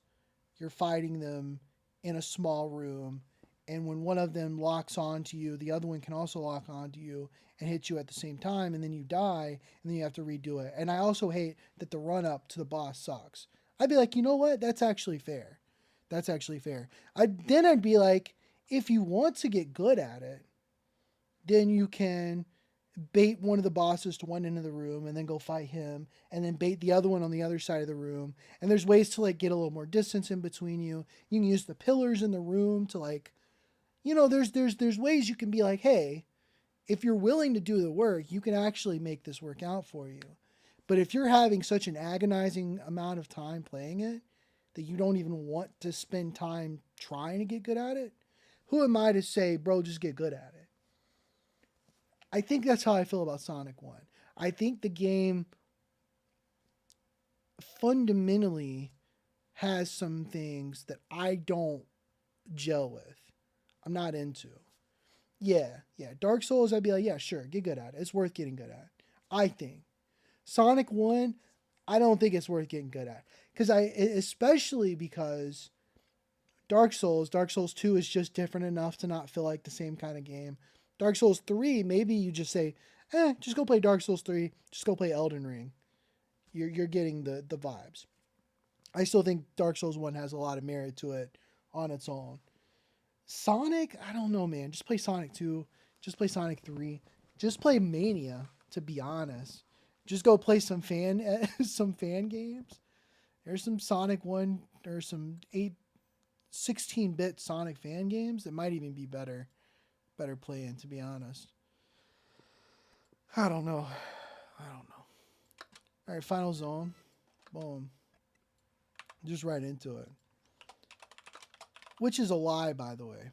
you're fighting them in a small room, and when one of them locks onto you, the other one can also lock onto you and hit you at the same time, and then you die, and then you have to redo it. And I also hate that the run up to the boss sucks. I'd be like, you know what? That's actually fair. That's actually fair. I'd be like, if you want to get good at it, then you can bait one of the bosses to one end of the room and then go fight him, and then bait the other one on the other side of the room. And there's ways to like get a little more distance in between you. You can use the pillars in the room to like, there's ways you can be like, hey, if you're willing to do the work, you can actually make this work out for you. But if you're having such an agonizing amount of time playing it that you don't even want to spend time trying to get good at it, who am I to say, bro, just get good at it? I think that's how I feel about Sonic 1. I think the game fundamentally has some things that I don't gel with. I'm not into. Yeah. Dark Souls, I'd be like, yeah, sure, get good at it. It's worth getting good at. I think. Sonic 1, I don't think it's worth getting good at. Especially because Dark Souls 2 is just different enough to not feel like the same kind of game. Dark Souls 3, maybe you just say, just go play Dark Souls 3, just go play Elden Ring. You're getting the vibes. I still think Dark Souls 1 has a lot of merit to it on its own. Sonic, I don't know, man. Just play Sonic 2, just play Sonic 3, just play Mania, to be honest. Just go play some fan games. There's some Sonic 1 or some 16-bit Sonic fan games that might even be better playing, to be honest. I don't know. All right, Final Zone. Boom. Just right into it. Which is a lie, by the way.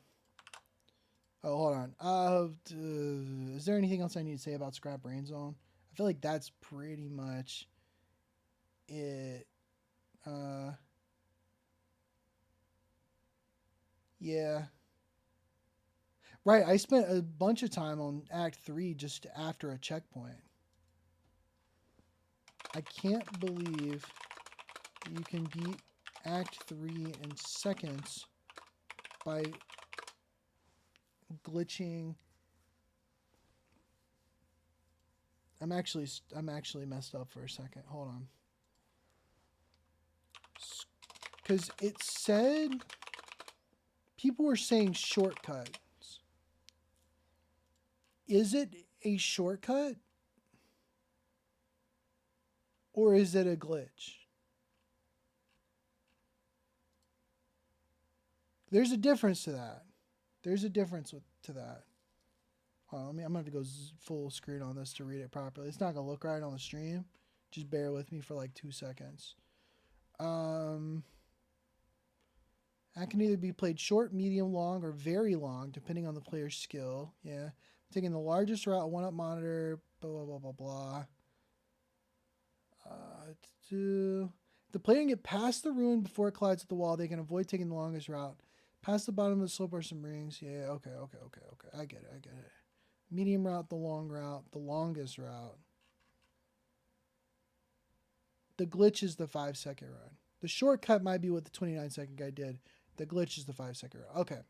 Oh, hold on. Is there anything else I need to say about Scrap Brain Zone? I feel like that's pretty much it. Yeah. Right, I spent a bunch of time on Act 3 just after a checkpoint. I can't believe you can beat Act 3 in seconds by glitching. I'm actually messed up for a second. Hold on. Because it said people were saying shortcut. Is it a shortcut? Or is it a glitch? There's a difference to that. To that. I'm going to have to go full screen on this to read it properly. It's not going to look right on the stream. Just bear with me for like 2 seconds. That can either be played short, medium, long, or very long, depending on the player's skill. Yeah. Taking the largest route, 1-up monitor, blah, blah, blah, blah. The player can get past the ruin before it collides with the wall. They can avoid taking the longest route. Past the bottom of the slope are some rings. Yeah, okay. I get it. Medium route, the long route, the longest route. The glitch is the 5-second run. The shortcut might be what the 29-second guy did. The glitch is the 5-second run. Okay.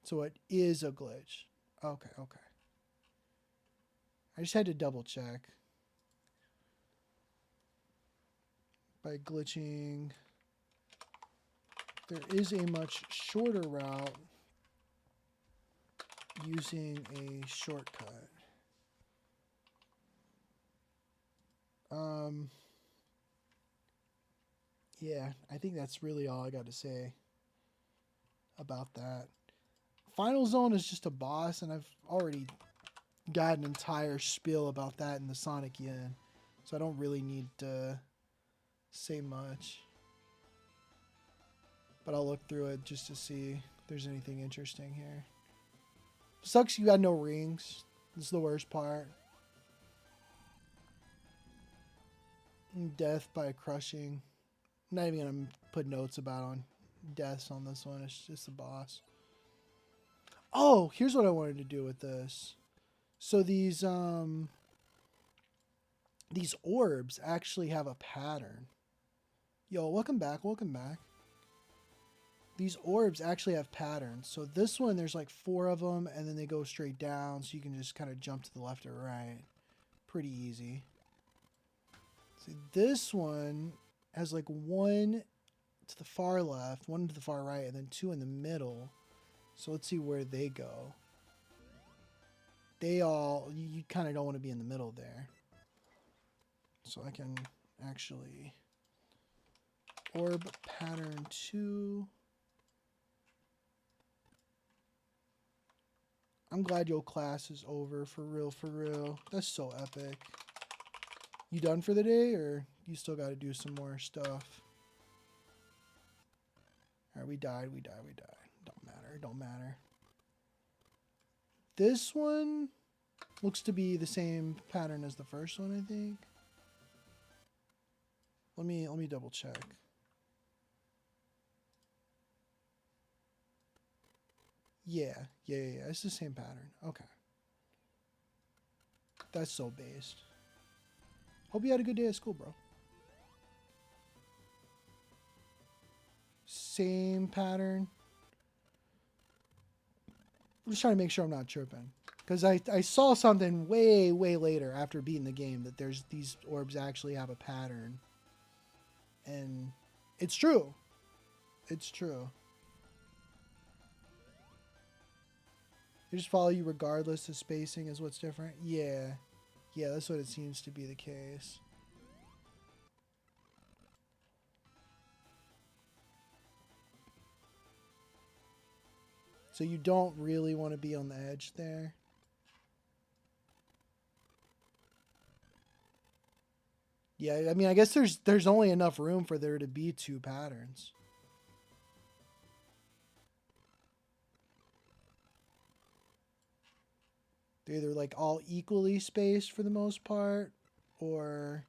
So it is a glitch. Okay. I just had to double check. By glitching, there is a much shorter route using a shortcut. Yeah, I think that's really all I got to say about that. Final Zone is just a boss, and I've already got an entire spiel about that in the Sonic Yin, so I don't really need to say much. But I'll look through it just to see there's anything interesting here. Sucks you got no rings. This is the worst part. Death by crushing. I'm not even gonna put notes about on deaths on this one. It's just the boss. Oh, here's what I wanted to do with this. So these orbs actually have a pattern. Yo, welcome back, welcome back. These orbs actually have patterns. So this one, there's like 4 of them, and then they go straight down, so you can just kind of jump to the left or right. Pretty easy. See, this one has like 1 to the far left, 1 to the far right, and then 2 in the middle. So let's see where they go. They all, you kind of don't want to be in the middle there. So I can actually orb pattern 2. I'm glad your class is over, for real, for real. That's so epic. You done for the day, or you still got to do some more stuff? All right, we died. Don't matter, don't matter. This one looks to be the same pattern as the first one, I think. Let me double check. Yeah. It's the same pattern. Okay. That's so based. Hope you had a good day at school, bro. Same pattern. I'm just trying to make sure I'm not tripping. Because I saw something way later after beating the game that these orbs actually have a pattern. And it's true. It's true. They just follow you regardless. The spacing is what's different. Yeah, that's what it seems to be the case. So you don't really want to be on the edge there. Yeah, I mean, I guess there's only enough room for there to be 2 patterns. They're either like all equally spaced for the most part, or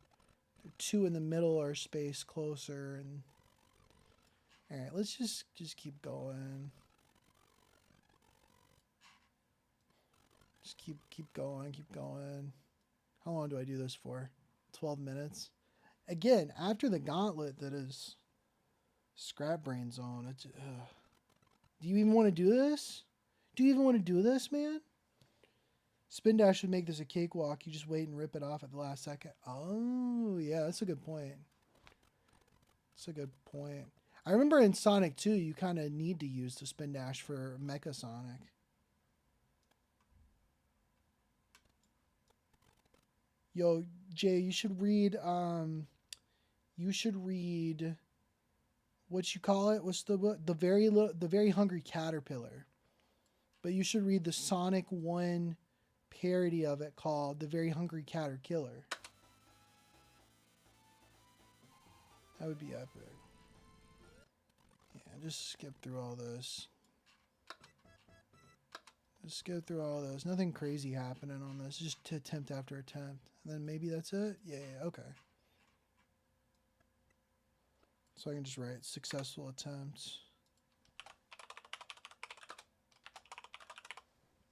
2 in the middle are spaced closer. And all right, let's just keep going. Just keep going. How long do I do this for? 12 minutes. Again, after the gauntlet that is Scrap Brain Zone, it's, do you even want to do this? Do you even want to do this, man? Spin Dash would make this a cakewalk. You just wait and rip it off at the last second. Oh, yeah, that's a good point. That's a good point. I remember in Sonic 2, you kind of need to use the Spin Dash for Mecha Sonic. Yo, Jay, you should read what you call it? What's the book? The Very Hungry Caterpillar. But you should read the Sonic 1 parody of it called The Very Hungry Caterpillar. That would be epic. Yeah, just skip through all this. Just go through all those. Nothing crazy happening on this. Just attempt after attempt. And then maybe that's it? Yeah, okay. So I can just write successful attempts.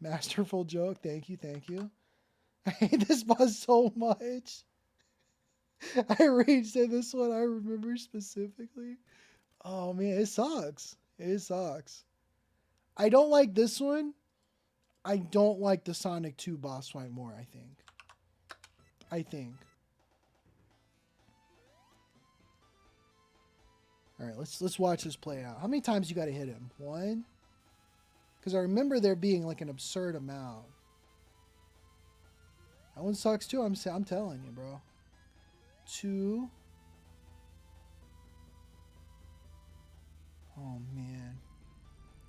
Masterful joke. Thank you. I hate this boss so much. I raged at this one. I remember specifically. Oh, man. It sucks. It sucks. I don't like this one. I don't like the Sonic 2 boss fight more, I think. All right, let's watch this play out. How many times you got to hit him? 1? Because I remember there being like an absurd amount. That one sucks too. I'm telling you, bro. 2. Oh man,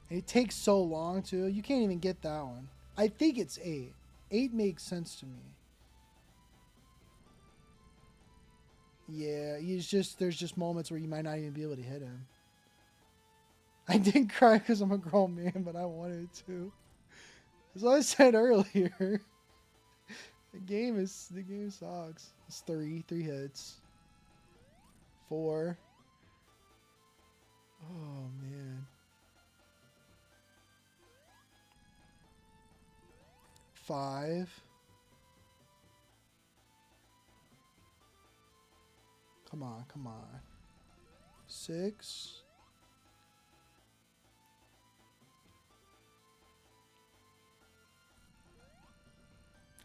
it takes so long too. You can't even get that one. I think it's 8. 8 makes sense to me. Yeah, there's just moments where you might not even be able to hit him. I did cry because I'm a grown man, but I wanted to. That's what I said earlier. The game sucks. It's three hits. 4. Oh man. 5. Come on, come on. 6.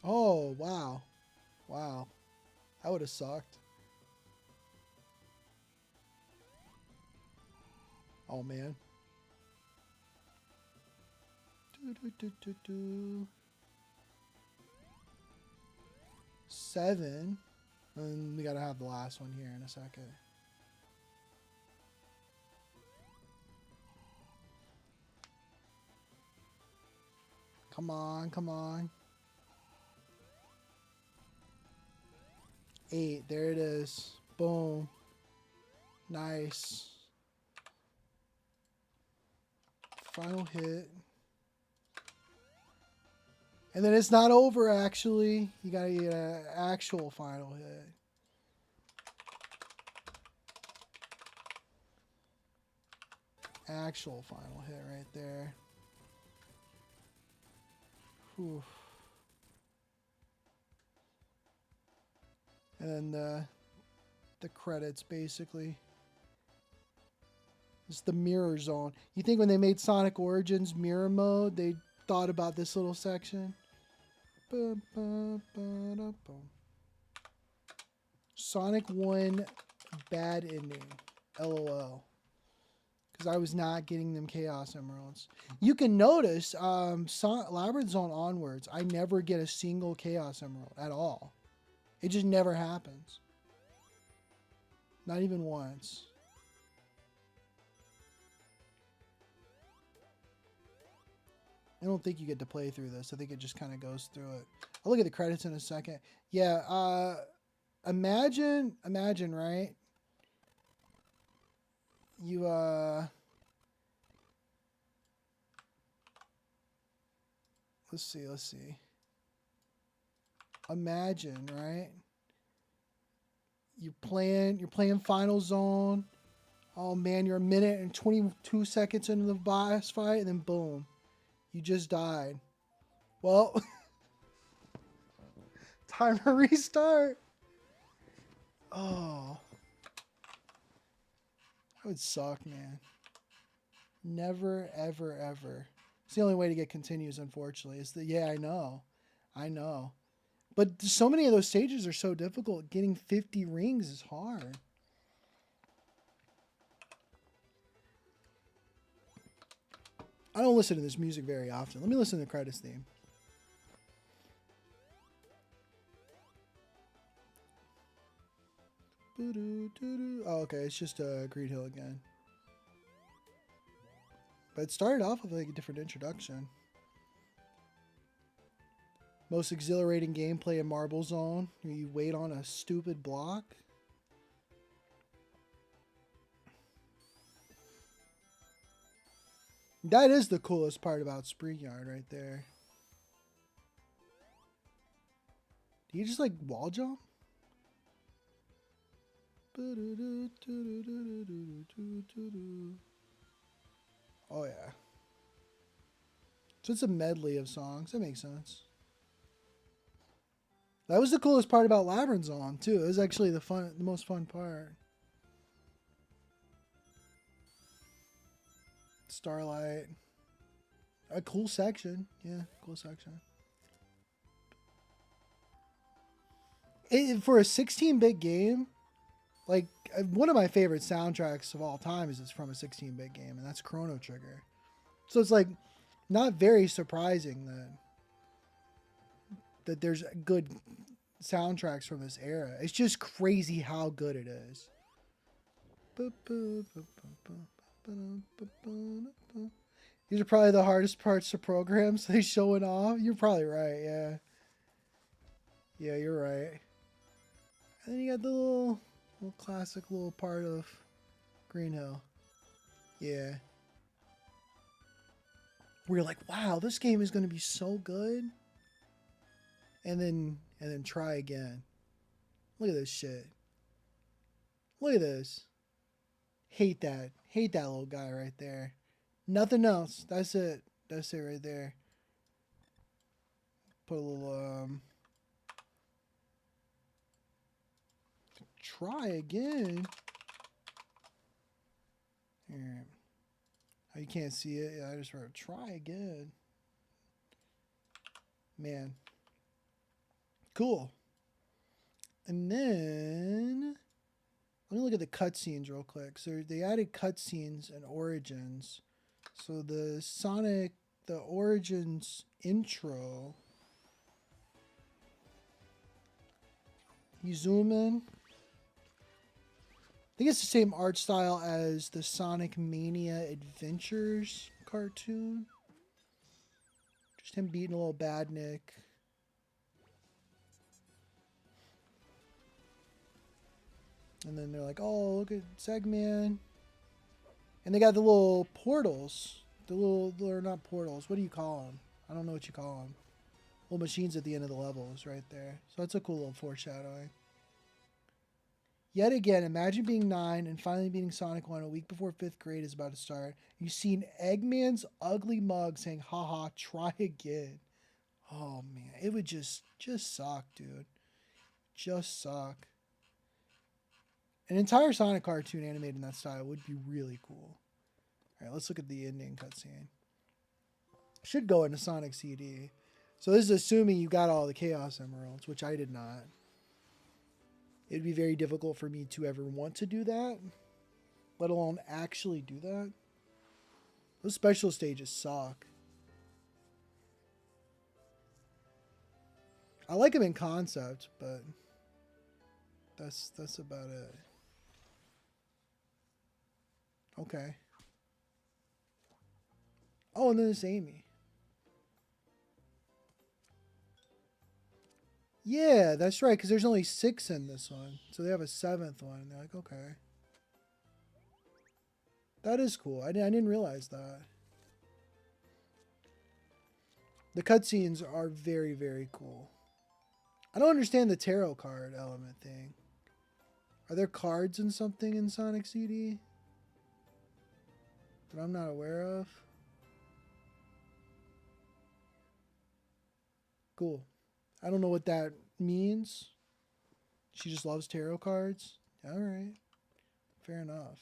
Oh, wow. Wow. That would have sucked. Oh, man. 7. And we gotta have the last one here in a second. Come on, come on. 8. There it is. Boom. Nice. Final hit. And then it's not over, actually. You gotta get an actual final hit. Actual final hit right there. Whew. And then the credits, basically. It's the mirror zone. You think when they made Sonic Origins mirror mode, they thought about this little section? Sonic 1 bad ending. LOL. Because I was not getting them Chaos Emeralds. You can notice, Labyrinth Zone onwards, I never get a single Chaos Emerald at all. It just never happens. Not even once. I don't think you get to play through this. I think it just kind of goes through it. I'll look at the credits in a second. Yeah, imagine, right? You, let's see. Imagine, right? You're playing Final Zone. Oh man, you're a minute and 22 seconds into the boss fight, and then boom. You just died. Well, time to restart. Oh. That would suck, man. Never, ever, ever. It's the only way to get continues, unfortunately. Yeah, I know. But so many of those stages are so difficult. Getting 50 rings is hard. I don't listen to this music very often. Let me listen to the credits theme. Oh, okay. It's just Green Hill again. But it started off with like a different introduction. Most exhilarating gameplay in Marble Zone. You wait on a stupid block. That is the coolest part about Spring Yard right there. Do you just like wall jump? Oh yeah. So it's a medley of songs. That makes sense. That was the coolest part about Labyrinth Zone too. It was actually the most fun part. Starlight. A cool section. Yeah, cool section. For a 16-bit game, like one of my favorite soundtracks of all time is from a 16-bit game, and that's Chrono Trigger. So it's like not very surprising that there's good soundtracks from this era. It's just crazy how good it is. These are probably the hardest parts to program, so they showing off. You're probably right, yeah. Yeah, you're right. And then you got the little classic little part of Green Hill. Yeah. We're like, wow, this game is going to be so good. And then try again. Look at this shit. Look at this. Hate that. Hate that little guy right there. Nothing else. That's it. That's it right there. Put a little try again. Here. Oh, you can't see it. I just wrote try again. Man. Cool. And then let me look at the cutscenes real quick. So they added cutscenes and Origins. So the Origins intro. You zoom in. I think it's the same art style as the Sonic Mania Adventures cartoon. Just him beating a little badnik. And then they're like, oh, look at Segman. And they got the little portals. They're not portals. What do you call them? I don't know what you call them. Little machines at the end of the levels right there. So that's a cool little foreshadowing. Yet again, imagine being 9 and finally beating Sonic 1 a week before 5th grade is about to start. You've seen Eggman's ugly mug saying, haha, try again. Oh, man. It would just suck, dude. Just suck. An entire Sonic cartoon animated in that style would be really cool. All right, let's look at the ending cutscene. Should go into Sonic CD. So this is assuming you got all the Chaos Emeralds, which I did not. It'd be very difficult for me to ever want to do that, let alone actually do that. Those special stages suck. I like them in concept, but that's about it. Okay. Oh, and then it's Amy. Yeah, that's right, because there's only 6 in this one. So they have a 7th one. And they're like, okay. That is cool. I didn't realize that. The cutscenes are very, very cool. I don't understand the tarot card element thing. Are there cards and something in Sonic CD that I'm not aware of? Cool. I don't know what that means. She just loves tarot cards. All right. Fair enough.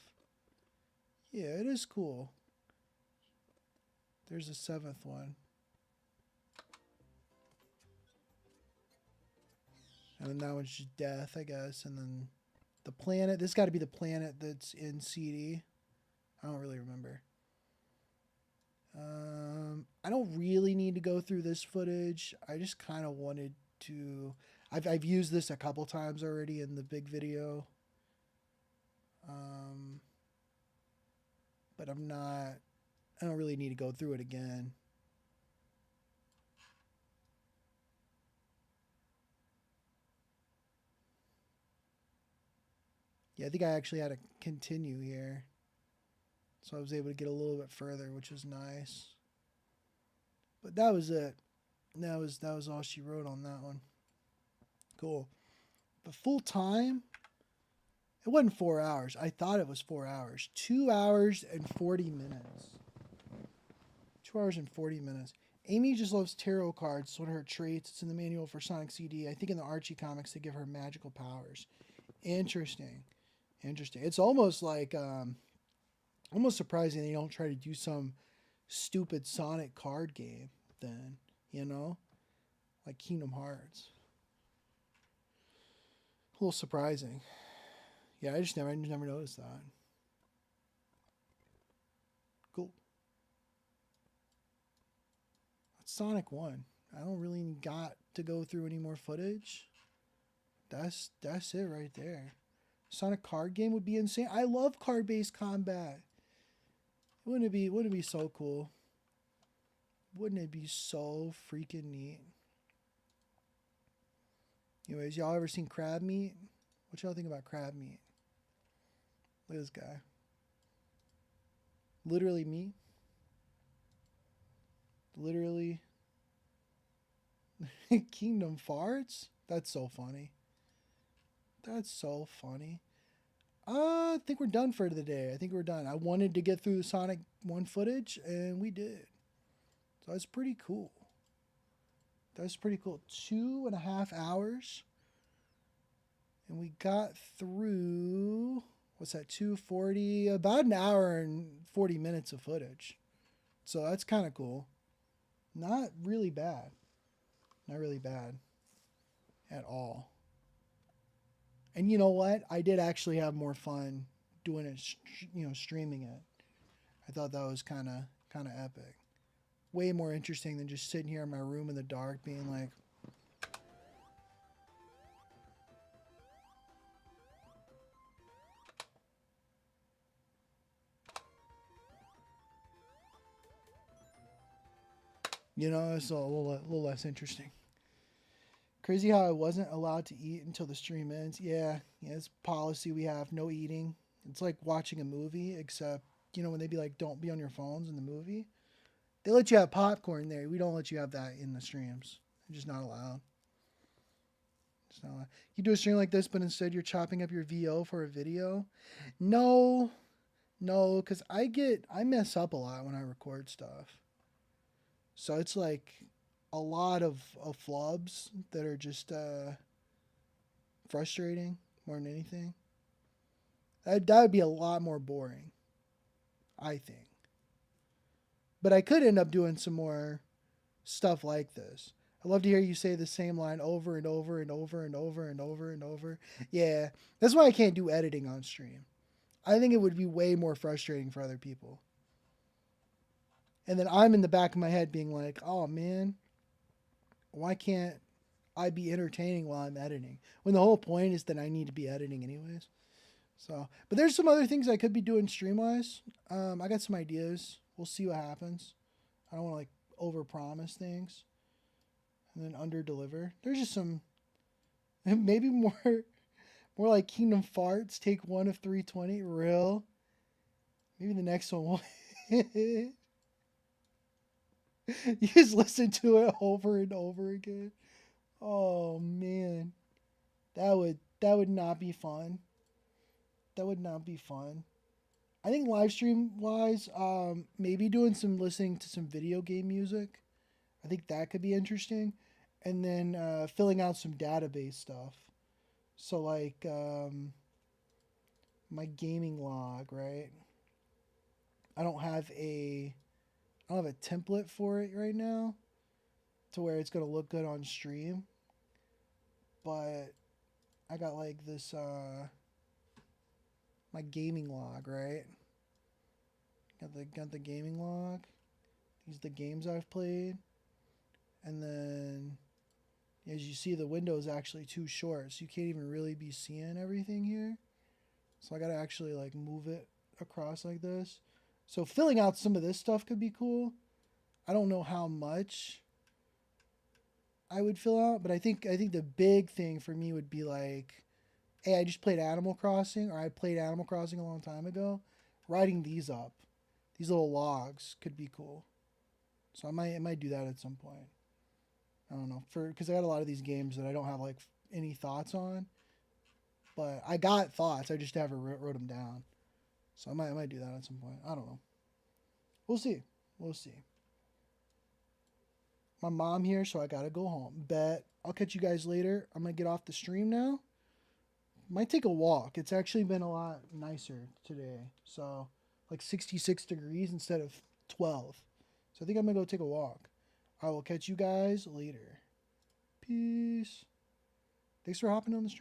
Yeah, it is cool. There's a 7th one. And then that one's just death, I guess. And then the planet. This got to be the planet that's in CD. I don't really remember. I don't really need to go through this footage. I just kind of wanted to... I've used this a couple times already in the big video. But I don't really need to go through it again. Yeah, I think I actually had to continue here. So I was able to get a little bit further, which was nice. But that was it. That was all she wrote on that one. Cool. But full time, it wasn't 4 hours. I thought it was 4 hours. 2 hours and 40 minutes. 2 hours and 40 minutes. Amy just loves tarot cards. It's one of her traits. It's in the manual for Sonic CD. I think in the Archie comics they give her magical powers. Interesting. Interesting. It's almost like almost surprising they don't try to do some stupid Sonic card game then, you know? Like Kingdom Hearts. A little surprising. Yeah, I just never noticed that. Cool. That's Sonic 1. I don't really got to go through any more footage. That's it right there. Sonic card game would be insane. I love card-based combat. Wouldn't it be so cool? Wouldn't it be so freaking neat? Anyways, y'all ever seen crab meat? What y'all think about crab meat? Look at this guy. Literally me. Literally. Kingdom Farts? That's so funny. That's so funny. I think we're done for the day. I think we're done. I wanted to get through the Sonic 1 footage, and we did. So that's pretty cool. That's pretty cool. 2.5 hours. And we got through, what's that, 240? About an hour and 40 minutes of footage. So that's kind of cool. Not really bad. Not really bad at all. And you know what? I did actually have more fun doing it, streaming it. I thought that was kind of epic. Way more interesting than just sitting here in my room in the dark being like, it's a little less interesting. Crazy how I wasn't allowed to eat until the stream ends. Yeah, it's policy we have, no eating. It's like watching a movie, except, when they be like, don't be on your phones in the movie. They let you have popcorn there. We don't let you have that in the streams. It's just not allowed. It's not allowed. You do a stream like this, but instead you're chopping up your VO for a video? No, because I mess up a lot when I record stuff. So it's like a lot of flubs that are just frustrating more than anything. That would be a lot more boring, I think. But I could end up doing some more stuff like this. I love to hear you say the same line over and over and over and over and over and over. Yeah, that's why I can't do editing on stream. I think it would be way more frustrating for other people. And then I'm in the back of my head being like, oh man, why can't I be entertaining while I'm editing? When the whole point is that I need to be editing anyways. So, but there's some other things I could be doing stream-wise. I got some ideas. We'll see what happens. I don't want to like over-promise things and then under-deliver. There's just some, maybe more like Kingdom Farts, take 1 of 320, real. Maybe the next one will you just listen to it over and over again. Oh man, that would not be fun. That would not be fun. I think live stream wise, maybe doing some listening to some video game music. I think that could be interesting, and then filling out some database stuff. So like my gaming log, right? I don't have a template for it right now to where it's gonna look good on stream. But I got like this my gaming log, right? Got the gaming log. These are the games I've played. And then as you see, the window is actually too short, so you can't even really be seeing everything here. So I gotta actually like move it across like this. So filling out some of this stuff could be cool. I don't know how much I would fill out, but I think the big thing for me would be like, hey, I just played Animal Crossing, or I played Animal Crossing a long time ago. Writing these up, these little logs could be cool. So I might do that at some point. I don't know, because I got a lot of these games that I don't have like any thoughts on, but I got thoughts. I just never wrote them down. So I might do that at some point. I don't know. We'll see. We'll see. My mom here, so I gotta go home. Bet. I'll catch you guys later. I'm gonna get off the stream now. Might take a walk. It's actually been a lot nicer today. So like 66 degrees instead of 12. So I think I'm gonna go take a walk. I will catch you guys later. Peace. Thanks for hopping on the stream.